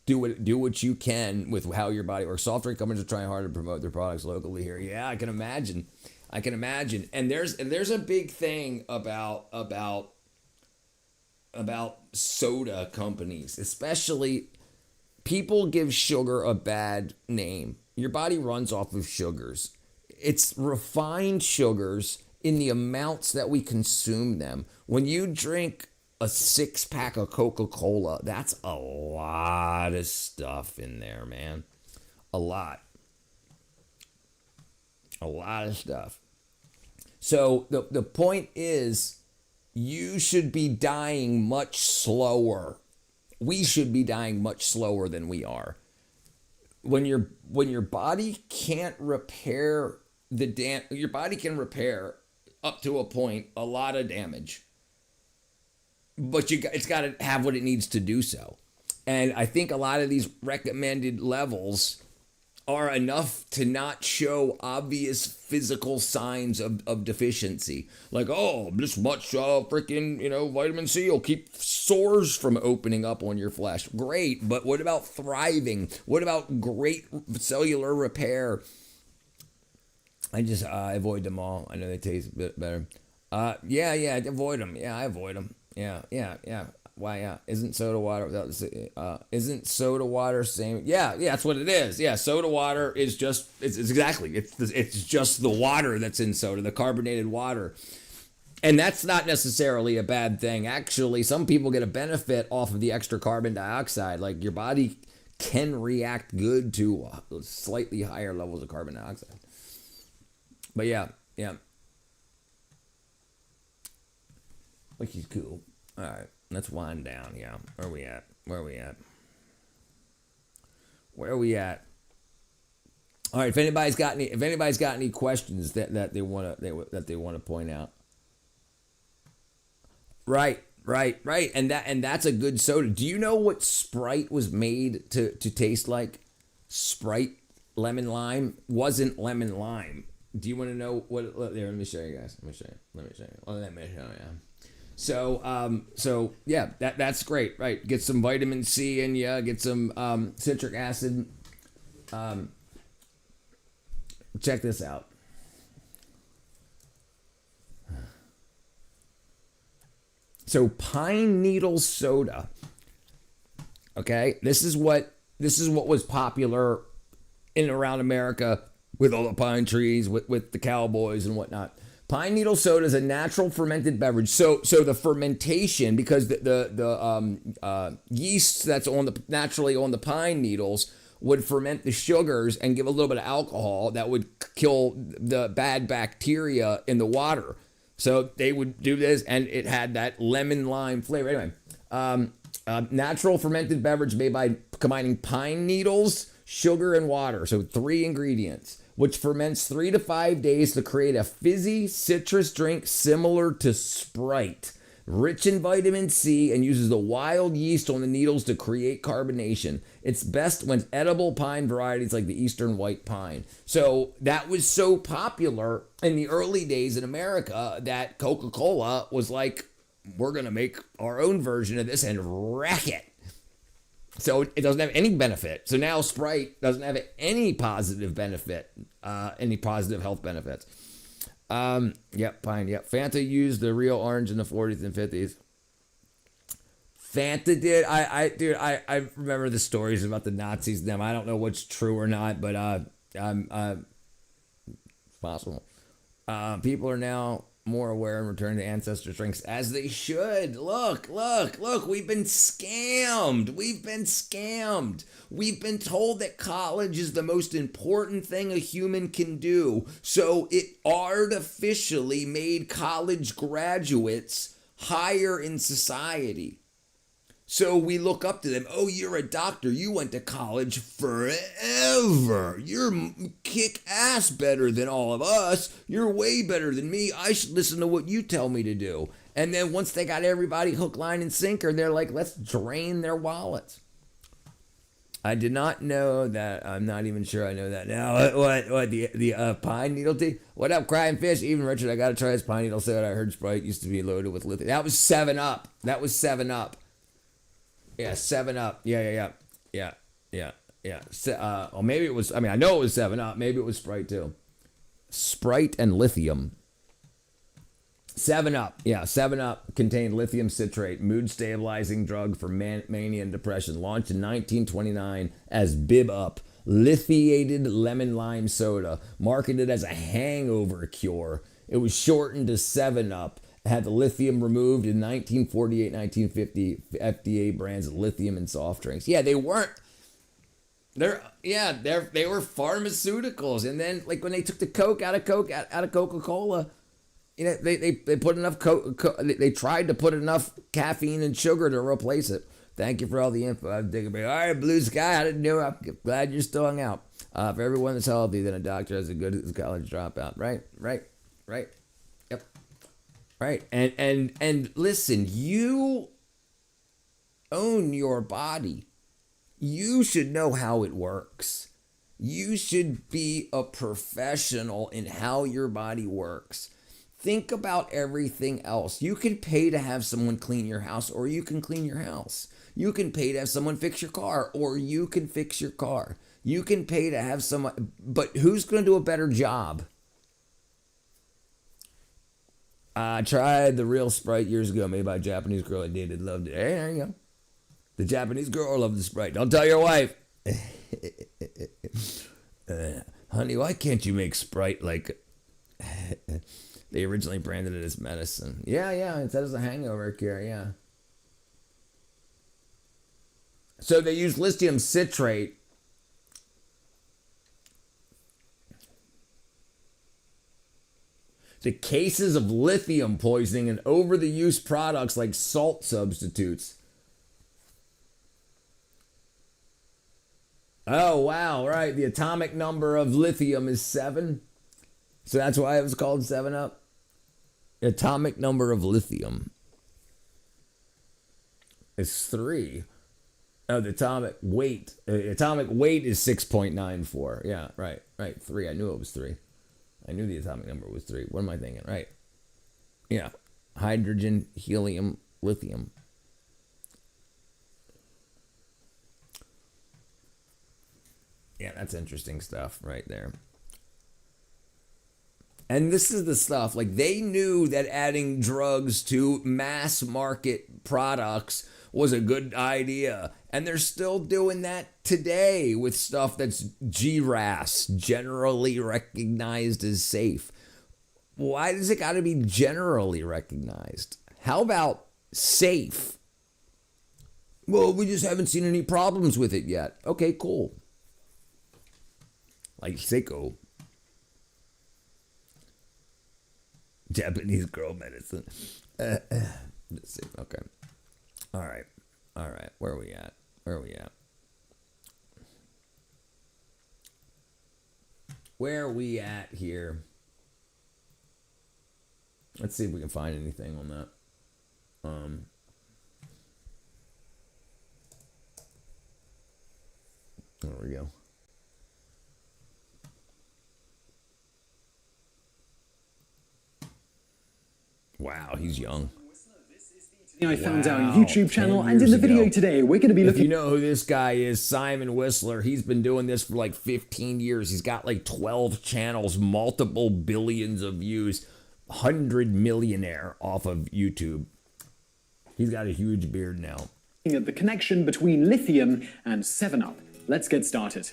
do what you can with how your body works. Soft drink companies are trying hard to promote their products locally here. Yeah, I can imagine. And there's a big thing about soda companies, especially. People give sugar a bad name. Your body runs off of sugars. It's refined sugars in the amounts that we consume them. When you drink a 6-pack of Coca-Cola, that's a lot of stuff in there, man. A lot of stuff. So the point is, you should be dying much slower. We should be dying much slower than we are. When your body can't repair your body can repair up to a point a lot of damage, but it's got to have what it needs to do so. And I think a lot of these recommended levels are enough to not show obvious physical signs of deficiency. Like, oh, this much freaking, vitamin C will keep sores from opening up on your flesh. Great, but what about thriving? What about great cellular repair? I avoid them all. I know they taste a bit better. Yeah, avoid them. Yeah, I avoid them. Yeah. Why? Yeah. Isn't soda water isn't soda water same? Yeah. That's what it is. Yeah. Soda water is just it's just the water that's in soda, the carbonated water, and that's not necessarily a bad thing. Actually, some people get a benefit off of the extra carbon dioxide. Like your body can react good to slightly higher levels of carbon dioxide. But yeah. Like he's cool. All right. Let's wind down. Yeah. Where are we at? All right. If anybody's got any questions that they want to point out. Right. And that's a good soda. Do you know what Sprite was made to taste like? Sprite lemon lime wasn't lemon lime. Do you want to know what? Let me show you guys. Let me show you. So yeah, that's great, right? Get some vitamin C in you, get some citric acid. Check this out. So pine needle soda. Okay, this is what was popular in and around America with all the pine trees, with the cowboys and whatnot. Pine needle soda is a natural fermented beverage. So the fermentation, because the yeast that's naturally on the pine needles would ferment the sugars and give a little bit of alcohol that would kill the bad bacteria in the water. So they would do this, and it had that lemon lime flavor. Anyway, natural fermented beverage made by combining pine needles, sugar, and water. So 3 ingredients, which ferments 3 to 5 days to create a fizzy citrus drink similar to Sprite, rich in vitamin C, and uses the wild yeast on the needles to create carbonation. It's best when edible pine varieties like the eastern white pine. So that was so popular in the early days in America that Coca-Cola was like, we're going to make our own version of this and wreck it. So it doesn't have any benefit. So now Sprite doesn't have any positive benefit, any positive health benefits. Yep, pine. Yep. Fanta used the real orange in the 40s and 50s. Fanta did. I remember the stories about the Nazis and them. I don't know what's true or not, but it's possible. People are now more aware and return to ancestor drinks as they should. Look, we've been scammed. We've been told that college is the most important thing a human can do. So it artificially made college graduates higher in society. So we look up to them. Oh, you're a doctor. You went to college forever. You're kick ass better than all of us. You're way better than me. I should listen to what you tell me to do. And then once they got everybody hook, line, and sinker, they're like, let's drain their wallets. I did not know that. I'm not even sure I know that now. What the pine needle tea? What up, crying fish? Even Richard, I got to try this pine needle soda. I heard Sprite used to be loaded with lithium. That was 7-Up. Yeah, 7-Up. Yeah. Or maybe it was, I know it was 7-Up. Maybe it was Sprite too. Sprite and lithium. 7-Up. Yeah, 7-Up contained lithium citrate, mood stabilizing drug for mania and depression. Launched in 1929 as Bib-Up, lithiated lemon lime soda, marketed as a hangover cure. It was shortened to 7-Up. Had the lithium removed in 1948, 1950. FDA brands of lithium in soft drinks. Yeah, they weren't. They were pharmaceuticals. And then, like when they took the Coke out of Coca-Cola, they put enough they tried to put enough caffeine and sugar to replace it. Thank you for all the info. I'm digging. All right, Blue Sky. I didn't know. I'm glad you're still hung out. For everyone that's healthy, then a doctor has a good college dropout. Right. Yep. Right. And listen, you own your body. You should know how it works. You should be a professional in how your body works. Think about everything else. You can pay to have someone clean your house, or you can clean your house. You can pay to have someone fix your car, or you can fix your car. You can pay to have someone, but who's going to do a better job? I tried the real Sprite years ago, made by a Japanese girl I dated. Loved it. Hey, there you go. The Japanese girl loved the Sprite. Don't tell your wife. Honey, why can't you make Sprite like... They originally branded it as medicine. Yeah, it says a hangover cure, yeah. So they use lithium citrate. The cases of lithium poisoning and over-the-use products like salt substitutes. Oh, wow, right. The atomic number of lithium is 7. So that's why it was called 7-Up. Atomic number of lithium is 3. Oh, the atomic weight. Atomic weight is 6.94. Yeah, right. 3. I knew it was 3. I knew the atomic number was 3. What am I thinking? Right. Yeah. Hydrogen, helium, lithium. Yeah, that's interesting stuff right there. And this is the stuff, like they knew that adding drugs to mass market products was a good idea. And they're still doing that today with stuff that's GRAS, generally recognized as safe. Why does it got to be generally recognized? How about safe? Well, we just haven't seen any problems with it yet. Okay, cool. Like Seiko. Japanese girl medicine. Let's see. Okay. All right. Where are we at? Where are we at here? Let's see if we can find anything on that. There we go. Wow, he's young. I found our YouTube channel, and in the video today, we're going to be looking... If you know who this guy is, Simon Whistler, he's been doing this for like 15 years. He's got like 12 channels, multiple billions of views, 100 millionaire off of YouTube. He's got a huge beard now. ...at the connection between lithium and 7-Up. Let's get started.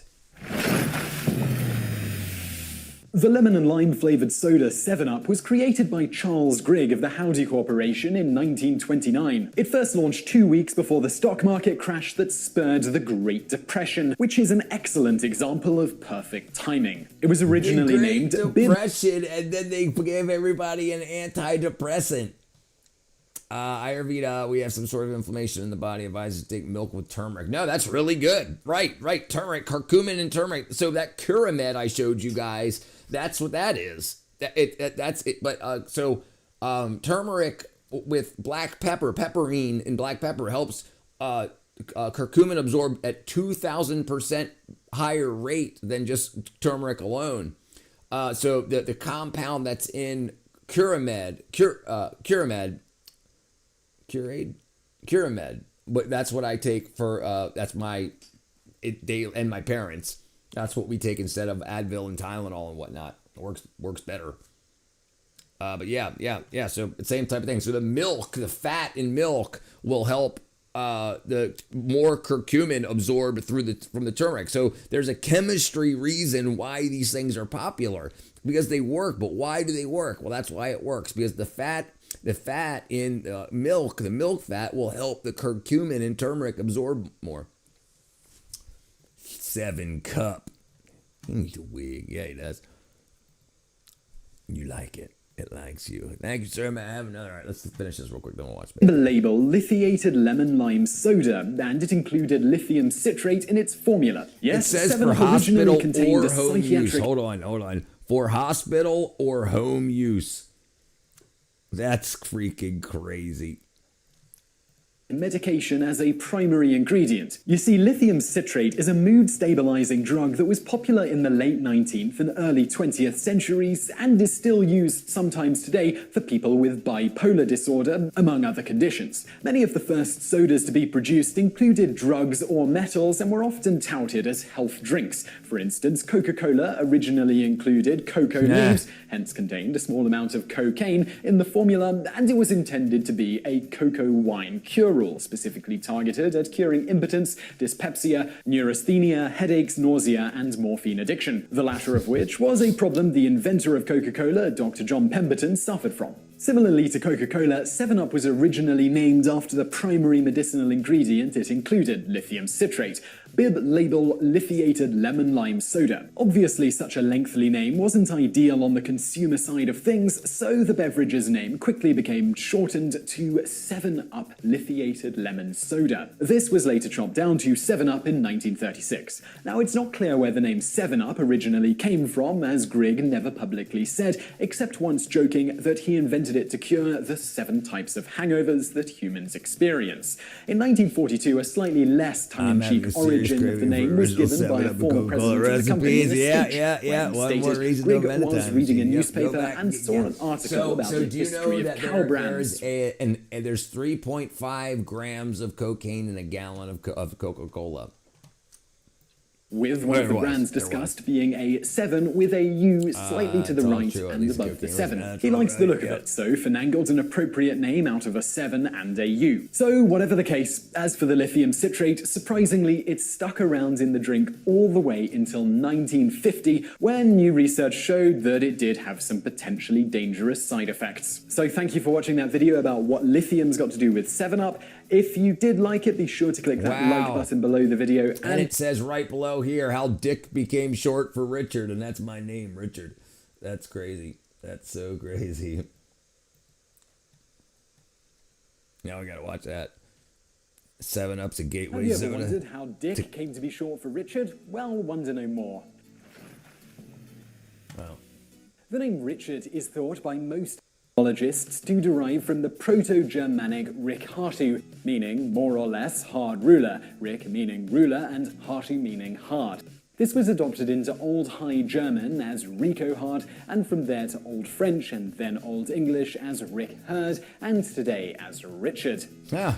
The lemon and lime flavored soda 7-Up was created by Charles Grigg of the Howdy Corporation in 1929. It first launched 2 weeks before the stock market crash that spurred the Great Depression, which is an excellent example of perfect timing. It was originally named Depression, and then they gave everybody an antidepressant. Ayurveda, we have some sort of inflammation in the body, advises to take milk with turmeric. No, that's really good. Right. Turmeric, curcumin and turmeric. So that Curamed I showed you guys, that's what that is. That's it. But turmeric with black pepper, pepperine and black pepper helps curcumin absorb at 2,000% higher rate than just turmeric alone. So the compound that's in Curamed, but that's what I take for that's my and my parents. That's what we take instead of Advil and Tylenol and whatnot. It works better. But yeah. So the same type of thing. So the milk, the fat in milk will help the more curcumin absorbed from the turmeric. So there's a chemistry reason why these things are popular, because they work. But why do they work? Well, that's why it works, because the fat in milk, the milk fat, will help the curcumin and turmeric absorb more. 7-Cup. He needs a wig. Yeah, he does. You like it. It likes you. Thank you, sir. May I have another? All right, let's finish this real quick. Then we'll watch. The label lithiated lemon lime soda, and it included lithium citrate in its formula. Yes, it says 7-Up for hospital or a home use. Hold on. For hospital or home use. That's freaking crazy. Medication as a primary ingredient. You see, lithium citrate is a mood-stabilizing drug that was popular in the late 19th and early 20th centuries and is still used sometimes today for people with bipolar disorder, among other conditions. Many of the first sodas to be produced included drugs or metals and were often touted as health drinks. For instance, Coca-Cola originally included cocoa leaves, hence contained a small amount of cocaine in the formula, and it was intended to be a cocoa wine cure-all, specifically targeted at curing impotence, dyspepsia, neurasthenia, headaches, nausea, and morphine addiction, the latter of which was a problem the inventor of Coca-Cola, Dr. John Pemberton, suffered from. Similarly to Coca-Cola, 7-Up was originally named after the primary medicinal ingredient it included, lithium citrate. Bib label lithiated lemon lime soda. Obviously, such a lengthy name wasn't ideal on the consumer side of things, so the beverage's name quickly became shortened to 7-Up lithiated lemon soda. This was later chopped down to 7-Up in 1936. Now, it's not clear where the name 7-Up originally came from, as Grigg never publicly said, except once joking that he invented it to cure the 7 types of hangovers that humans experience. In 1942, a slightly less tongue-in-cheek origin of the name was given by a former president of the company in a speech. One more reason Grigg was reading a newspaper and saw an article about the history of cow brands. There's 3.5 grams of cocaine in a gallon of Coca-Cola. with one of the brands discussed being a 7 with a U slightly to the right and above the 7. He likes the look of it, so Fernand got an appropriate name out of a 7 and a U. So whatever the case, as for the lithium citrate, surprisingly it stuck around in the drink all the way until 1950, when new research showed that it did have some potentially dangerous side effects. So thank you for watching that video about what lithium's got to do with 7-Up. If you did like it, be sure to click that like button below the video. And it says right below here how Dick became short for Richard, and that's my name, Richard. That's crazy. That's so crazy. Now we gotta watch that. 7-Up's a gateway soda. soda. Have you ever wondered how Dick came to be short for Richard? Well, wonder no more. Wow. The name Richard is thought by most etymologists to derive from the Proto-Germanic Rik Hartu, meaning more or less hard ruler, Rik meaning ruler and Hartu meaning hard. This was adopted into Old High German as Rico Hard, and from there to Old French and then Old English as Rick Herd, and today as Richard.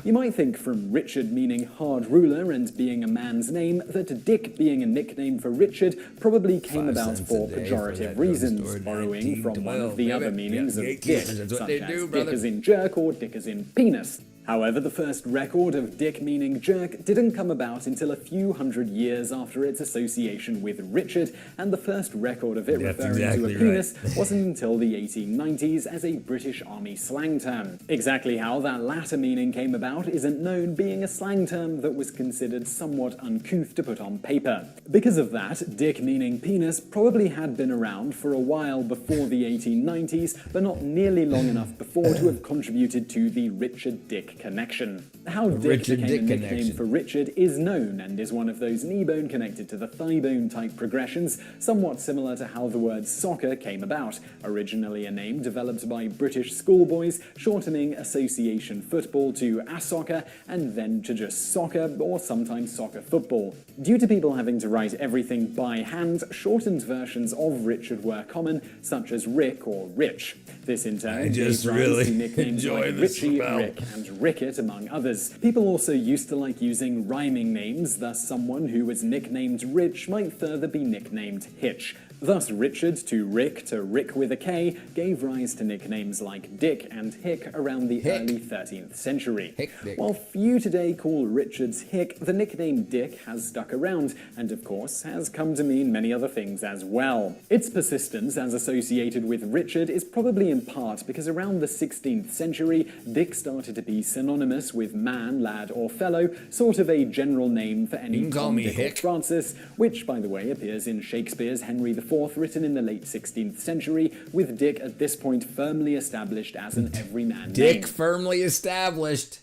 You might think from Richard meaning hard ruler and being a man's name that Dick being a nickname for Richard probably came about for pejorative reasons, borrowing from one of the other meanings of Dick, such as Dick as in jerk or Dick as in penis. However, the first record of Dick meaning jerk didn't come about until a few hundred years after its association with Richard, and the first record of it referring to a penis wasn't until the 1890s as a British Army slang term. Exactly how that latter meaning came about isn't known, being a slang term that was considered somewhat uncouth to put on paper. Because of that, Dick meaning penis probably had been around for a while before the 1890s, but not nearly long enough before to have contributed to the Richard Dick connection. How Dick became a nickname for Richard is known, and is one of those knee bone connected to the thigh bone type progressions, somewhat similar to how the word soccer came about, originally a name developed by British schoolboys, shortening association football to A-soccer, and then to just soccer, or sometimes soccer football. Due to people having to write everything by hand, shortened versions of Richard were common, such as Rick or Rich. This in turn gave rise to nicknames like Richie, Rick, and Rickett, among others. People also used to like using rhyming names, thus someone who was nicknamed Rich might further be nicknamed Hitch. Thus Richard to Rick with a K gave rise to nicknames like Dick and Hick around the early 13th century. While few today call Richards Hick, the nickname Dick has stuck around, and of course has come to mean many other things as well. Its persistence as associated with Richard is probably in part because around the 16th century, Dick started to be synonymous with man, lad, or fellow, sort of a general name for any Tom, Dick, or Francis, which, by the way, appears in Shakespeare's Henry IV, written in the late 16th century, with Dick at this point firmly established as an everyman name. Dick firmly established.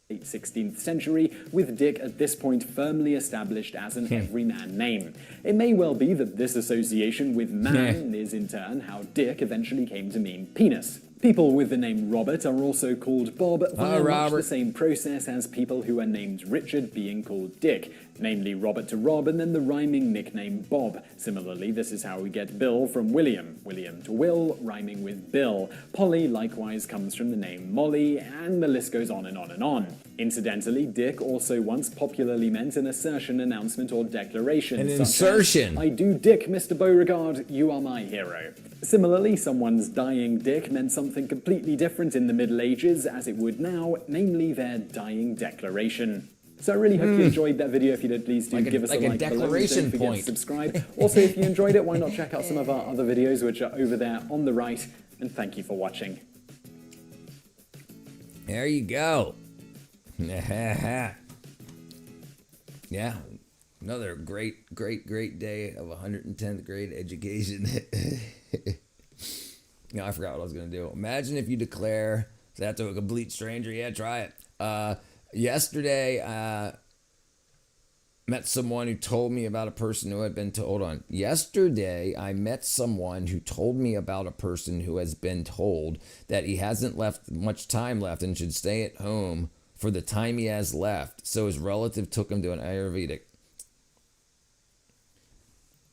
Late 16th century, with Dick at this point firmly established as an everyman name. It may well be that this association with man is in turn how Dick eventually came to mean penis. People with the name Robert are also called Bob via much the same process as people who are named Richard being called Dick, namely Robert to Rob and then the rhyming nickname Bob. Similarly, this is how we get Bill from William, William to Will, rhyming with Bill. Polly likewise comes from the name Molly, and the list goes on and on and on. Incidentally, Dick also once popularly meant an assertion, announcement, or declaration. An insertion. I do dick, Mr. Beauregard, you are my hero. Similarly, someone's dying dick meant something completely different in the Middle Ages as it would now, namely their dying declaration. So I really hope you enjoyed that video. If you did, please do give us a like below. Don't forget to subscribe. Also, if you enjoyed it, why not check out some of our other videos, which are over there on the right. And thank you for watching. There you go. Yeah, another great day of 110th grade education. No, I forgot what I was going to do. Imagine if you declare that to a complete stranger. Yeah, try it. Yesterday, met someone who told me about a person who had been told. Yesterday, I met someone who told me about a person who has been told that he hasn't left much time left and should stay at home for the time he has left. So his relative took him to an Ayurvedic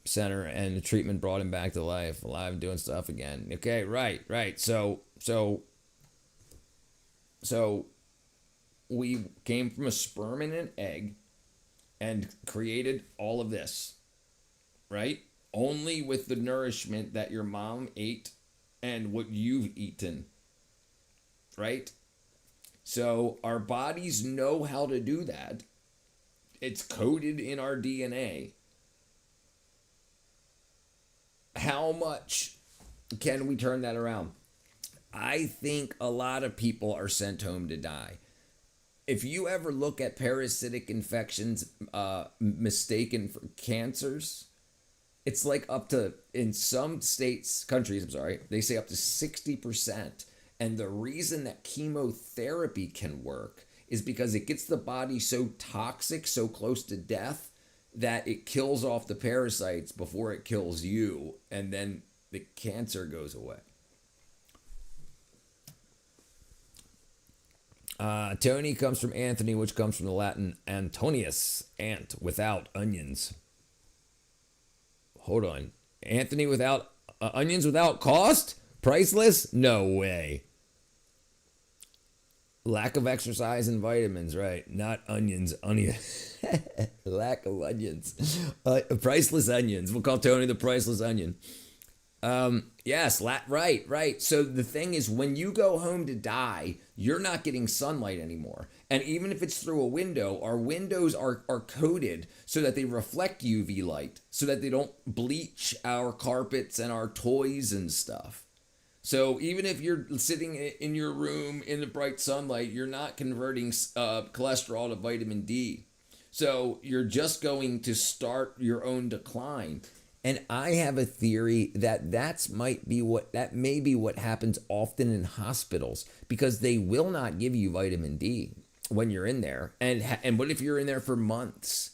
center, and the treatment brought him back to life, alive, doing stuff again. Okay, right. So we came from a sperm and an egg, and created all of this, right? Only with the nourishment that your mom ate and what you've eaten, right? So our bodies know how to do that. It's coded in our DNA. How much can we turn that around? I think a lot of people are sent home to die. If you ever look at parasitic infections mistaken for cancers, it's like up to, in some countries, they say up to 60%. And the reason that chemotherapy can work is because it gets the body so toxic, so close to death, that it kills off the parasites before it kills you, and then the cancer goes away. Tony comes from Anthony, which comes from the Latin Antonius, ant, without onions. Hold on. Anthony without onions without cost? Priceless? No way. Lack of exercise and vitamins, right? Not onions. Lack of onions. Priceless onions. We'll call Tony the priceless onion. Yes, right. So the thing is, when you go home to die, you're not getting sunlight anymore. And even if it's through a window, our windows are coated so that they reflect UV light, so that they don't bleach our carpets and our toys and stuff. So even if you're sitting in your room in the bright sunlight, you're not converting cholesterol to vitamin D. So you're just going to start your own decline. And I have a theory that that may be what happens often in hospitals, because they will not give you vitamin D when you're in there. And what if you're in there for months?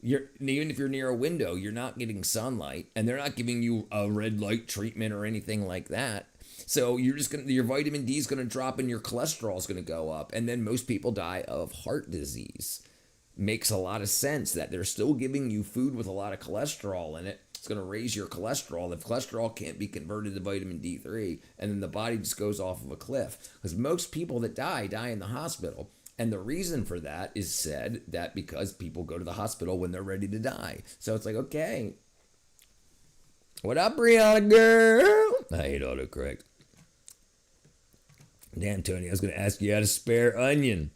Even if you're near a window, you're not getting sunlight, and they're not giving you a red light treatment or anything like that. So your vitamin D is going to drop and your cholesterol is going to go up. And then most people die of heart disease. Makes a lot of sense that they're still giving you food with a lot of cholesterol in it. It's going to raise your cholesterol. If cholesterol can't be converted to vitamin D3, and then the body just goes off of a cliff. Because most people that die in the hospital. And the reason for that is said that because people go to the hospital when they're ready to die. So it's like, okay. What up, Brianna girl? I hate autocorrect. Damn, Tony, I was going to ask you how to spare onion.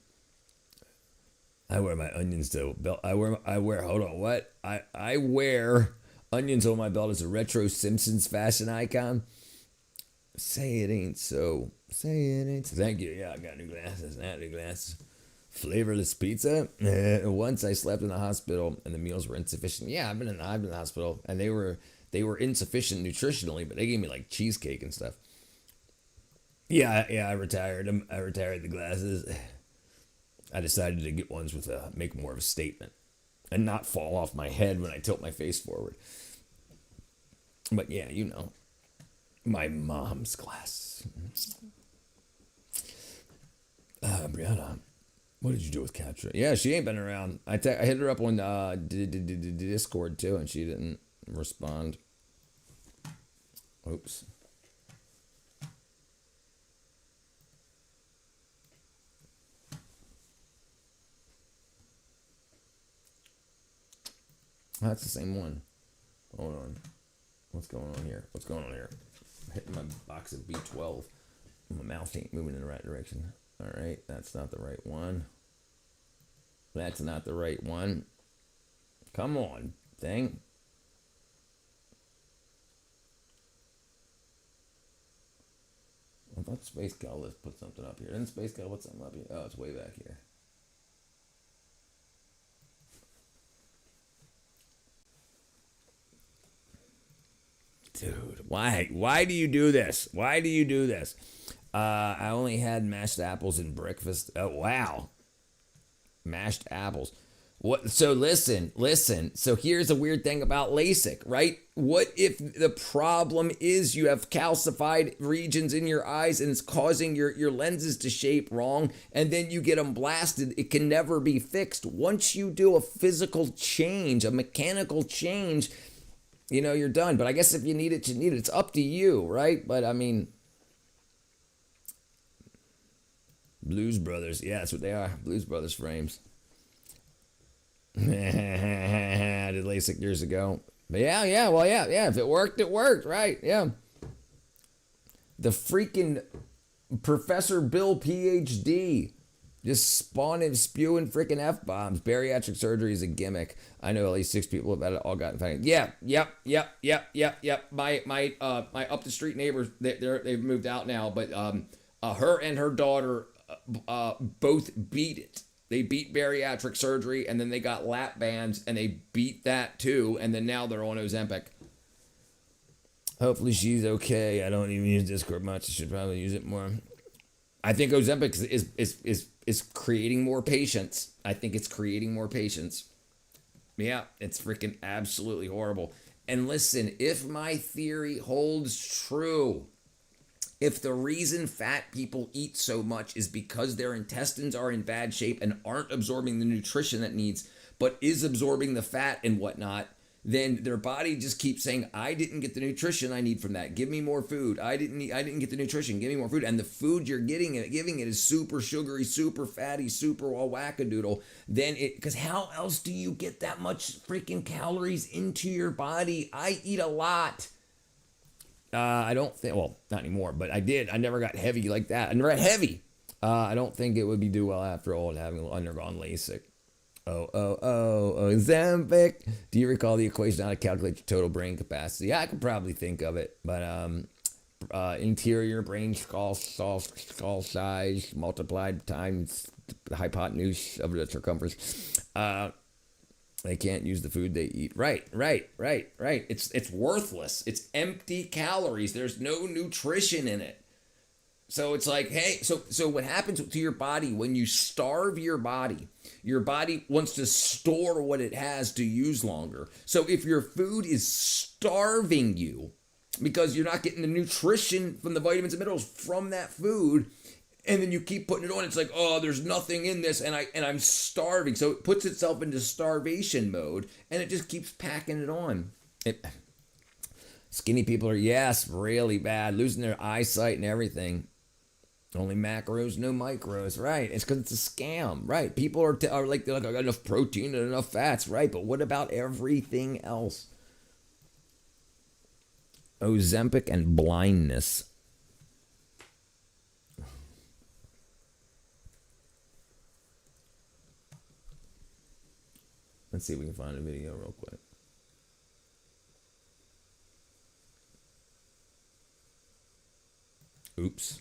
I wear my onions to belt. I wear, hold on, what? I wear onions on my belt as a retro Simpsons fashion icon. Say it ain't so. Say it ain't so. Thank you. Yeah, I got new glasses. Flavorless pizza. Once I slept in the hospital and the meals were insufficient. Yeah, I've been in the hospital and they were insufficient nutritionally, but they gave me like cheesecake and stuff. Yeah, I retired them. I retired the glasses. I decided to get ones with make more of a statement and not fall off my head when I tilt my face forward. But yeah, you know, my mom's glasses. Brianna, what did you do with Katra? Yeah, she ain't been around. I hit her up on Discord too, and she didn't respond. Oops. That's the same one. Hold on. What's going on here? I'm hitting my box of B12. My mouth ain't moving in the right direction. All right, that's not the right one. That's not the right one. Come on, thing. I thought Space Gal, let's put something up here. Didn't Space Gal put something up here? Oh, it's way back here. Dude, why do you do this? I only had mashed apples and breakfast. Oh, wow. Mashed apples. What? So listen. So here's a weird thing about LASIK, right? What if the problem is you have calcified regions in your eyes and it's causing your lenses to shape wrong, and then you get them blasted? It can never be fixed. Once you do a physical change, a mechanical change, you know, you're done. But I guess if you need it, you need it. It's up to you, right? But I mean, Blues Brothers. Yeah, that's what they are. Blues Brothers frames. I did LASIK years ago. But yeah. If it worked, it worked, right? Yeah. The freaking Professor Bill PhD just spewing freaking F-bombs. Bariatric surgery is a gimmick. I know at least 6 people have all gotten infected. Yep. My up the street neighbors, they've moved out now, but her and her daughter both beat it. They beat bariatric surgery, and then they got lap bands, and they beat that too, and then now they're on Ozempic. Hopefully she's okay. I don't even use Discord much. I should probably use it more. I think Ozempic is creating more patients. I think it's creating more patients. Yeah, it's freaking absolutely horrible. And listen, if my theory holds true, if the reason fat people eat so much is because their intestines are in bad shape and aren't absorbing the nutrition it needs, but is absorbing the fat and whatnot, then their body just keeps saying, I didn't get the nutrition I need from that. Give me more food. I didn't get the nutrition. Give me more food. And the food you're giving it is super sugary, super fatty, super all wackadoodle. Then because how else do you get that much freaking calories into your body? I eat a lot. I don't think, well, not anymore, but I did. I never got heavy like that. I never got heavy. I don't think it would be do well after all having undergone LASIK. Ozempic. Do you recall the equation on how to calculate your total brain capacity? Yeah, I could probably think of it, but interior brain skull size multiplied times the hypotenuse of the circumference. They can't use the food they eat. Right. It's worthless. It's empty calories. There's no nutrition in it. So it's like, hey, so what happens to your body when you starve your body wants to store what it has to use longer. So if your food is starving you because you're not getting the nutrition from the vitamins and minerals from that food, and then you keep putting it on, it's like, oh, there's nothing in this, and I'm starving. So it puts itself into starvation mode, and it just keeps packing it on. Skinny people are, yes, really bad, losing their eyesight and everything. Only macros, no micros, right? It's because it's a scam, right? People are like, I got enough protein and enough fats, right? But what about everything else? Ozempic and blindness. Let's see if we can find a video real quick. Oops.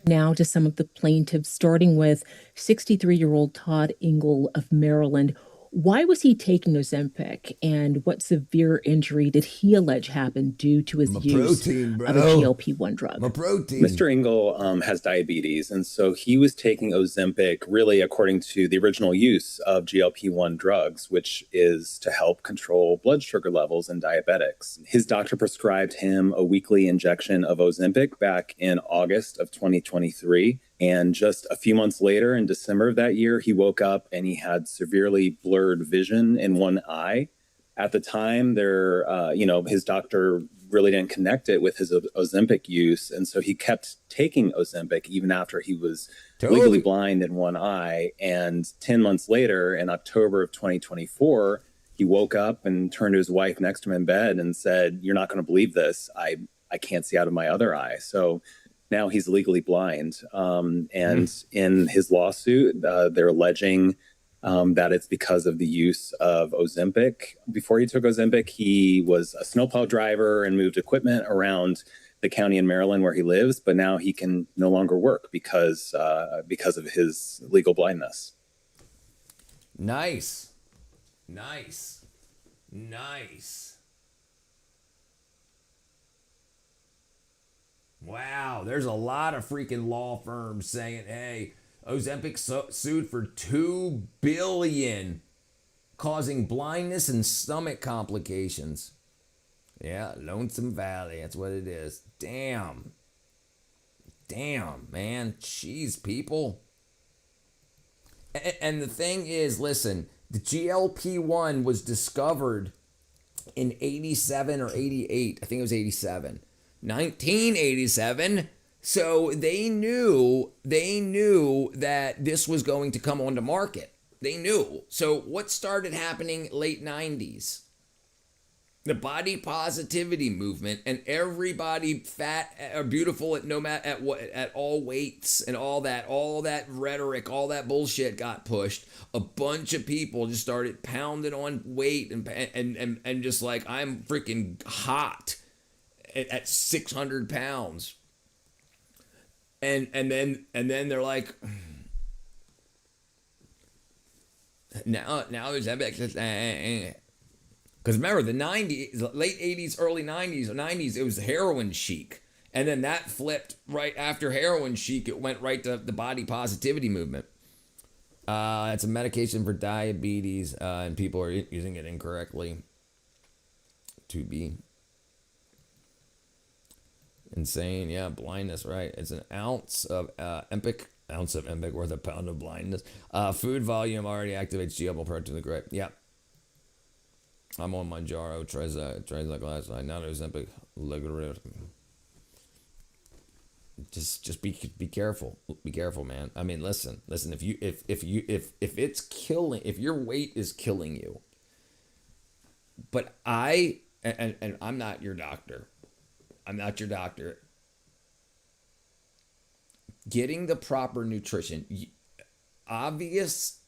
Now to some of the plaintiffs, starting with 63-year-old Todd Engel of Maryland. Why was he taking Ozempic, and what severe injury did he allege happened due to his use of a GLP-1 drug? Mr. Engel has diabetes, and so he was taking Ozempic really according to the original use of GLP-1 drugs, which is to help control blood sugar levels in diabetics. His doctor prescribed him a weekly injection of Ozempic back in August of 2023. And just a few months later, in December of that year, he woke up and he had severely blurred vision in one eye. At the time, his doctor really didn't connect it with his Ozempic use. And so he kept taking Ozempic even after he was legally blind in one eye. And 10 months later, in October of 2024, he woke up and turned to his wife next to him in bed and said, "You're not going to believe this. I can't see out of my other eye." So now he's legally blind. In his lawsuit, they're alleging that it's because of the use of Ozempic. Before he took Ozempic, he was a snowplow driver and moved equipment around the county in Maryland where he lives, but now he can no longer work because of his legal blindness. Nice. Wow, there's a lot of freaking law firms saying, hey, Ozempic sued for $2 billion, causing blindness and stomach complications. Yeah, Lonesome Valley, that's what it is. Damn, man. Jeez, people. And the thing is, listen, the GLP-1 was discovered in 87 or 88. I think it was 87. 1987. So they knew that this was going to come onto market. They knew. So what started happening late 90s? The body positivity movement, and everybody fat or beautiful at no matter at all weights and all that rhetoric, all that bullshit got pushed. A bunch of people just started pounding on weight and just like, I'm freaking hot at 600 pounds. And then they're like, now there's that. Because remember, the 90s, late 80s, early 90s, it was heroin chic. And then that flipped right after heroin chic. It went right to the body positivity movement. It's a medication for diabetes, and people are using it incorrectly. To be insane. Yeah, blindness, right. It's an ounce of Empic worth a pound of blindness. Food volume already activates GLP protein in the grape. Yeah. I'm on Manjaro, Trizak last night. Now there's Ozempic, logarithm. Just be careful. Be careful, man. I mean, listen. If it's killing, if your weight is killing you, but and I'm not your doctor. I'm not your doctor. Getting the proper nutrition, obvious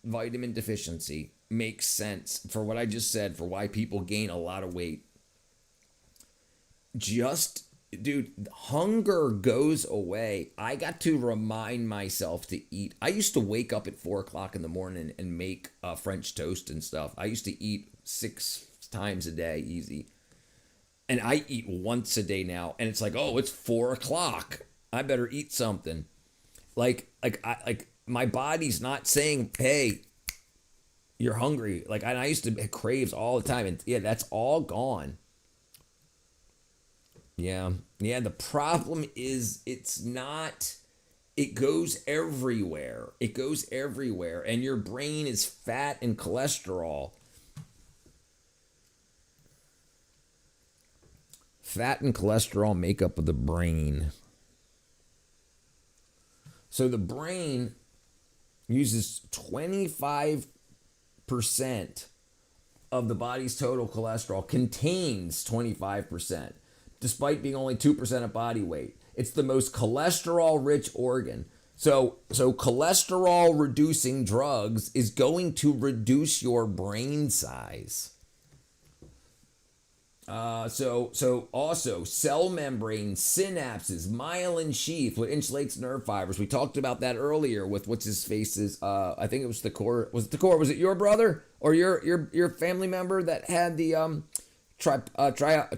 vitamin deficiency makes sense for what I just said, for why people gain a lot of weight. Dude, hunger goes away. I got to remind myself to eat. I used to wake up at 4 o'clock in the morning and make French toast and stuff. I used to eat 6 times a day, easy. And I eat once a day now. And it's like, oh, it's 4 o'clock. I better eat something. Like my body's not saying, hey, you're hungry. Like, I used to have craves all the time. And yeah, that's all gone. Yeah. The problem is it goes everywhere. It goes everywhere. And your brain is fat and cholesterol. Fat and cholesterol make up of the brain. So the brain uses 25% of the body's total cholesterol, contains 25%, despite being only 2% of body weight. It's the most cholesterol-rich organ. So cholesterol-reducing drugs is going to reduce your brain size. So also cell membrane, synapses, myelin sheath, what insulates nerve fibers. We talked about that earlier with what's his face's. I think it was the core. Was it the core? Was it your brother or your family member that had the triennial?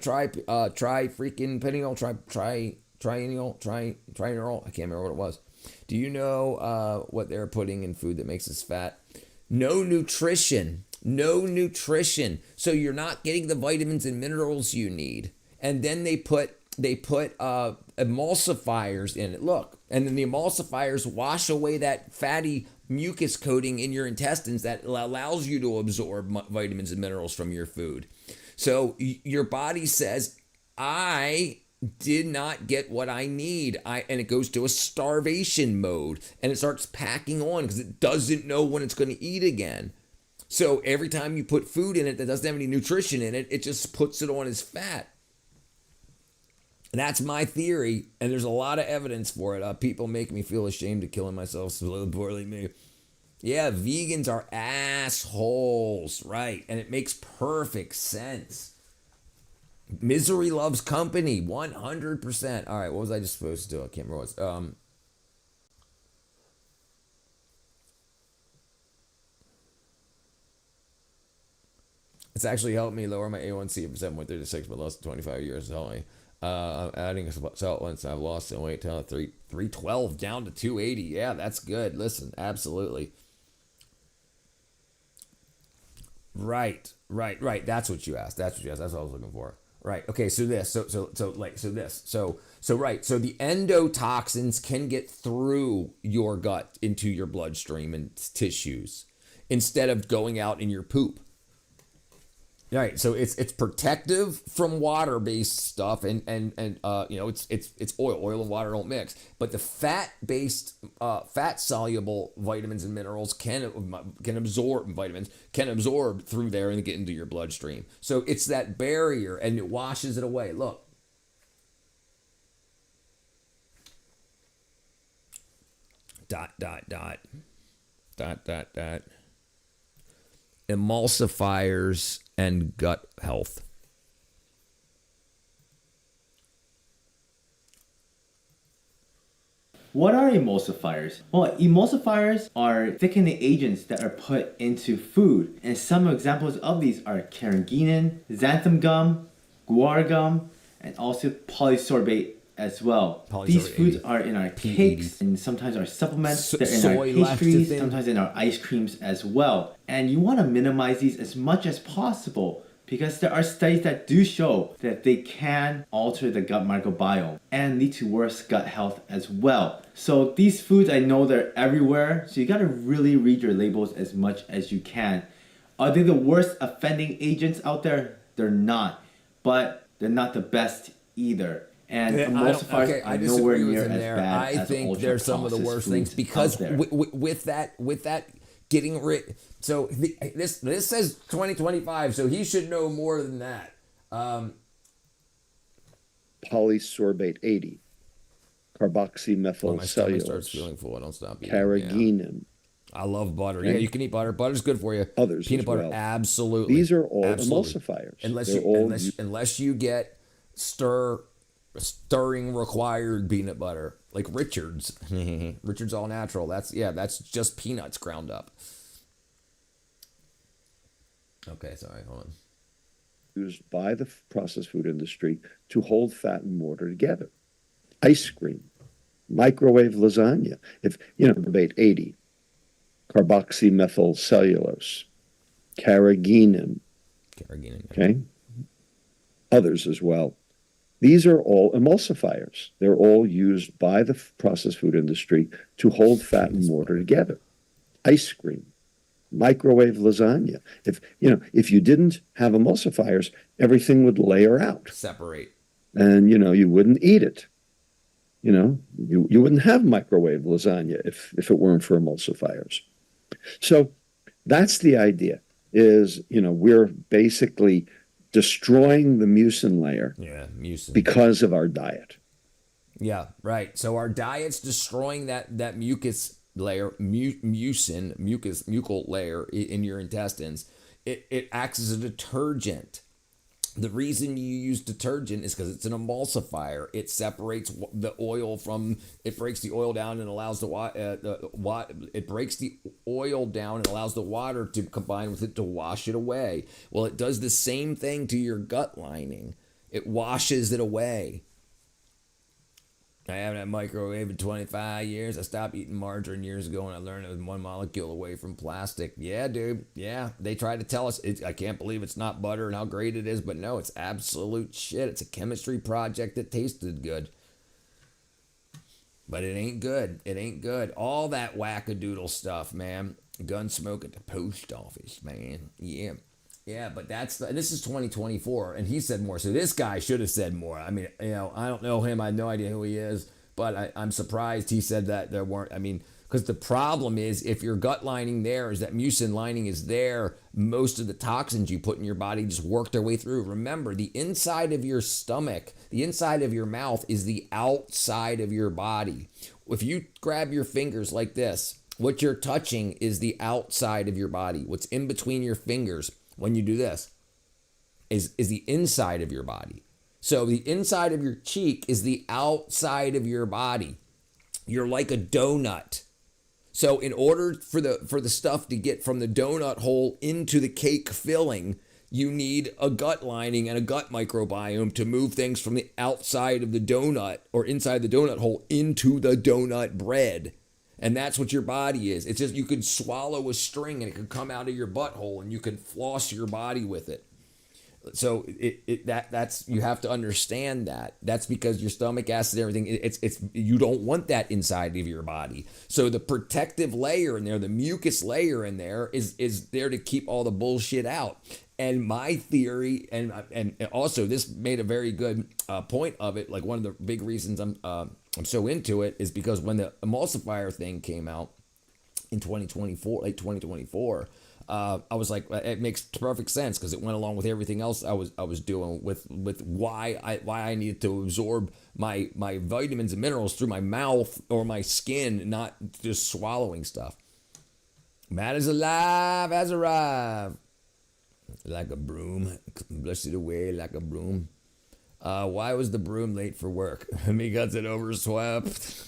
I can't remember what it was. Do you know what they're putting in food that makes us fat? No nutrition. So you're not getting the vitamins and minerals you need. And then they put emulsifiers in it. Look, and then the emulsifiers wash away that fatty mucus coating in your intestines that allows you to absorb vitamins and minerals from your food. So your body says, I did not get what I need. And it goes to a starvation mode, and it starts packing on because it doesn't know when it's going to eat again. So every time you put food in it that doesn't have any nutrition in it, it just puts it on as fat. That's my theory, and there's a lot of evidence for it. People make me feel ashamed of killing myself, so poorly me. Yeah, vegans are assholes, right? And it makes perfect sense. Misery loves company, 100%. All right, what was I just supposed to do? I can't remember what it was. It's actually helped me lower my A1C from 7.3 to 6, but less than 25 years. It's helped me. I'm adding salt once I've lost some weight to 312 down to 280. Yeah, that's good. Listen, absolutely. Right. That's what you asked. That's what I was looking for. Right. Okay. So the endotoxins can get through your gut into your bloodstream and tissues instead of going out in your poop. Right, so it's protective from water-based stuff, and it's oil and water don't mix. But the fat-based, fat-soluble vitamins and minerals can absorb through there and get into your bloodstream. So it's that barrier, and it washes it away. Look. Dot. Emulsifiers and gut health. What are emulsifiers? Well, emulsifiers are thickening agents that are put into food, and some examples of these are carrageenan, xanthan gum, guar gum, and also polysorbate as well. These foods are in our cakes and sometimes our supplements. They're in our pastries, sometimes in our ice creams as well. And you want to minimize these as much as possible because there are studies that do show that they can alter the gut microbiome and lead to worse gut health as well. So these foods, I know they're everywhere, so you got to really read your labels as much as you can. Are they the worst offending agents out there? They're not, but they're not the best either. And emulsifiers are nowhere near as bad as I think they're some of the worst things because with that getting rid. So this says 2025, so he should know more than that. Polysorbate 80, carboxymethyl cellulose. Starts feeling full. I don't stop eating. Carrageenan. I love butter. Yeah, you can eat butter. Butter's good for you. Others peanut butter, well. absolutely. These are all emulsifiers. Unless you get stirring required peanut butter like Richard's. Richard's all natural. That's just peanuts ground up. Okay, sorry, hold on. Used by the processed food industry to hold fat and water together. Ice cream, microwave lasagna. If debate 80, carboxymethyl cellulose, carrageenan. Okay, others as well. These are all emulsifiers. They're all used by the processed food industry to hold fat and water together. Ice cream, microwave lasagna. If you didn't have emulsifiers, everything would layer out. Separate. And you wouldn't eat it. You wouldn't have microwave lasagna if it weren't for emulsifiers. So that's the idea. Is we're basically destroying the mucin layer because of our diet. Yeah, right. So our diet's destroying that mucus layer, mucal layer in your intestines. It acts as a detergent. The reason you use detergent is because it's an emulsifier. It separates the oil it breaks the oil down and allows it breaks the oil down and allows the water to combine with it to wash it away. Well, it does the same thing to your gut lining. It washes it away. I haven't had microwave in 25 years. I stopped eating margarine years ago and I learned it was one molecule away from plastic. Yeah, dude. Yeah, they try to tell us. I can't believe it's not butter and how great it is, but no, it's absolute shit. It's a chemistry project that tasted good. But it ain't good. It ain't good. All that wackadoodle stuff, man. Gun smoke at the post office, man. Yeah. Yeah, but this is 2024, and he said more. So this guy should have said more. I mean, I don't know him. I have no idea who he is, but I'm surprised he said that there weren't. I mean, because the problem is if your gut lining there is that mucin lining is there, most of the toxins you put in your body just work their way through. Remember, the inside of your stomach, the inside of your mouth is the outside of your body. If you grab your fingers like this, what you're touching is the outside of your body. What's in between your fingers when you do this is the inside of your body. So the inside of your cheek is the outside of your body. You're like a donut. So in order for the stuff to get from the donut hole into the cake filling, you need a gut lining and a gut microbiome to move things from the outside of the donut or inside the donut hole into the donut bread. And that's what your body is. It's just you could swallow a string and it could come out of your butthole and you could floss your body with it. So that's you have to understand that. That's because your stomach acid and everything, it's you don't want that inside of your body. So the protective layer in there, the mucus layer in there is there to keep all the bullshit out. And my theory, and also this made a very good point of it. Like one of the big reasons I'm so into it is because when the emulsifier thing came out in 2024, late 2024, I was like, it makes perfect sense because it went along with everything else I was doing with why I needed to absorb my vitamins and minerals through my mouth or my skin, not just swallowing stuff. Matt is alive, has arrived. Like a broom, blessed away like a broom. Why was the broom late for work? Because it overswept.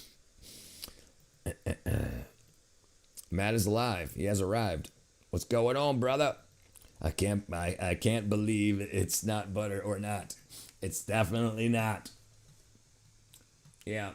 Matt is alive. He has arrived. What's going on, brother? I can't believe it's not butter or not. It's definitely not. Yeah.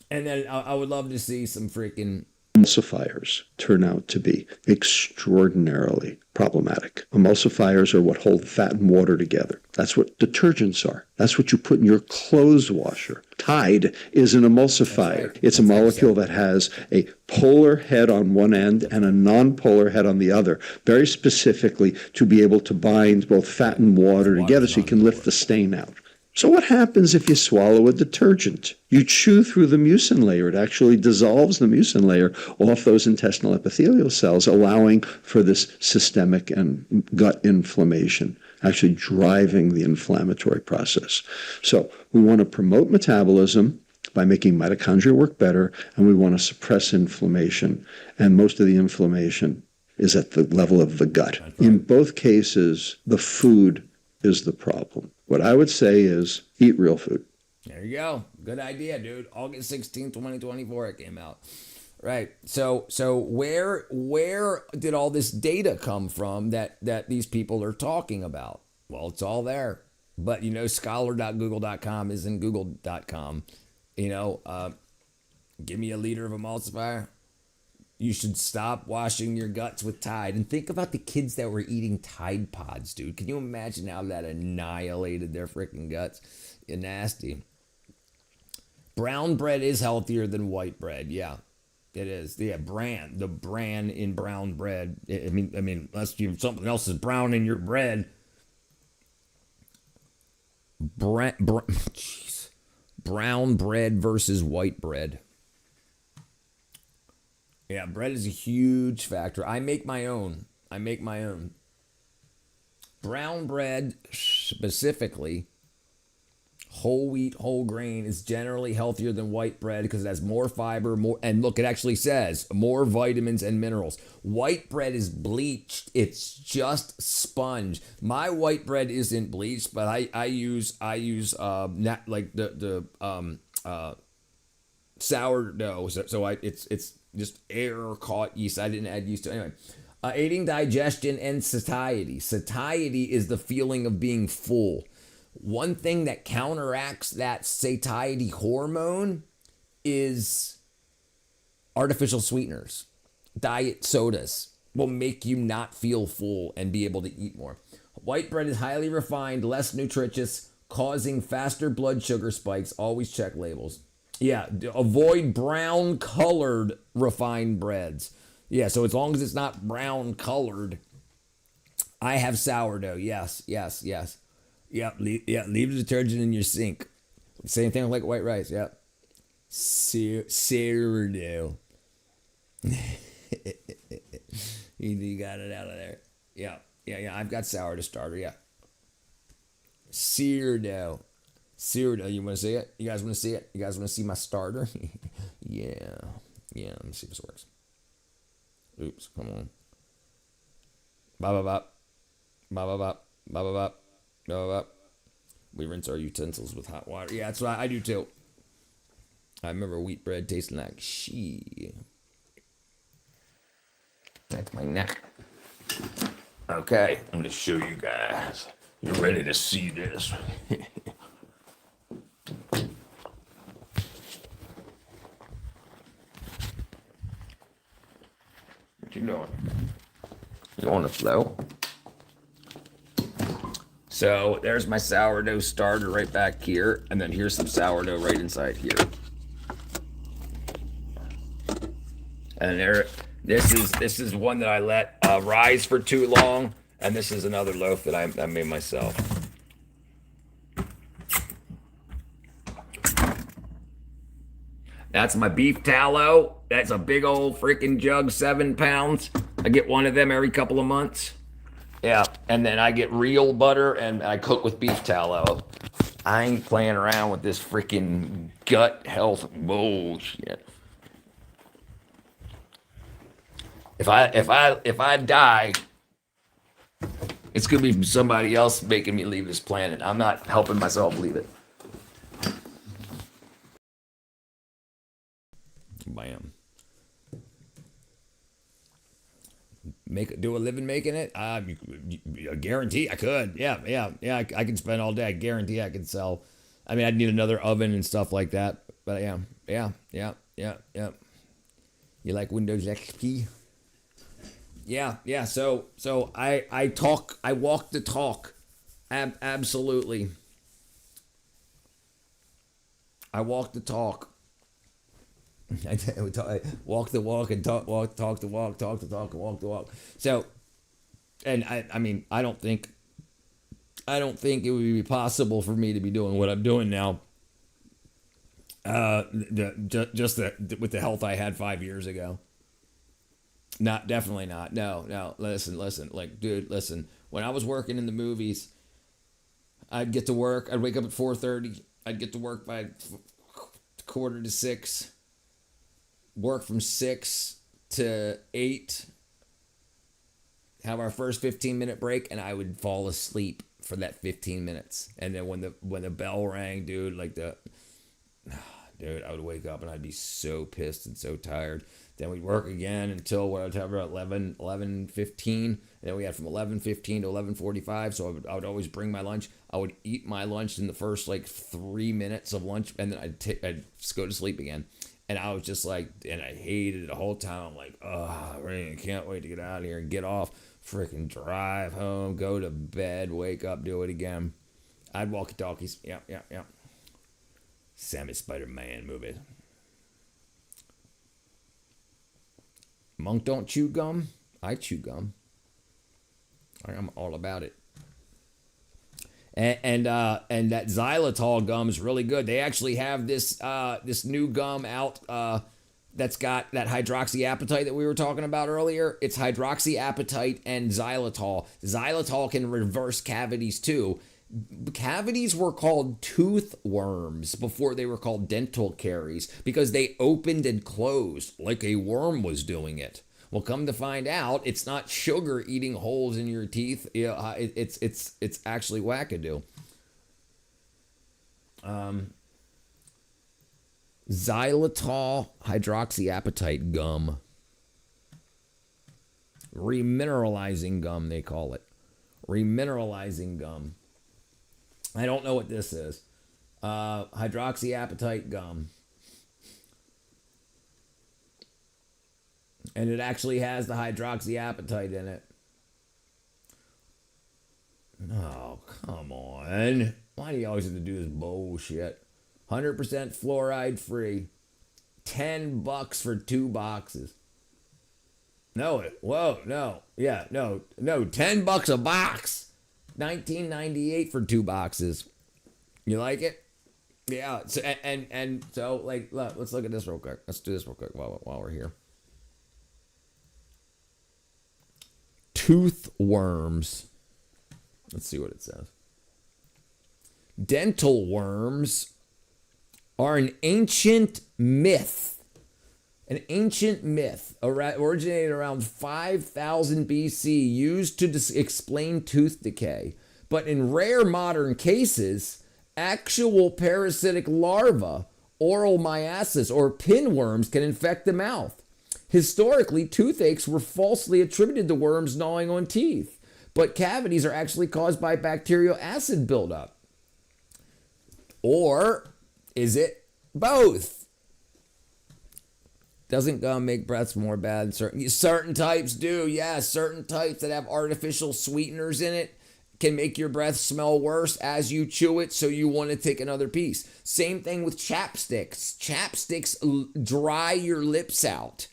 And then I would love to see some freaking emulsifiers turn out to be extraordinarily problematic. Emulsifiers are what hold fat and water together. That's what detergents are. That's what you put in your clothes washer. Tide is an emulsifier. Right. It's a molecule that has a polar head on one end and a non-polar head on the other, very specifically to be able to bind both fat and water together so you can lift the stain out. So what happens if you swallow a detergent? You chew through the mucin layer. It actually dissolves the mucin layer off those intestinal epithelial cells, allowing for this systemic and gut inflammation, actually driving the inflammatory process. So we want to promote metabolism by making mitochondria work better, and we want to suppress inflammation. And most of the inflammation is at the level of the gut. In both cases, the food is the problem. What I would say is eat real food. There you go. Good idea, dude. August 16th, 2024 it came out. Right. So where did all this data come from that these people are talking about? Well, it's all there. But scholar.google.com isn't google.com. Give me a liter of emulsifier. You should stop washing your guts with Tide. And think about the kids that were eating Tide Pods, dude. Can you imagine how that annihilated their freaking guts? You're nasty. Brown bread is healthier than white bread. Yeah, it is. Yeah, the bran in brown bread. I mean, unless something else is brown in your bread. Jeez. Brown bread versus white bread. Yeah, bread is a huge factor. I make my own. Brown bread, specifically, whole wheat, whole grain, is generally healthier than white bread because it has more fiber, and look, it actually says more vitamins and minerals. White bread is bleached. It's just sponge. My white bread isn't bleached, but I use sourdough. So it's just air caught yeast. I didn't add yeast to it. Anyway, aiding digestion and satiety. Satiety is the feeling of being full. One thing that counteracts that satiety hormone is artificial sweeteners. Diet sodas will make you not feel full and be able to eat more. White bread is highly refined, less nutritious, causing faster blood sugar spikes. Always check labels. Yeah, avoid brown colored refined breads. Yeah, so as long as it's not brown colored. I have sourdough. Yes. Yep, leave the detergent in your sink. Same thing like white rice. Yep. Sourdough. You got it out of there. Yeah. I've got sourdough starter. Yeah. Sourdough. You want to see it? You guys want to see it? You guys want to see my starter? Yeah. Let me see if this works. Oops, come on. Bop. We rinse our utensils with hot water. Yeah, that's what I do too. I remember wheat bread tasting like she. That's my neck. Okay, I'm gonna show you guys. You ready to see this? What you doing? You on the flow? So there's my sourdough starter right back here, and then here's some sourdough right inside here. And this is one that I let rise for too long, and this is another loaf that I made myself. That's my beef tallow. That's a big old freaking jug, 7 pounds. I get one of them every couple of months. Yeah, and then I get real butter and I cook with beef tallow. I ain't playing around with this freaking gut health bullshit. If I die, it's gonna be from somebody else making me leave this planet. I'm not helping myself leave it. Bam. Do a living making it? I guarantee I could. Yeah. I can spend all day. I guarantee I could sell. I mean, I'd need another oven and stuff like that. But yeah. You like Windows XP? Yeah. So I walk the talk. Absolutely. I walk the talk. I walk the walk and talk the walk, talk the talk, and walk the walk. So, and I mean, I don't think it would be possible for me to be doing what I'm doing now. With the health I had 5 years ago. Definitely not. No. Listen. Like, dude, listen. When I was working in the movies, I'd get to work. I'd wake up at 4:30. I'd get to work by 5:45. Work from 6 to 8. Have our first 15-minute break, and I would fall asleep for that 15 minutes. And then when the bell rang, dude, I would wake up and I'd be so pissed and so tired. Then we'd work again until whatever, 11:15. And then we had from 11:15 to 11:45. So I would always bring my lunch. I would eat my lunch in the first 3 minutes of lunch, and then I'd just go to sleep again. And I was just and I hated it the whole time. I'm like, oh, I can't wait to get out of here and get off, freaking drive home, go to bed, wake up, do it again. I'd walkie-talkies. Yeah. Sammy Spider-Man movie. Monk don't chew gum. I chew gum. I'm all about it. And that xylitol gum is really good. They actually have this new gum out that's got that hydroxyapatite that we were talking about earlier. It's hydroxyapatite and xylitol. Xylitol can reverse cavities too. Cavities were called tooth worms before they were called dental caries because they opened and closed like a worm was doing it. Well, come to find out, it's not sugar eating holes in your teeth. It's actually wackadoo. Xylitol hydroxyapatite gum. Remineralizing gum, they call it. Remineralizing gum. I don't know what this is. Hydroxyapatite gum. And it actually has the hydroxyapatite in it. Oh, come on. Why do you always have to do this bullshit? 100% fluoride free. $10 for 2 boxes. No, whoa, no. Yeah, no, $10 a box. $19.98 for 2 boxes. You like it? Yeah. So so look, let's look at this real quick. Let's do this real quick while we're here. Tooth worms. Let's see what it says. Dental worms are an ancient myth. An ancient myth originated around 5000 BC, used to explain tooth decay. But in rare modern cases, actual parasitic larvae, oral myiasis, or pinworms can infect the mouth. Historically, toothaches were falsely attributed to worms gnawing on teeth, but cavities are actually caused by bacterial acid buildup. Or is it both? Doesn't gum make breaths more bad? Certain types do. Yeah, certain types that have artificial sweeteners in it. can make your breath smell worse as you chew it, so you want to take another piece. Same thing with chapsticks. Chapsticks dry your lips out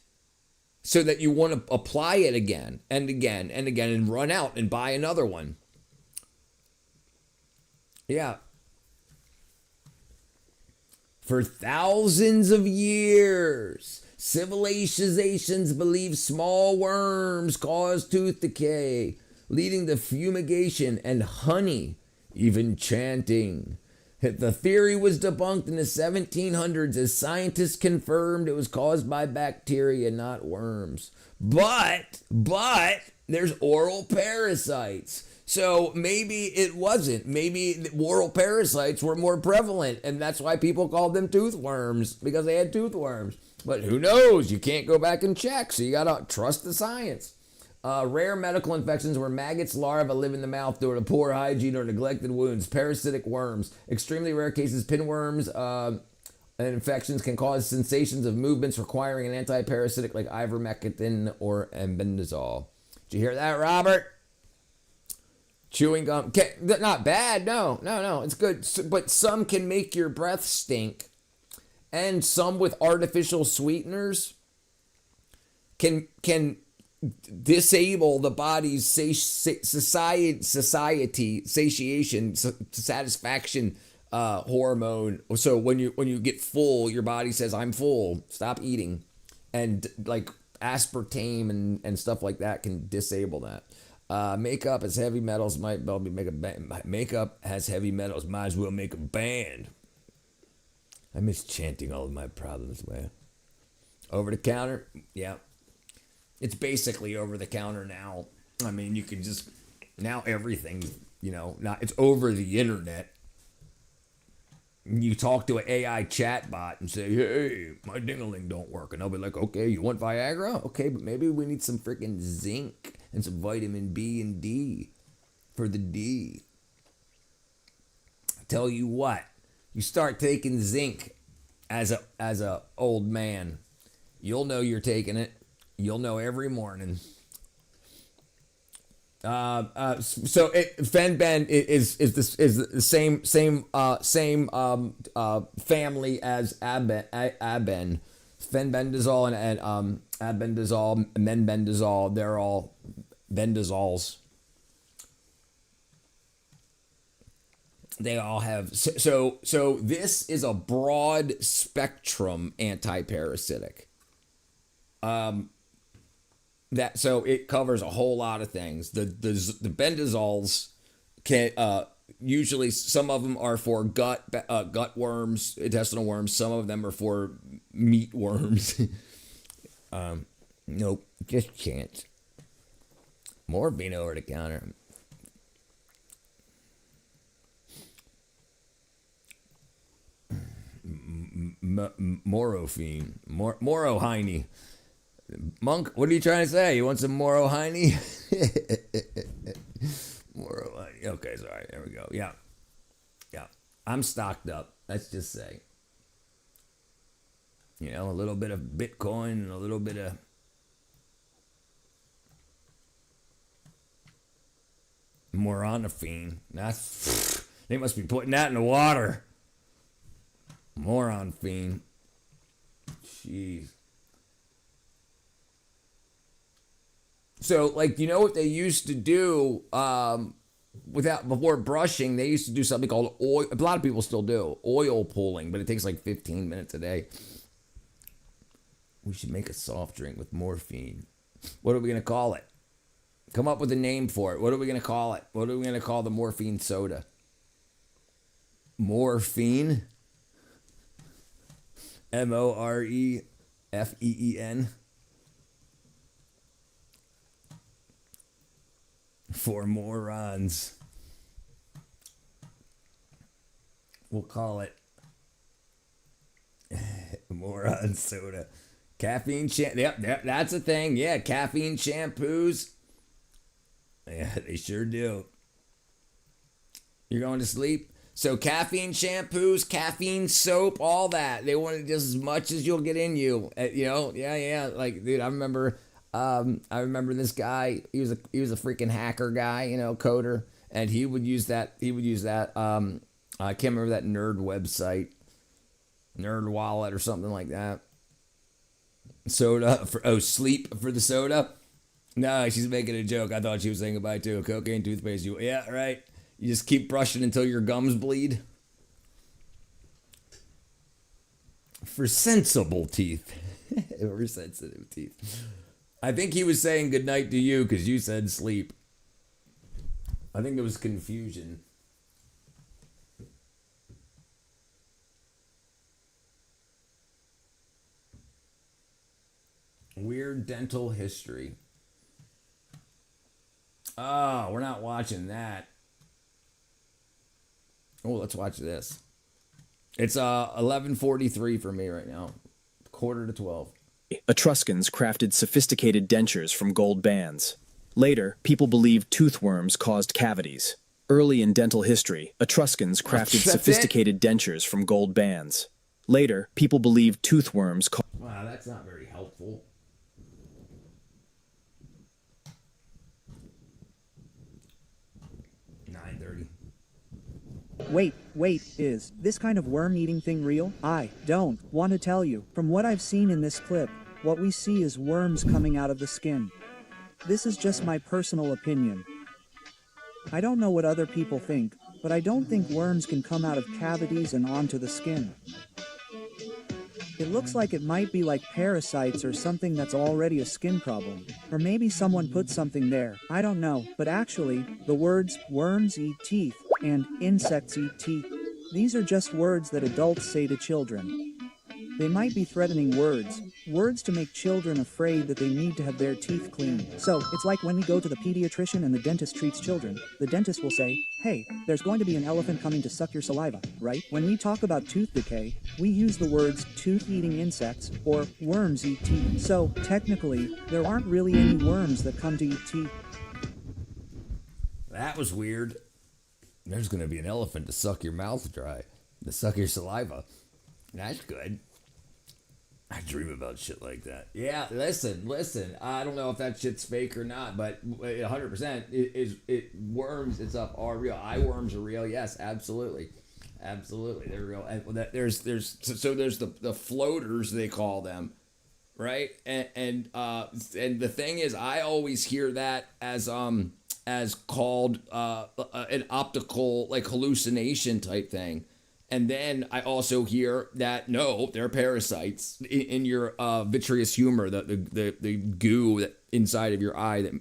so that you want to apply it again and again and again and run out and buy another one. Yeah. For thousands of years, civilizations believed small worms cause tooth decay, leading to fumigation and honey, even chanting. The theory was debunked in the 1700s as scientists confirmed it was caused by bacteria, not worms. But there's oral parasites. So maybe it wasn't. Maybe the oral parasites were more prevalent, and that's why people called them tooth worms, because they had tooth worms. But who knows? You can't go back and check, so you gotta trust the science. Rare medical infections where maggots larvae live in the mouth due to poor hygiene or neglected wounds. Parasitic worms. Extremely rare cases, pinworms and infections can cause sensations of movements requiring an anti-parasitic like ivermectin or albendazole. Did you hear that, Robert? Chewing gum, not bad. No, it's good. But some can make your breath stink, and some with artificial sweeteners can disable the body's satisfaction hormone. So when you get full, your body says, "I'm full. Stop eating," and like aspartame and stuff like that can disable that. Makeup has heavy metals. Might well be makeup has heavy metals. Might as well make a band. I miss chanting all of my problems away. Over the counter, yeah. It's basically over the counter now. I mean, you can just now everything, it's over the internet. You talk to an AI chatbot and say, "Hey, my ding-a-ling don't work," and they'll be like, "Okay, you want Viagra? Okay, but maybe we need some freaking zinc and some vitamin B and D for the D." I tell you what, you start taking zinc as a old man, you'll know you're taking it. You'll know every morning. So Fenben is the same family as Aben. Fenbendazole and albendazole, menbendazole, they're all bendazoles. They all have so this is a broad spectrum anti-parasitic. That so it covers a whole lot of things. The bendazoles can usually some of them are for gut worms, intestinal worms. Some of them are for meat worms. Nope, just chance. Morphine over the counter. Morphine, Morohine. Monk, what are you trying to say? You want some Morohine? Morohine. Okay, sorry. There we go. Yeah. I'm stocked up. Let's just say. A little bit of Bitcoin and a little bit of Moronafine. They must be putting that in the water. Moronafine. Jeez. So, what they used to do before brushing, they used to do something called oil. A lot of people still do oil pulling, but it takes 15 minutes a day. We should make a soft drink with morphine. What are we going to call it? Come up with a name for it. What are we going to call it? What are we going to call the morphine soda? Morphine? MOREFEEN? For morons. We'll call it moron soda. Caffeine shampoo. Yep, that's a thing. Yeah, caffeine shampoos. Yeah, they sure do. You're going to sleep? So caffeine shampoos, caffeine soap, all that. They want it just as much as you'll get in you. Yeah. Dude, I remember this guy. He was a freaking hacker guy, coder, and he would use that. I can't remember that nerd website, Nerd Wallet or something like that. Soda for sleep for the soda. No, she's making a joke. I thought she was saying goodbye to a cocaine toothpaste. Yeah, right. You just keep brushing until your gums bleed. For sensible teeth. Or sensitive teeth. I think he was saying goodnight to you because you said sleep. I think there was confusion. Weird dental history. Oh, we're not watching that. Oh, let's watch this. It's 11:43 for me right now. 11:45. Etruscans crafted sophisticated dentures from gold bands. Later, people believed toothworms caused cavities. Early in dental history, Etruscans crafted sophisticated dentures from gold bands. Later, people believed toothworms caused... Wow, that's not very helpful. Wait, is this kind of worm-eating thing real? I don't want to tell you. From what I've seen in this clip, what we see is worms coming out of the skin. This is just my personal opinion. I don't know what other people think, but I don't think worms can come out of cavities and onto the skin. It looks like it might be like parasites or something that's already a skin problem. Or maybe someone put something there, I don't know. But actually, the words worms eat teeth and insects eat teeth, these are just words that adults say to children. They might be threatening words to make children afraid that they need to have their teeth cleaned. So, it's like when we go to the pediatrician and the dentist treats children, the dentist will say, hey, there's going to be an elephant coming to suck your saliva, right? When we talk about tooth decay, we use the words tooth-eating insects or worms eat teeth. So, technically, there aren't really any worms that come to eat teeth. That was weird. There's going to be an elephant to suck your mouth dry, to suck your saliva. That's good. I dream about shit like that. Yeah, listen. I don't know if that shit's fake or not, but 100% it worms and stuff are real. Eye worms are real. Yes, absolutely, they're real. And there's the floaters, they call them, right? And the thing is, I always hear that as called an optical like hallucination type thing. And then I also hear that, no, they're parasites in your vitreous humor, the goo that inside of your eye that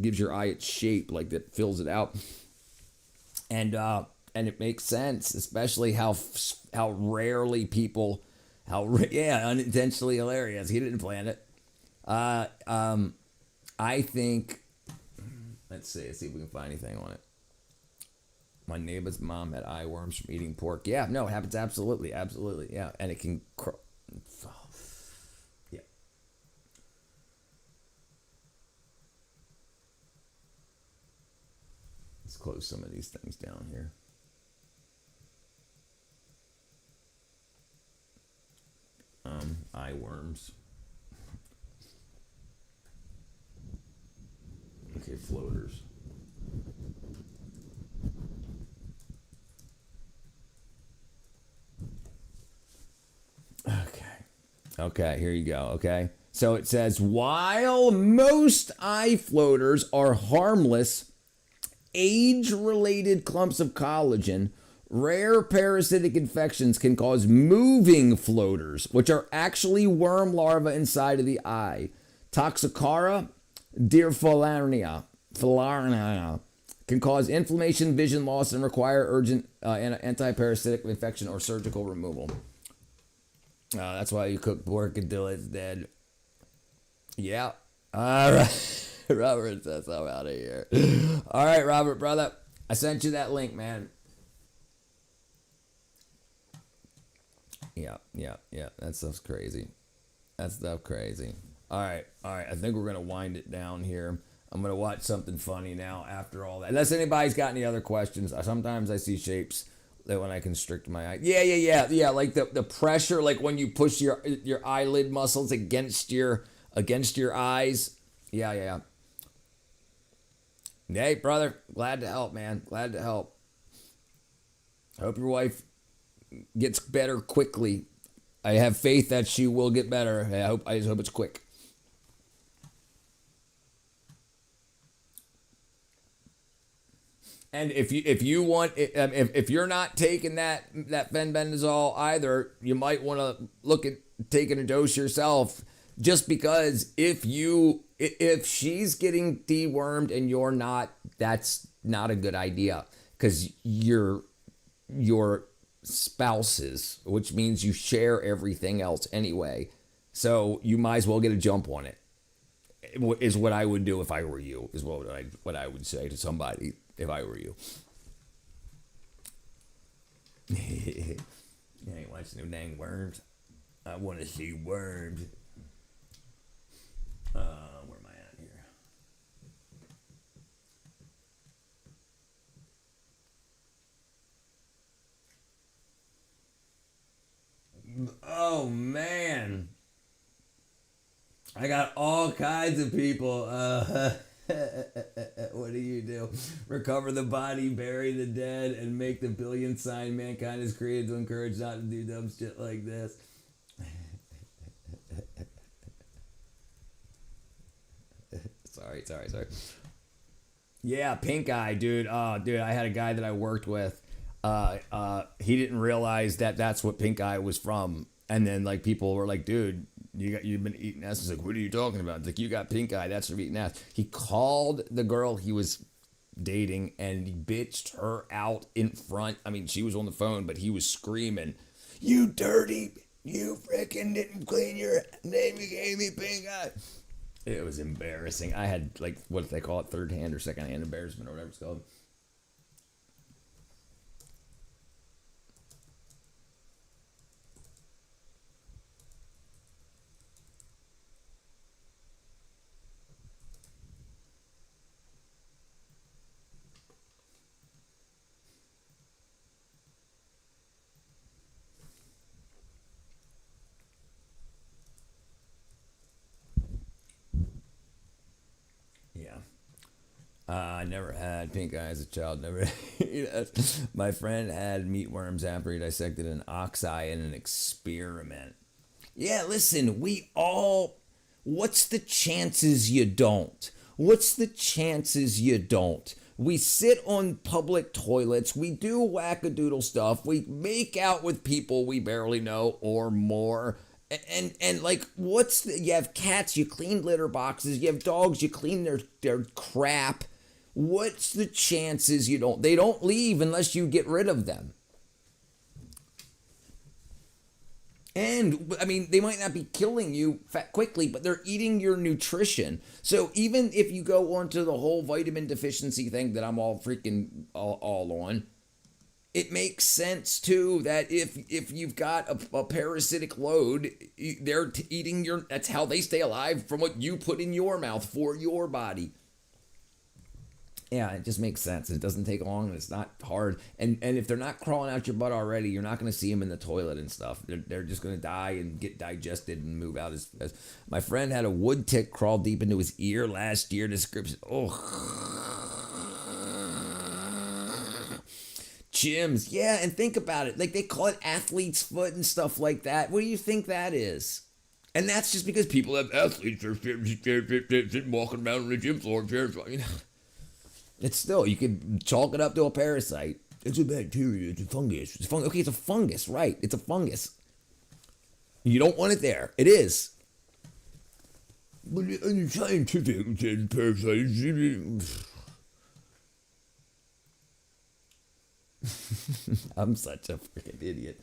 gives your eye its shape, like that fills it out. And it makes sense, especially how rarely people, unintentionally hilarious. He didn't plan it. I think, let's see if we can find anything on it. My neighbor's mom had eye worms from eating pork. Yeah, no, it happens absolutely. Yeah, and it can yeah. Let's close some of these things down here. Eye worms. Okay, floaters. Okay, here you go, okay? So it says, while most eye floaters are harmless, age-related clumps of collagen, rare parasitic infections can cause moving floaters, which are actually worm larvae inside of the eye. Toxocara dirfilariana can cause inflammation, vision loss, and require urgent anti-parasitic infection or surgical removal. That's why you cook pork until it's dead. Yeah. All right. Robert says I'm out of here. All right, Robert, brother. I sent you that link, man. Yeah. That stuff's crazy. All right. I think we're going to wind it down here. I'm going to watch something funny now after all that. Unless anybody's got any other questions. Sometimes I see shapes that when I constrict my eye. Yeah. Like the pressure, like when you push your eyelid muscles against your eyes. Yeah. Hey, brother, glad to help, man. Glad to help. I hope your wife gets better quickly. I have faith that she will get better. I just hope it's quick. And if you want, if you're not taking that fenbendazole either, you might want to look at taking a dose yourself. Just because if she's getting dewormed and you're not, that's not a good idea. Because you're spouses, which means you share everything else anyway. So you might as well get a jump on it. Is what I would do if I were you. Is what I would say to somebody if I were you. You ain't watching no dang worms. I want to see worms. Where am I at here? Oh man, I got all kinds of people. What do you do? Recover the body, bury the dead, and make the billionth sign mankind is created to encourage not to do dumb shit like this. Sorry. Yeah, pink eye, dude. Oh, dude, I had a guy that I worked with. He didn't realize that that's what pink eye was from. And then like people were like, dude, you've been eating ass. He's like, what are you talking about? It's like, you got pink eye. That's from eating ass. He called the girl he was dating and he bitched her out in front. I mean, she was on the phone, but he was screaming, you dirty, you freaking didn't clean your name. You gave me pink eye. It was embarrassing. I had like, what do they call it? Third hand or second hand embarrassment or whatever it's called. I never had pink eye as a child. Never. My friend had meatworms after he dissected an ox eye in an experiment. Yeah, listen, what's the chances you don't? What's the chances you don't? We sit on public toilets. We do wackadoodle stuff. We make out with people we barely know or more. And like, you have cats, you clean litter boxes. You have dogs, you clean their crap. What's the chances you don't? They don't leave unless you get rid of them. And, I mean, they might not be killing you quickly, but they're eating your nutrition. So even if you go onto the whole vitamin deficiency thing that I'm all freaking all on, it makes sense, too, that if you've got a parasitic load, they're eating that's how they stay alive, from what you put in your mouth for your body. Yeah, it just makes sense. It doesn't take long and it's not hard. And if they're not crawling out your butt already, you're not going to see them in the toilet and stuff. They're just going to die and get digested and move out. As my friend had a wood tick crawl deep into his ear last year. Description. Oh. Gyms. Yeah, and think about it. Like, they call it athlete's foot and stuff like that. What do you think that is? And that's just because people have athletes. They're walking around on the gym floor. You know. It's still, you could chalk it up to a parasite. It's a bacteria, it's a fungus. Okay, it's a fungus, right. It's a fungus. You don't want it there. It is. But in scientific parasites. I'm such a freaking idiot.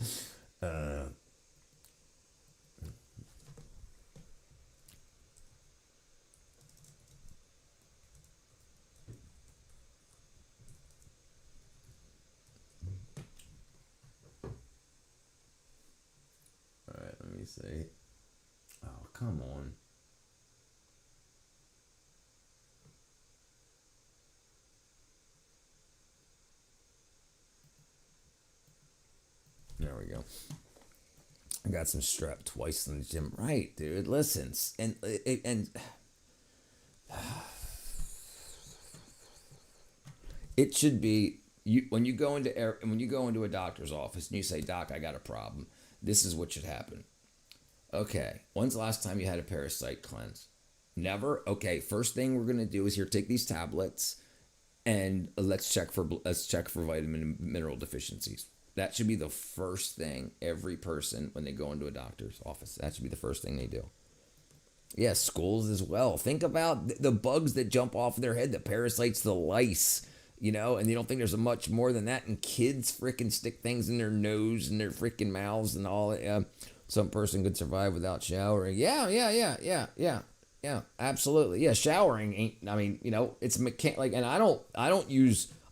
Let me see. Oh, come on. There we go. I got some strep twice in the gym. Right, dude. Listen. And It should be when you go into a doctor's office and you say, "Doc, I got a problem. This is what should happen." Okay, when's the last time you had a parasite cleanse? Never? Okay, first thing we're gonna do is here, take these tablets and let's check for vitamin and mineral deficiencies. That should be the first thing every person when they go into a doctor's office. That should be the first thing they do. Yeah, schools as well. Think about the bugs that jump off their head, the parasites, the lice, you know, and you don't think there's much more than that. And kids freaking stick things in their nose and their freaking mouths and all. Some person could survive without showering. Yeah, absolutely. Yeah, showering ain't, I mean, you know, it's like, and I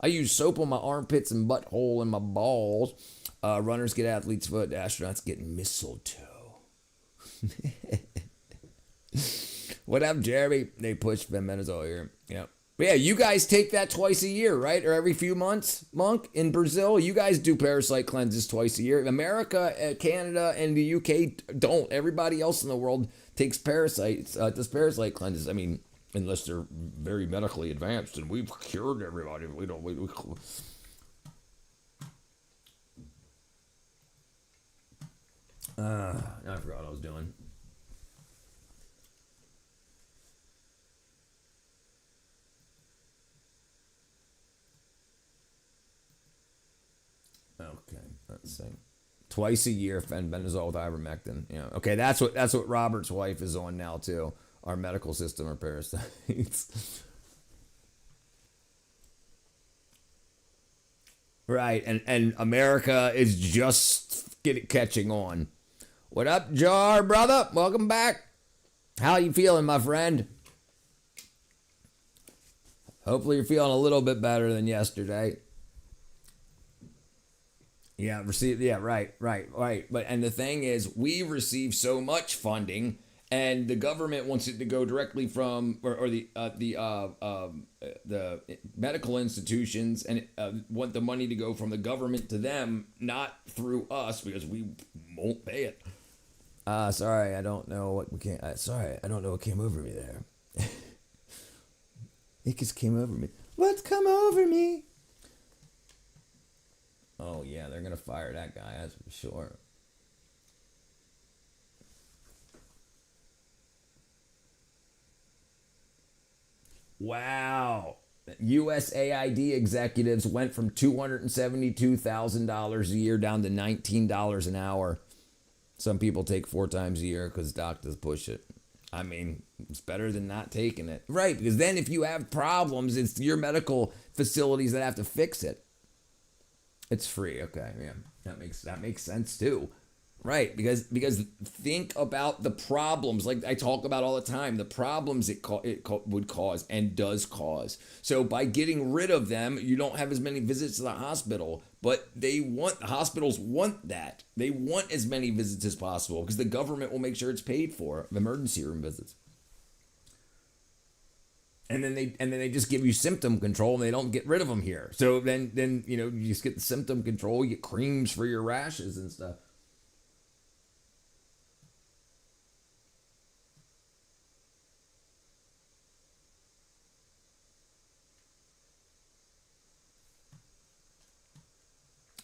use soap on my armpits and butthole and my balls. Runners get athlete's foot, astronauts get mistletoe. What up, Jeremy? They push fenbendazole here. Yeah. But yeah, you guys take that twice a year, right? Or every few months, Monk? In Brazil, you guys do parasite cleanses twice a year. America, Canada, and the UK don't. Everybody else in the world takes does parasite cleanses. I mean, unless they're very medically advanced, and we've cured everybody. We don't. I forgot what I was doing. Okay, let's see. Twice a year, fenbendazole with ivermectin. Yeah. Okay, that's what Robert's wife is on now too. Our medical system are parasites. Right, and America is just catching on. What up, Jar, brother? Welcome back. How you feeling, my friend? Hopefully you're feeling a little bit better than yesterday. Yeah, right. But and the thing is, we receive so much funding, and the government wants it to go directly from the medical institutions, and want the money to go from the government to them, not through us, because we won't pay it. Sorry, I don't know what came over me there. It just came over me. What's come over me? Oh yeah, they're gonna fire that guy, that's for sure. Wow. USAID executives went from $272,000 a year down to $19 an hour. Some people take 4 times a year because doctors push it. I mean, it's better than not taking it. Right, because then if you have problems, it's your medical facilities that have to fix it. It's free. Okay, yeah. That makes sense too. Right, because think about the problems, like I talk about all the time, the problems it would cause and does cause. So by getting rid of them, you don't have as many visits to the hospital, but the hospitals want that. They want as many visits as possible because the government will make sure it's paid for, emergency room visits. And then they just give you symptom control and they don't get rid of them here. So then you just get the symptom control, you get creams for your rashes and stuff.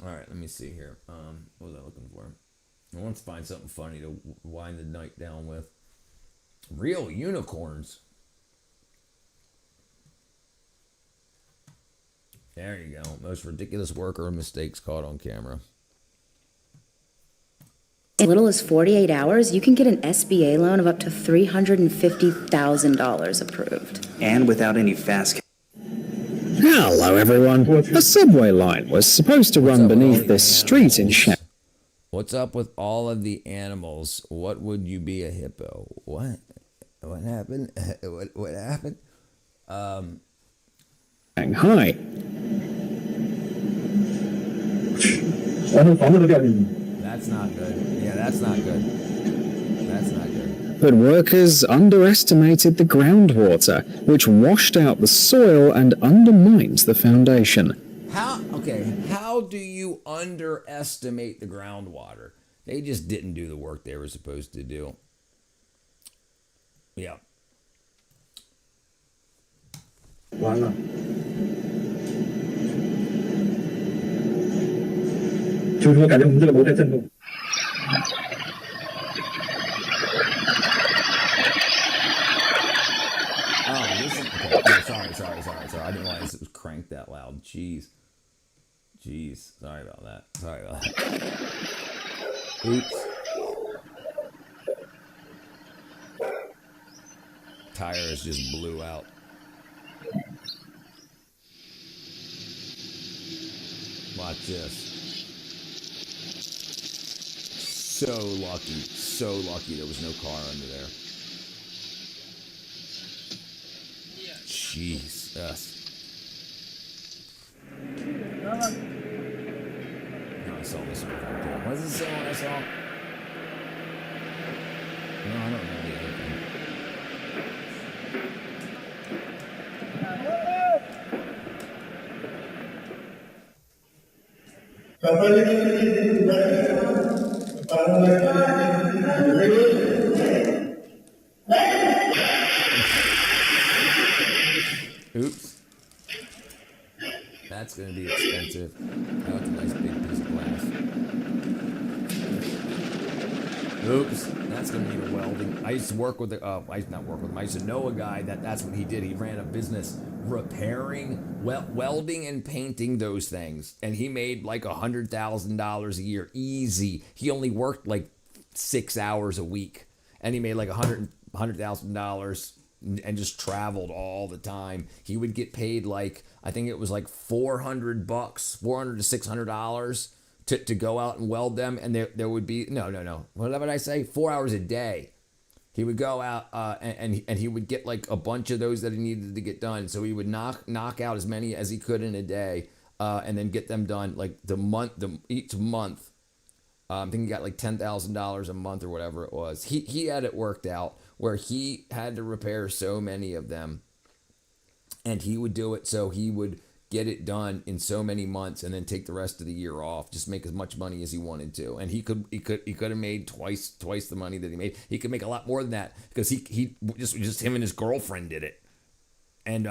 All right, let me see here. What was I looking for? I want to find something funny to wind the night down with. Real unicorns. There you go. Most ridiculous worker mistakes caught on camera. As little as 48 hours, you can get an SBA loan of up to $350,000 approved. And without any fast. Hello, everyone. A subway line was supposed to run beneath this street in Shanghai. What's up with all of the animals? What would you be a hippo? What? What happened? What happened? Shanghai. That's not good. Yeah, that's not good. That's not good. But workers underestimated the groundwater, which washed out the soil and undermines the foundation. How do you underestimate the groundwater? They just didn't do the work they were supposed to do. Yeah. 所以说感觉我们这个楼在震动。Oh, listen. Okay. No, sorry. I didn't realize it was cranked that loud. Jeez. Sorry about that. Oops. Tires just blew out. Watch this. So lucky there was no car under there. Jesus. No, I saw this one. What does it say when I saw? No, I don't know the other thing. Oops. That's gonna be expensive. Oh, that's a nice big piece of glass. Oops. That's gonna need a welding. I used to work with I used to know a guy that's what he did. He ran a business repairing, welding and painting those things. And he made like $100,000 a year. Easy. He only worked like 6 hours a week. And he made like $100,000 and just traveled all the time. He would get paid like, I think it was like $400, $400 to $600 to go out and weld them. And there would be, no. What did I say? 4 hours a day. He would go out and he would get like a bunch of those that he needed to get done. So he would knock out as many as he could in a day and then get them done like each month. I think he got like $10,000 a month or whatever it was. He had it worked out where he had to repair so many of them, and he would do it so he would get it done in so mmany months and then take the rest of the year off, just make as much money as he wanted to. And he could have made twice the money that he made. He could make a lot more than that because he just him and his girlfriend did it. And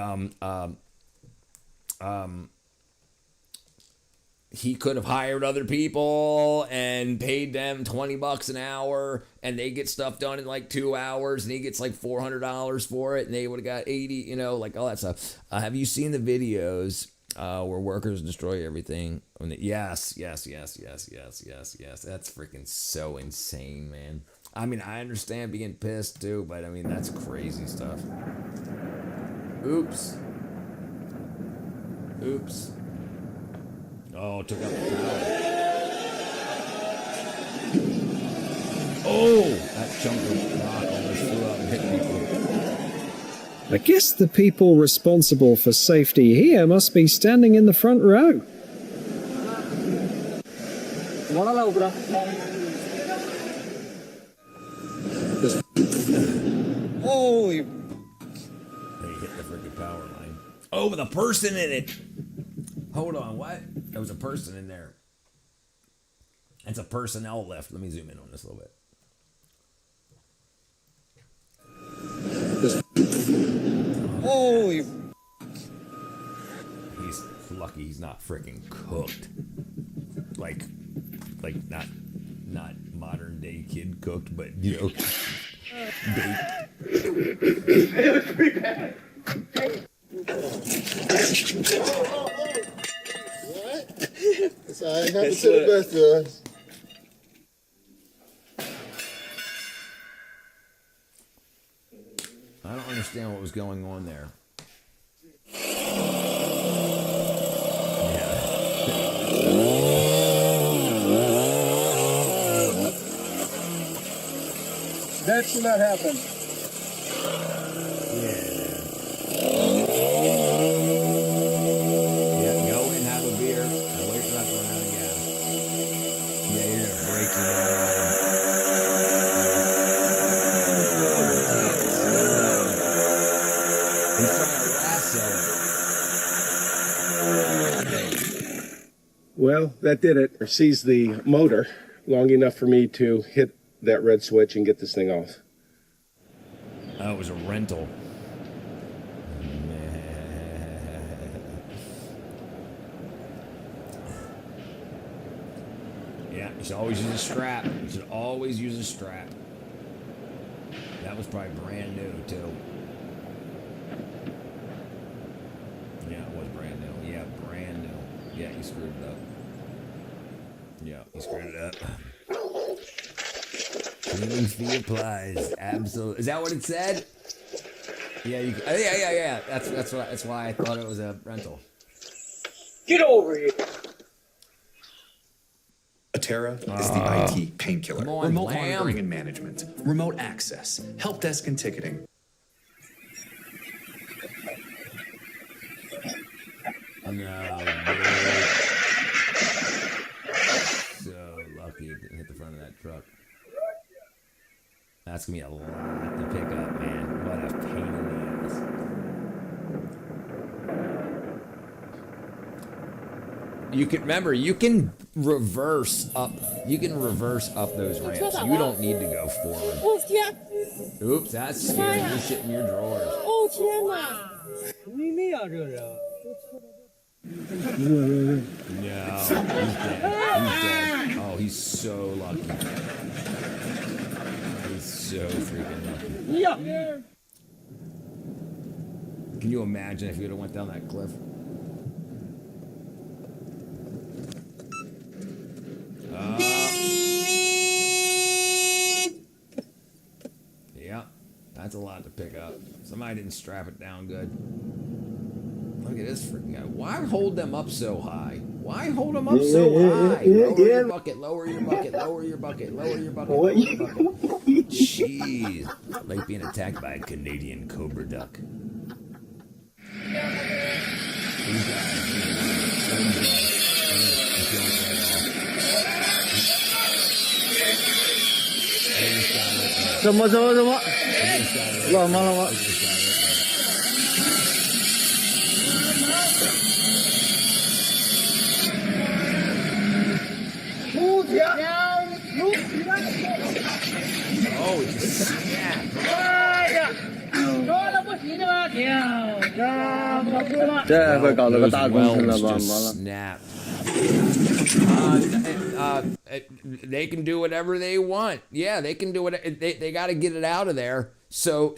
he could have hired other people and paid them $20 an hour, and they get stuff done in like 2 hours, and he gets like $400 for it, and they would have got 80, like all that stuff. Have you seen the videos where workers destroy everything? Yes. That's freaking so insane, man. I mean, I understand being pissed too, but I mean, that's crazy stuff. Oops. Oh, took out the power. Oh, that chunk of rock almost flew out and hit people. I guess the people responsible for safety here must be standing in the front row. Holy! They hit the freaking power line. Oh, with a person in it. Hold on, what? There was a person in there. It's a personnel lift. Let me zoom in on this a little bit. Holy! He's lucky he's not freaking cooked. Like not modern day kid cooked, but baked. It was pretty bad. What? It's all right. Happens to the best of us. I don't understand what was going on there. That should not happen. Go and have a beer and wait for that to run out of gas. Yeah, you're gonna break your He's trying to lasso. Well, that did it. Or seized the motor long enough for me to hit that red switch and get this thing off. Oh, it was a rental. You should always use a strap. You should always use a strap. That was probably brand new, too. Yeah, it was brand new. Yeah, brand new. Yeah, he screwed it up. Yeah, he screwed it up. Cleaning fee applies. Absolutely. Is that what it said? Yeah, yeah. That's why I thought it was a rental. Get over here. Atera is the IT painkiller. Remote monitoring and management, remote access, help desk and ticketing. No, so lucky it didn't hit the front of that truck. That's gonna be a lot to pick up, man. What a pain in the ass. You can remember, you can reverse up those ramps. You don't need to go forward. Oops, that's scary. You're shit in your drawers. No, he's dead. Oh, he's so lucky. He's so freaking lucky. Can you imagine if he would have went down that cliff? Yeah, that's a lot to pick up. Somebody didn't strap it down good. Look at this freaking guy. Why hold them up so high? Why hold them up so high? Lower your bucket, lower your bucket, lower your bucket, lower your bucket, lower your bucket. Jeez. Like being attacked by a Canadian cobra duck. These guys.什么？冷吗？Oh, it just snapped. 这会搞了个大工程了吧？完了。 Snap. They can do whatever they want. Yeah, they can do it. They got to get it out of there. So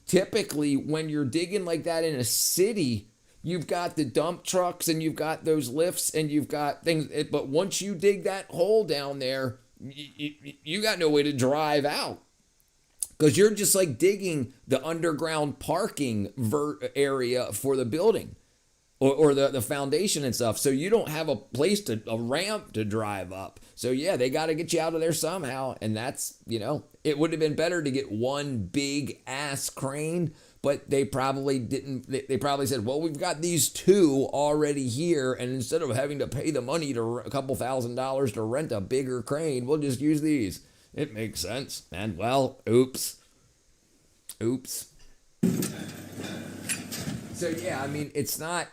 typically when you're digging like that in a city, you've got the dump trucks and you've got those lifts and you've got things. But once you dig that hole down there, you got no way to drive out. Because you're just like digging the underground parking area for the building. Or the foundation and stuff. So you don't have a ramp to drive up. So yeah, they got to get you out of there somehow. And that's, it would have been better to get one big ass crane, but they probably didn't. They probably said, well, we've got these two already here. And instead of having to pay the money to a couple $1,000s to rent a bigger crane, we'll just use these. It makes sense. And well, oops. So yeah, I mean, it's not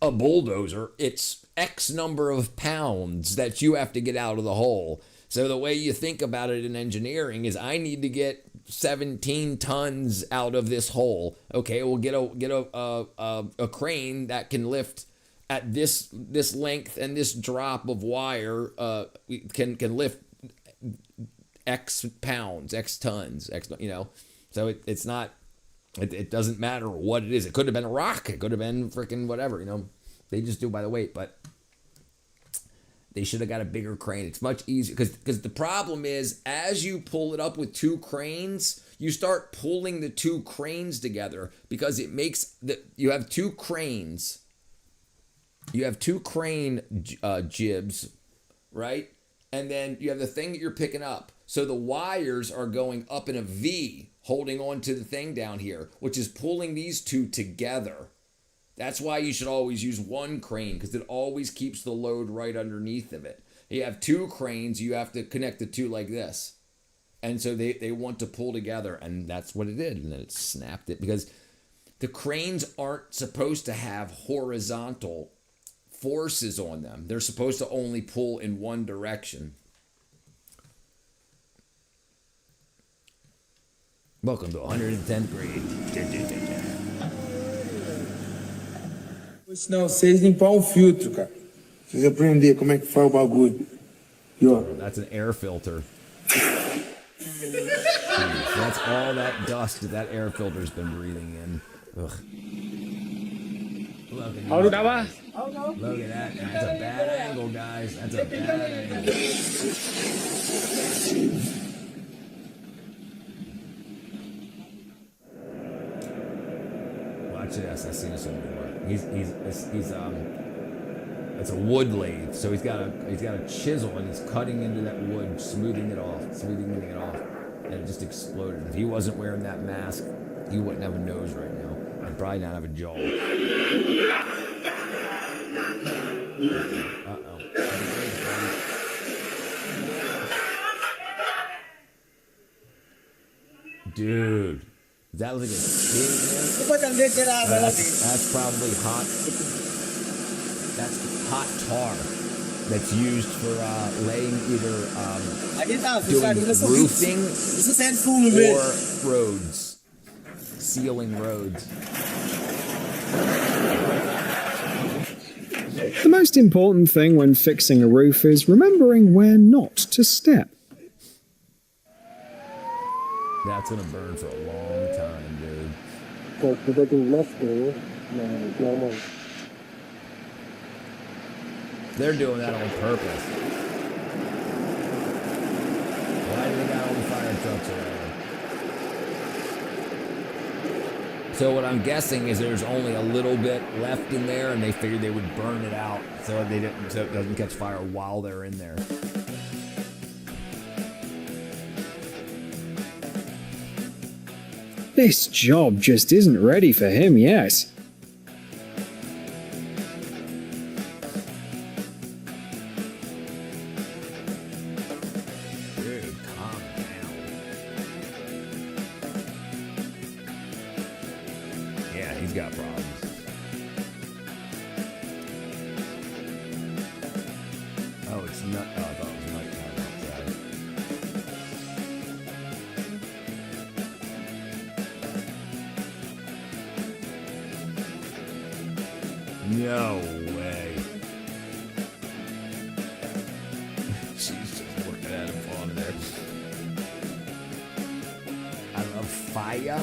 a bulldozer. It's X number of pounds that you have to get out of the hole. So the way you think about it in engineering is I need to get 17 tons out of this hole. Okay, we'll get a crane that can lift at this length and this drop of wire can lift X pounds, X tons, X, So it's not. It doesn't matter what it is. It could have been a rock. It could have been freaking whatever, They just do it by the weight, but they should have got a bigger crane. It's much easier because the problem is as you pull it up with two cranes, you start pulling the two cranes together because it makes you have two cranes. You have two crane jibs, right? And then you have the thing that you're picking up. So the wires are going up in a V, holding on to the thing down here, which is pulling these two together. That's why you should always use one crane, because it always keeps the load right underneath of it. You have two cranes, you have to connect the two like this. And so they want to pull together, and that's what it did. And then it snapped it, because the cranes aren't supposed to have horizontal forces on them. They're supposed to only pull in one direction. Welcome to 110th grade. Não, vocês limpar um filtro, cara. Vocês aprendem como é que faz o bagulho. That's an air filter. Jeez, that's all that dust that air filter's been breathing in. Ugh. Look at Hold these it, guys. Look at that. That's a bad angle, guys. That's a bad angle. Watch this. I've seen this one before. It's a wood lathe. So he's got a chisel and he's cutting into that wood, smoothing it off, and it just exploded. If he wasn't wearing that mask, he wouldn't have a nose right now. I'd probably not have a jaw. Uh-oh. Dude, that was like a pig. That's probably hot. That's hot tar that's used for laying either doing roofing or roads, sealing roads. The most important thing when fixing a roof is remembering where not to step. That's gonna burn for a long time, dude. They're doing that on purpose. Why do they got all the fire trucks around? So what I'm guessing is there's only a little bit left in there, and they figured they would burn it out so it doesn't catch fire while they're in there. This job just isn't ready for him yet. Dude, calm down. Yeah, he's got problems. Oh, it's not. Oh, I thought it was nighttime outside. No way. She's just looking at him on there. I love fire.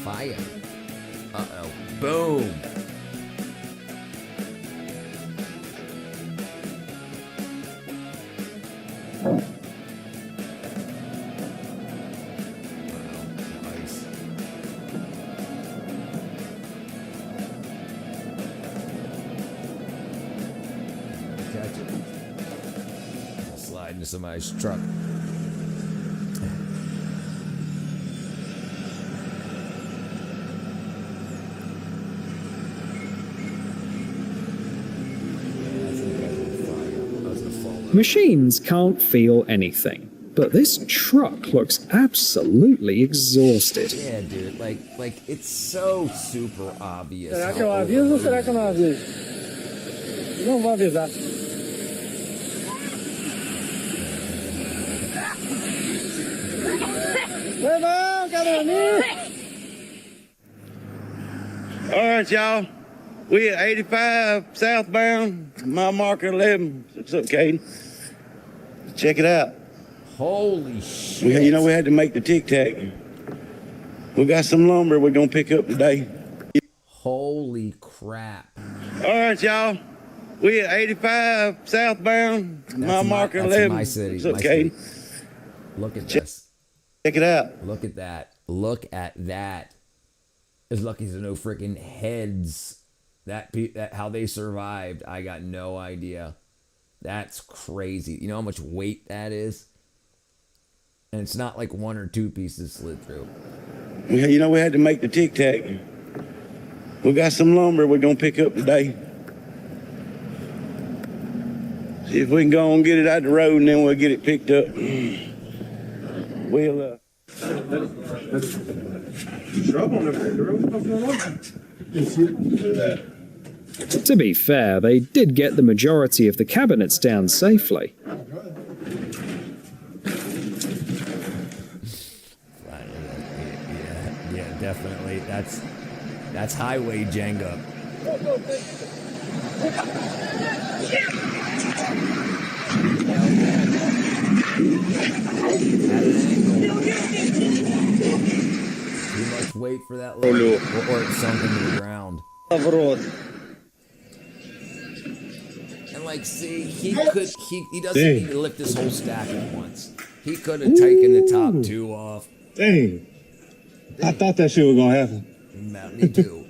Fire. Uh-oh. Boom. Slide into somebody's truck. Machines can't feel anything, but this truck looks absolutely exhausted. Yeah, dude. Like it's so super obvious. Será how que eu aviso ou será que eu não aviso? Não vou avisar. Levão, cadê All right, y'all. We at 85 southbound. My marker 11. What's up, Katie? Check it out. Holy shit. You know, we had to make the Tic Tac. We got some lumber we're going to pick up today. Holy crap. All right, y'all. We at 85 southbound. My marker 11. My city. What's up, my Katie? city. Look at this. Check it out. Look at that. Look at that. As lucky as no freaking heads. That how they survived, I got no idea. That's crazy. You know how much weight that is? And it's not like one or two pieces slid through. You know, we had to make the Tic Tac. We got some lumber we're going to pick up today. See if we can go and get it out the road and then we'll get it picked up. We'll, To be fair, they did get the majority of the cabinets down safely. Yeah, definitely. That's highway Jenga. Too much weight for that little, or it's sunk into the ground. And like, see, he doesn't need to lift this whole stack at once. He could have taken the top two off. Dang. I thought that shit was gonna happen. Me too.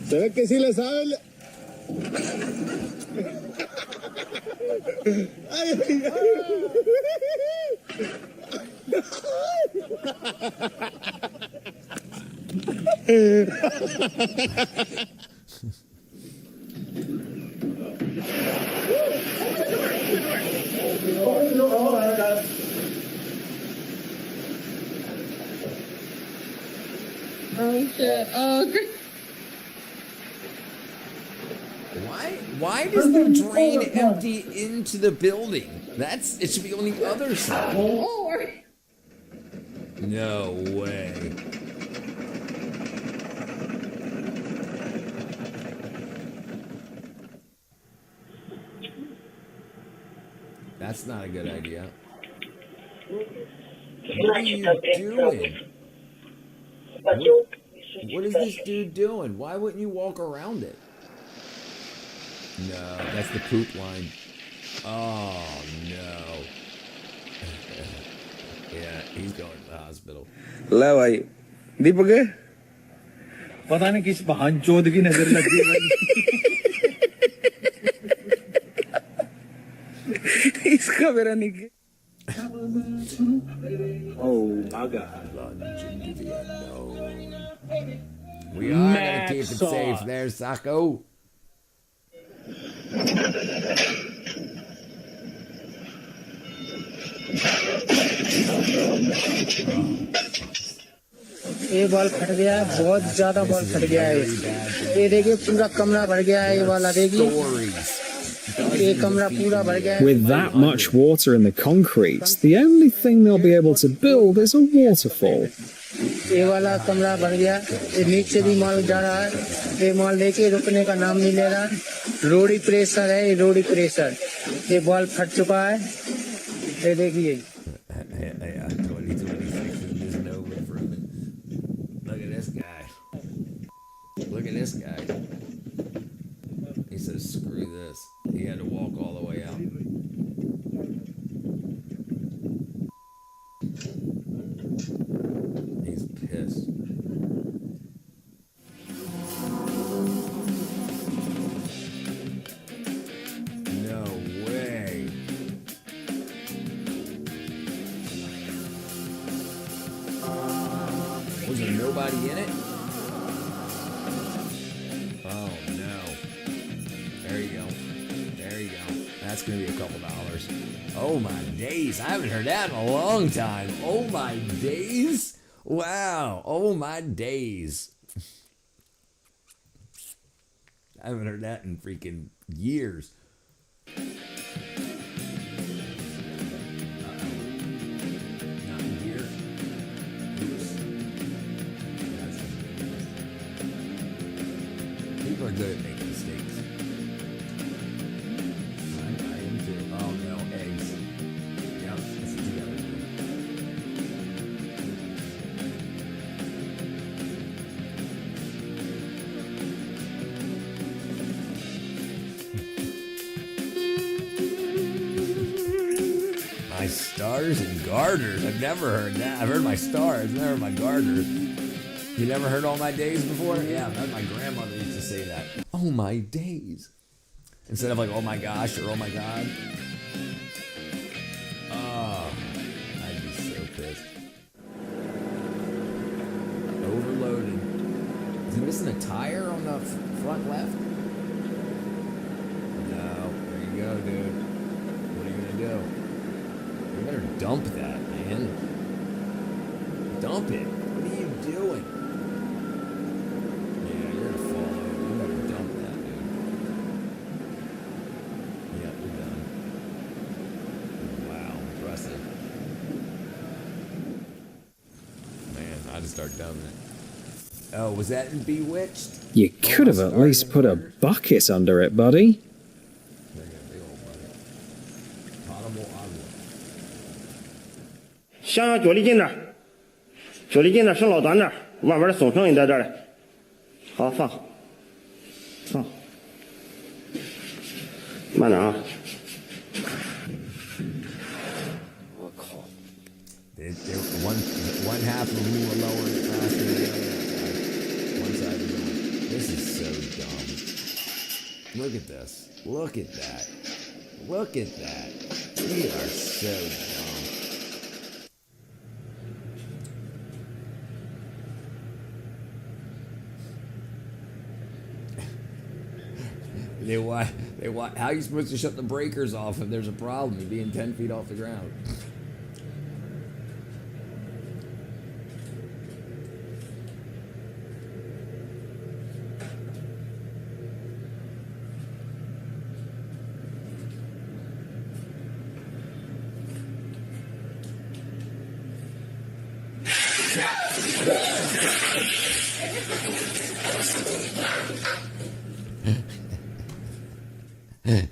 Se ve que sí le sabe. Oh shit. Oh, great. Why does the drain empty into the building? It should be on the other side. No way. That's not a good idea. What are you doing? What is this dude doing? Why wouldn't you walk around it? No, that's the poop line. Oh, no. Yeah, he's going to the hospital. ला भाई दीपक है पता नहीं किस बहन चोद की नजर लग गई भाई इसका मेरा निकल Oh my God. Plunge into the unknown. We are going to keep it safe there, Sacco. ये बॉल फट गया है बहुत ज्यादा बॉल फट गया है ये देखिए पूरा कमरा भर गया है ये वाला देखिए ये कमरा पूरा भर गया है With that much water in the concrete, the only thing they'll be able to build is a waterfall. ये वाला कमरा भर गया ये नीचे भी माल जा रहा है ये माल लेके रुकने का नाम नहीं ले रहा रोडी प्रेशर है ये रोडी प्रेशर ये बॉल फट चुका है ये देखिए Look at this guy. He says, screw this. He had to walk all the way out. He's pissed. No way. Was there nobody in it? Oh no. There you go. There you go. That's gonna be a couple dollars. Oh my days. I haven't heard that in a long time. Oh my days. Wow. Oh my days. I haven't heard that in freaking years. Not in here. Oops. People are good at making mistakes. I am too. Oh no, eggs. Yep, that's the other thing. My stars and garters. I've never heard that. I've heard my stars, never my garters. You never heard all my days before? Yeah, my grandmother used to say that. Oh my days. Instead of like, oh my gosh or oh my god. Oh, I'd be so pissed. Overloaded. Is he missing a tire on the front left? No. There you go, dude. What are you going to do? You better dump that, man. Dump it. What are you doing? Yeah, you're gonna fall over. You better dump that, dude. Yep, we're done. Wow, impressive. Man, I just start dumping it. Oh, was that in Bewitched? You could have at least put a bucket under it, buddy. Potable agua. 向上脚离近点儿，脚离近点儿，剩老短点儿，慢慢的耸升你在这儿来。好，放好，放好，慢点啊。 One half of them were lower and faster than the other. One side was on. This is so dumb. Look at this. Look at that. Look at that. We are so dumb. How are you supposed to shut the breakers off if there's a problem? You're being 10 feet off the ground.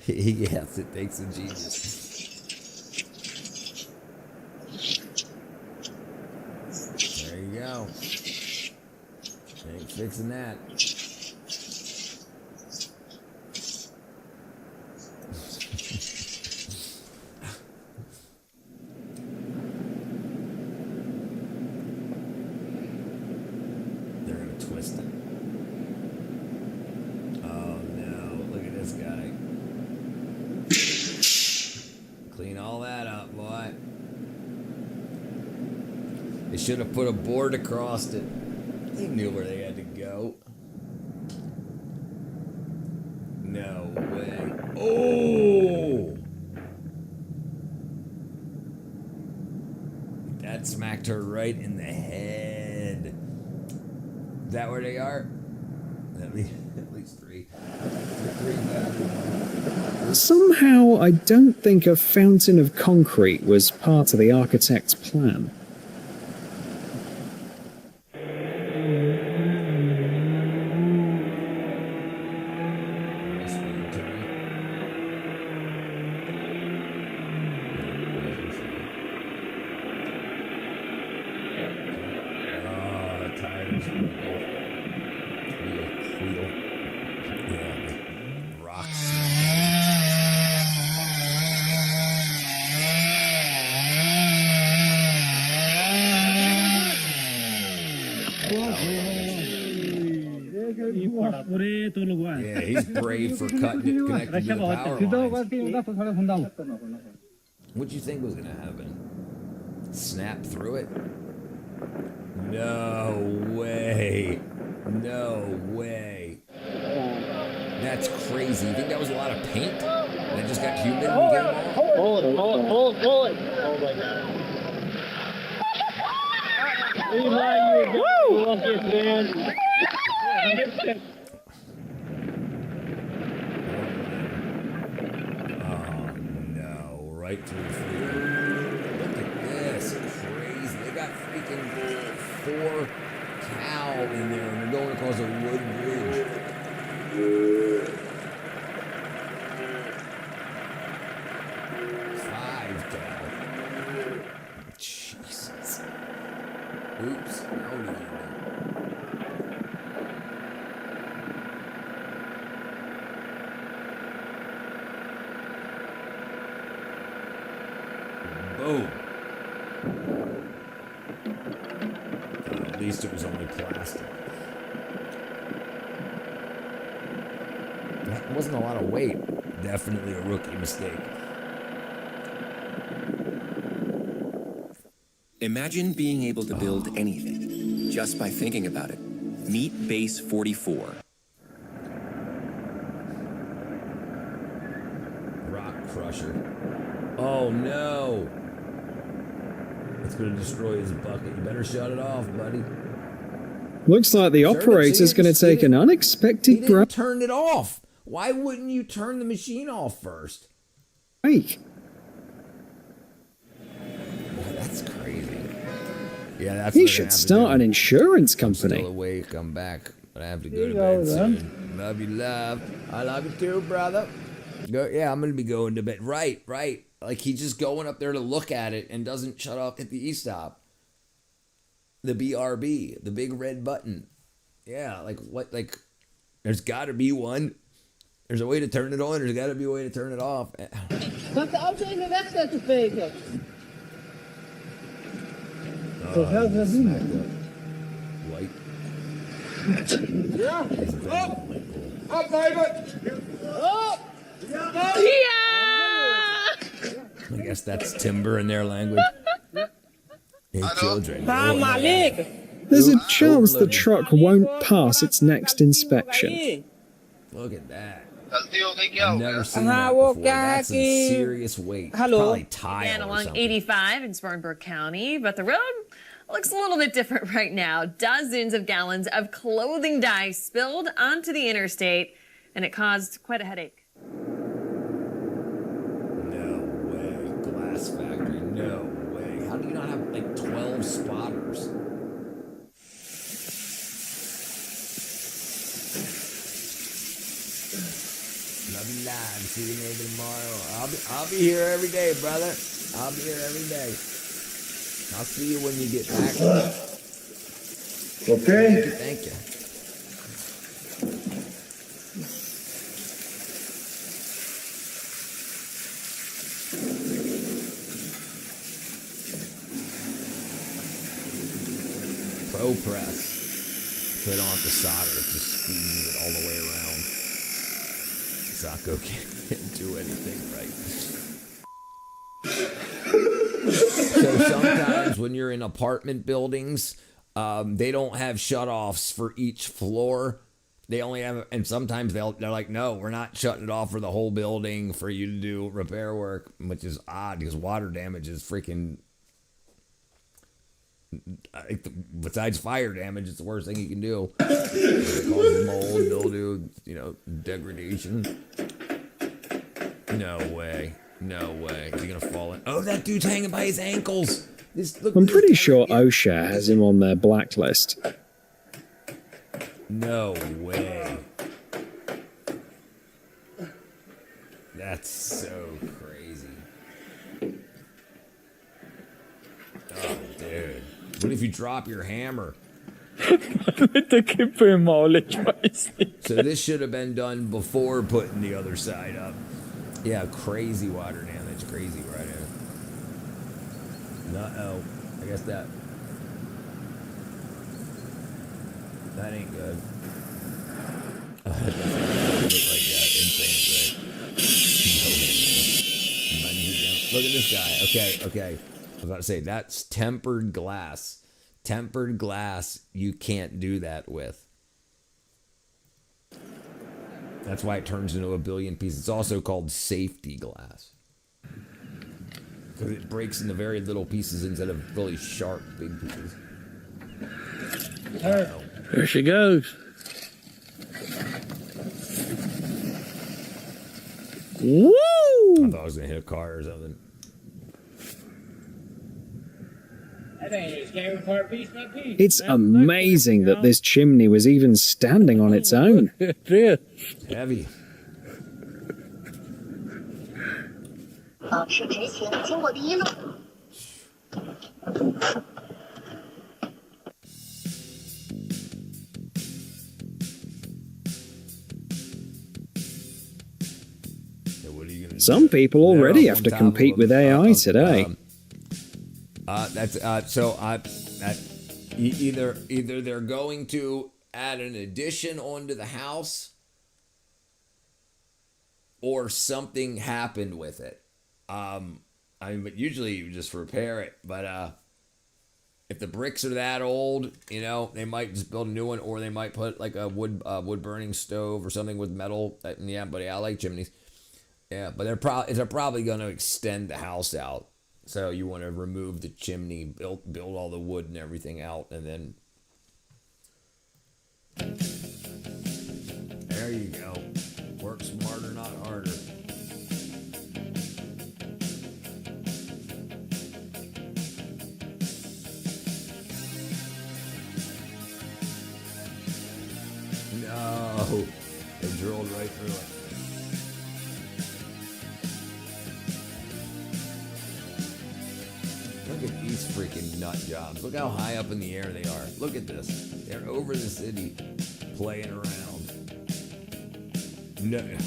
Yes, it takes a genius. There you go. Ain't fixing that. They're gonna twist it. Oh no, look at this guy. Clean all that up, boy. They should have put a board across it. They knew where they had to go. No way. Oh! That smacked her right in the head. Is that where they are? At least three. Somehow, I don't think a fountain of concrete was part of the architect's plan. Yeah, he's brave for connecting to the power lines. What'd you think was gonna happen? Snap through it? No way. No way. That's crazy. You think that was a lot of paint that just got humid and came off? Hold it. Oh my god. Woo! Man. Oh no, right through freaking. Look at this. Crazy. They got freaking 4 cow in there and they're going across a wood bridge. 5 cow. Jesus. Oops. Oh no. Boom. At least it was only plastic. That wasn't a lot of weight. Definitely a rookie mistake. Imagine being able to build anything just by thinking about it. Meet Base 44. Rock crusher. Oh no! It's gonna destroy his bucket. You better shut it off, buddy. Looks like the operator's going to take an unexpected break. Turn it off. Why wouldn't you turn the machine off first? Break. That's crazy. Yeah, that's He what I should have to start do. an insurance I'm still company. awake. I'm back, but I have to go to There you bed go, soon. Love you, love. I love you too, brother. Yeah, I'm gonna be going to bed. Right. Like he's just going up there to look at it and doesn't shut off at the e-stop. The BRB, the big red button. Yeah, like what? Like there's got to be one. There's a way to turn it on. There's got to be a way to turn it off. Gaat de auto even wegzetten, Peter? Light. Ja. Op, David. Op. I guess that's timber in their language. Hey, children. There's a chance the truck won't pass its next inspection. Look at that. I've never seen that before. That's some serious weight. Probably tile And or along something. 85 in Spartanburg County, but the road looks a little bit different right now. Dozens of gallons of clothing dye spilled onto the interstate, and it caused quite a headache. No way. Glass factory. No way. How do you not have like 12 spotters? Love you live. See you maybe tomorrow. I'll be here every day, brother. I'll be here every day. I'll see you when you get back. Okay. Thank you. Pro press. So they don't have to solder it, just squeeze it all the way around. Socko can't do anything right. So sometimes when you're in apartment buildings, they don't have shutoffs for each floor. They only have, and sometimes they're like, no, we're not shutting it off for the whole building for you to do repair work, which is odd because water damage is freaking. Besides fire damage, it's the worst thing you can do. It causes mold, mildew, degradation. No way. No way. Is he gonna fall in? Oh, that dude's hanging by his ankles. I'm pretty sure OSHA has him on their blacklist. No way. That's so crazy. Oh, dude. What if you drop your hammer? So this should have been done before putting the other side up. Yeah, crazy water damage. Crazy right here. Uh-oh. I guess that ain't good. It doesn't look like that. Insane, right? Look at this guy. Okay. I was about to say, that's tempered glass. Tempered glass, you can't do that with. That's why it turns into a billion pieces. It's also called safety glass. Because it breaks into very little pieces instead of really sharp, big pieces. There she goes. Woo! I thought I was going to hit a car or something. It's amazing that this chimney was even standing on its own. Heavy. Some people already have to compete with AI today. Either they're going to add an addition onto the house, or something happened with it. But usually you just repair it. But if the bricks are that old, they might just build a new one, or they might put like a wood burning stove or something with metal. Yeah, but I like chimneys. Yeah, but they're probably going to extend the house out. So you want to remove the chimney, build all the wood and everything out, and then there you go. Work smarter, not harder. No. They drilled right through it. Look at these freaking nut jobs. Look how high up in the air they are. Look at this. They're over the city playing around. No. Yeah,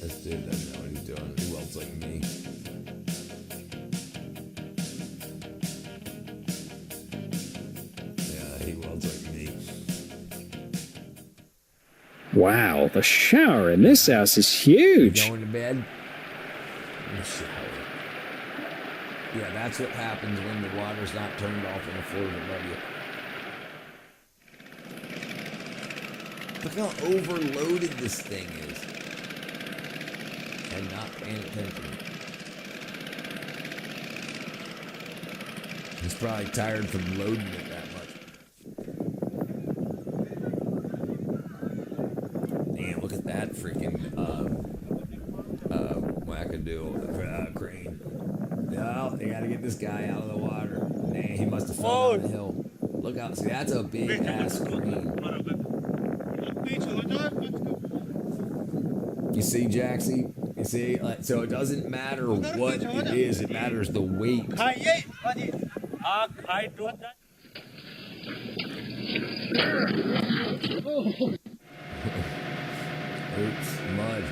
this dude doesn't know what he's doing. Who else like me? Yeah, he welds like me. Wow, the shower in this house is huge. Going to bed? Yeah, that's what happens when the water's not turned off on the floor above you. Look how overloaded this thing is. And not paying attention. He's probably tired from loading it that much. Damn, look at that freaking wackadoo crane. No, they gotta get this guy out of the water. Man, he must have fallen down the hill. Look out, see, that's a big ass crane. You see, Jaxie? You see? So it doesn't matter what it is, it matters the weight. Oops, mud.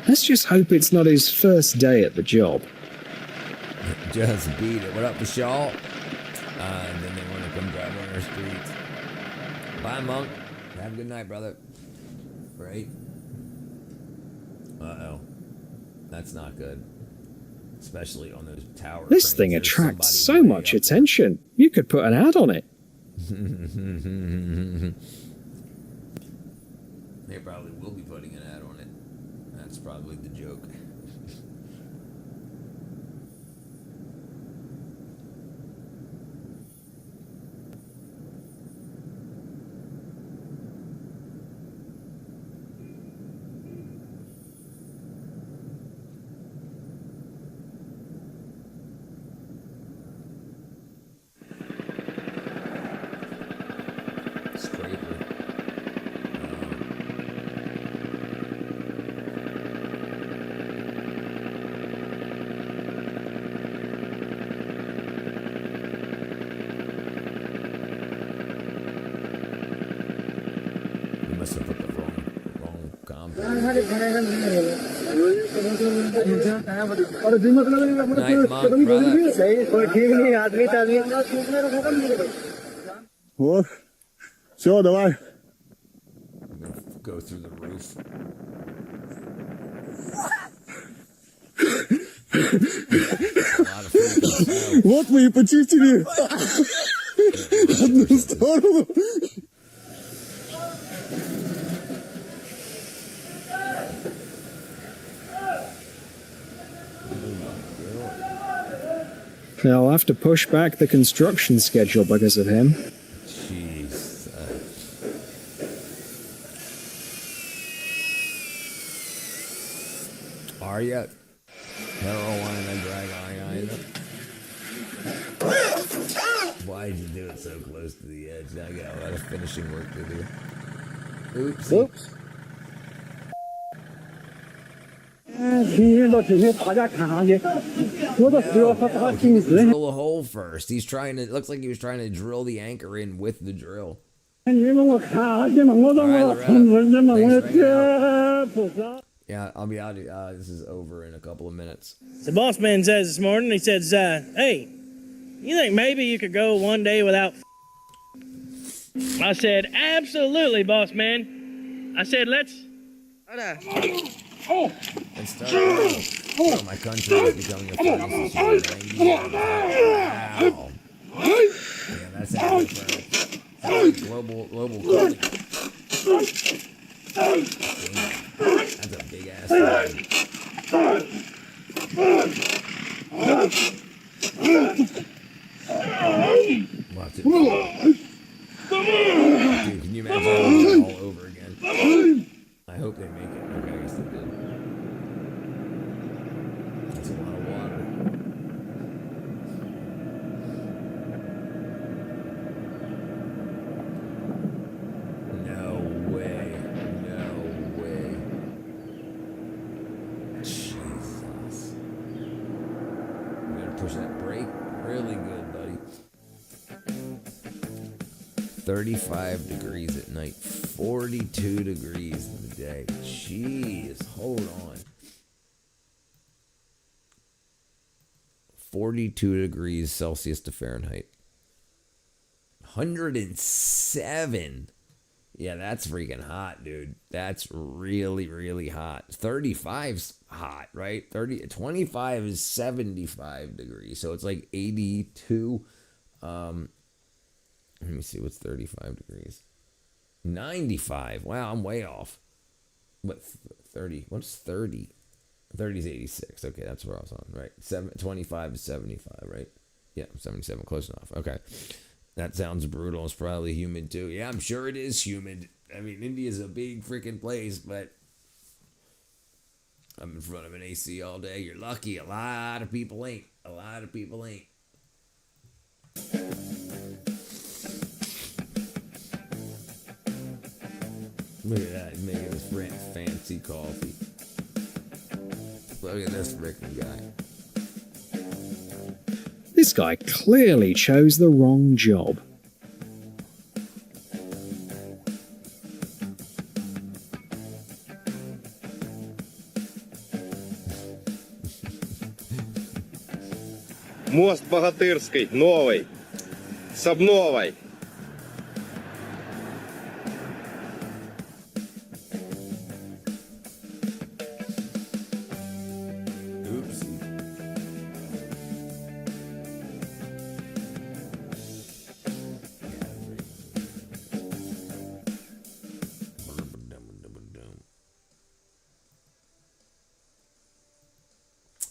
Let's just hope it's not his first day at the job. Just beat it. What up, Vishal? And then they want to come drive on our streets. Bye, Monk. Have a good night, brother. Right? Uh-oh. That's not good. Especially on those towers. This thing attracts so much attention. You could put an ad on it. They probably will be putting an ad on it. That's probably the joke. What? So do I. Go through the roof. Вот мы и почистили одну сторону. They'll have to push back the construction schedule because of him. Jeez. Are you? Carolina Dragina. Why'd you do it so close to the edge? Now I got a lot of finishing work to do. Oops. Oops. Drill a hole first. He's trying to. It looks like he was trying to drill the anchor in with the drill. Yeah, I'll be out. This is over in a couple of minutes. The boss man says this morning. He says, "Hey, you think maybe you could go one day without?" I said, "Absolutely, boss man." I said, "Let's." And start. Oh, my country is becoming a furnace. Wow. Yeah, that's a global cooling. That's a big ass thing. Watch it. Dude, can you imagine it all over again? I hope they make it. Okay, I guess they do. 35 degrees at night, 42 degrees in the day. Jeez, hold on. 42 degrees Celsius to Fahrenheit. 107. Yeah, that's freaking hot, dude. That's really, really hot. 35's hot, right? 25 is 75 degrees. So it's like 82. Let me see, what's 35 degrees? 95. Wow, I'm way off. What, 30? What's 30? 30 is 86. Okay, that's where I was on, right? 25 is 75, right? Yeah, 77, close enough. Okay. That sounds brutal. It's probably humid too. Yeah, I'm sure it is humid. I mean, India's a big freaking place, but I'm in front of an AC all day. You're lucky. A lot of people ain't. A lot of people ain't. Look at that. He's making his friend fancy coffee. Look at this freaking guy. This guy clearly chose the wrong job. Мост Богатырский, новый, с обновой.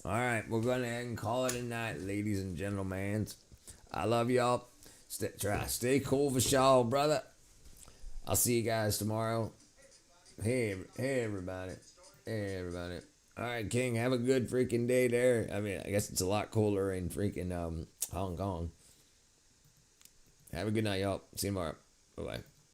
All right, we're going to head and call it a night, ladies and gentlemen. I love y'all. Stay cool for y'all, brother. I'll see you guys tomorrow. Hey, everybody. Hey, everybody. All right, King, have a good freaking day there. I mean, I guess it's a lot cooler in freaking Hong Kong. Have a good night, y'all. See you tomorrow. Bye-bye.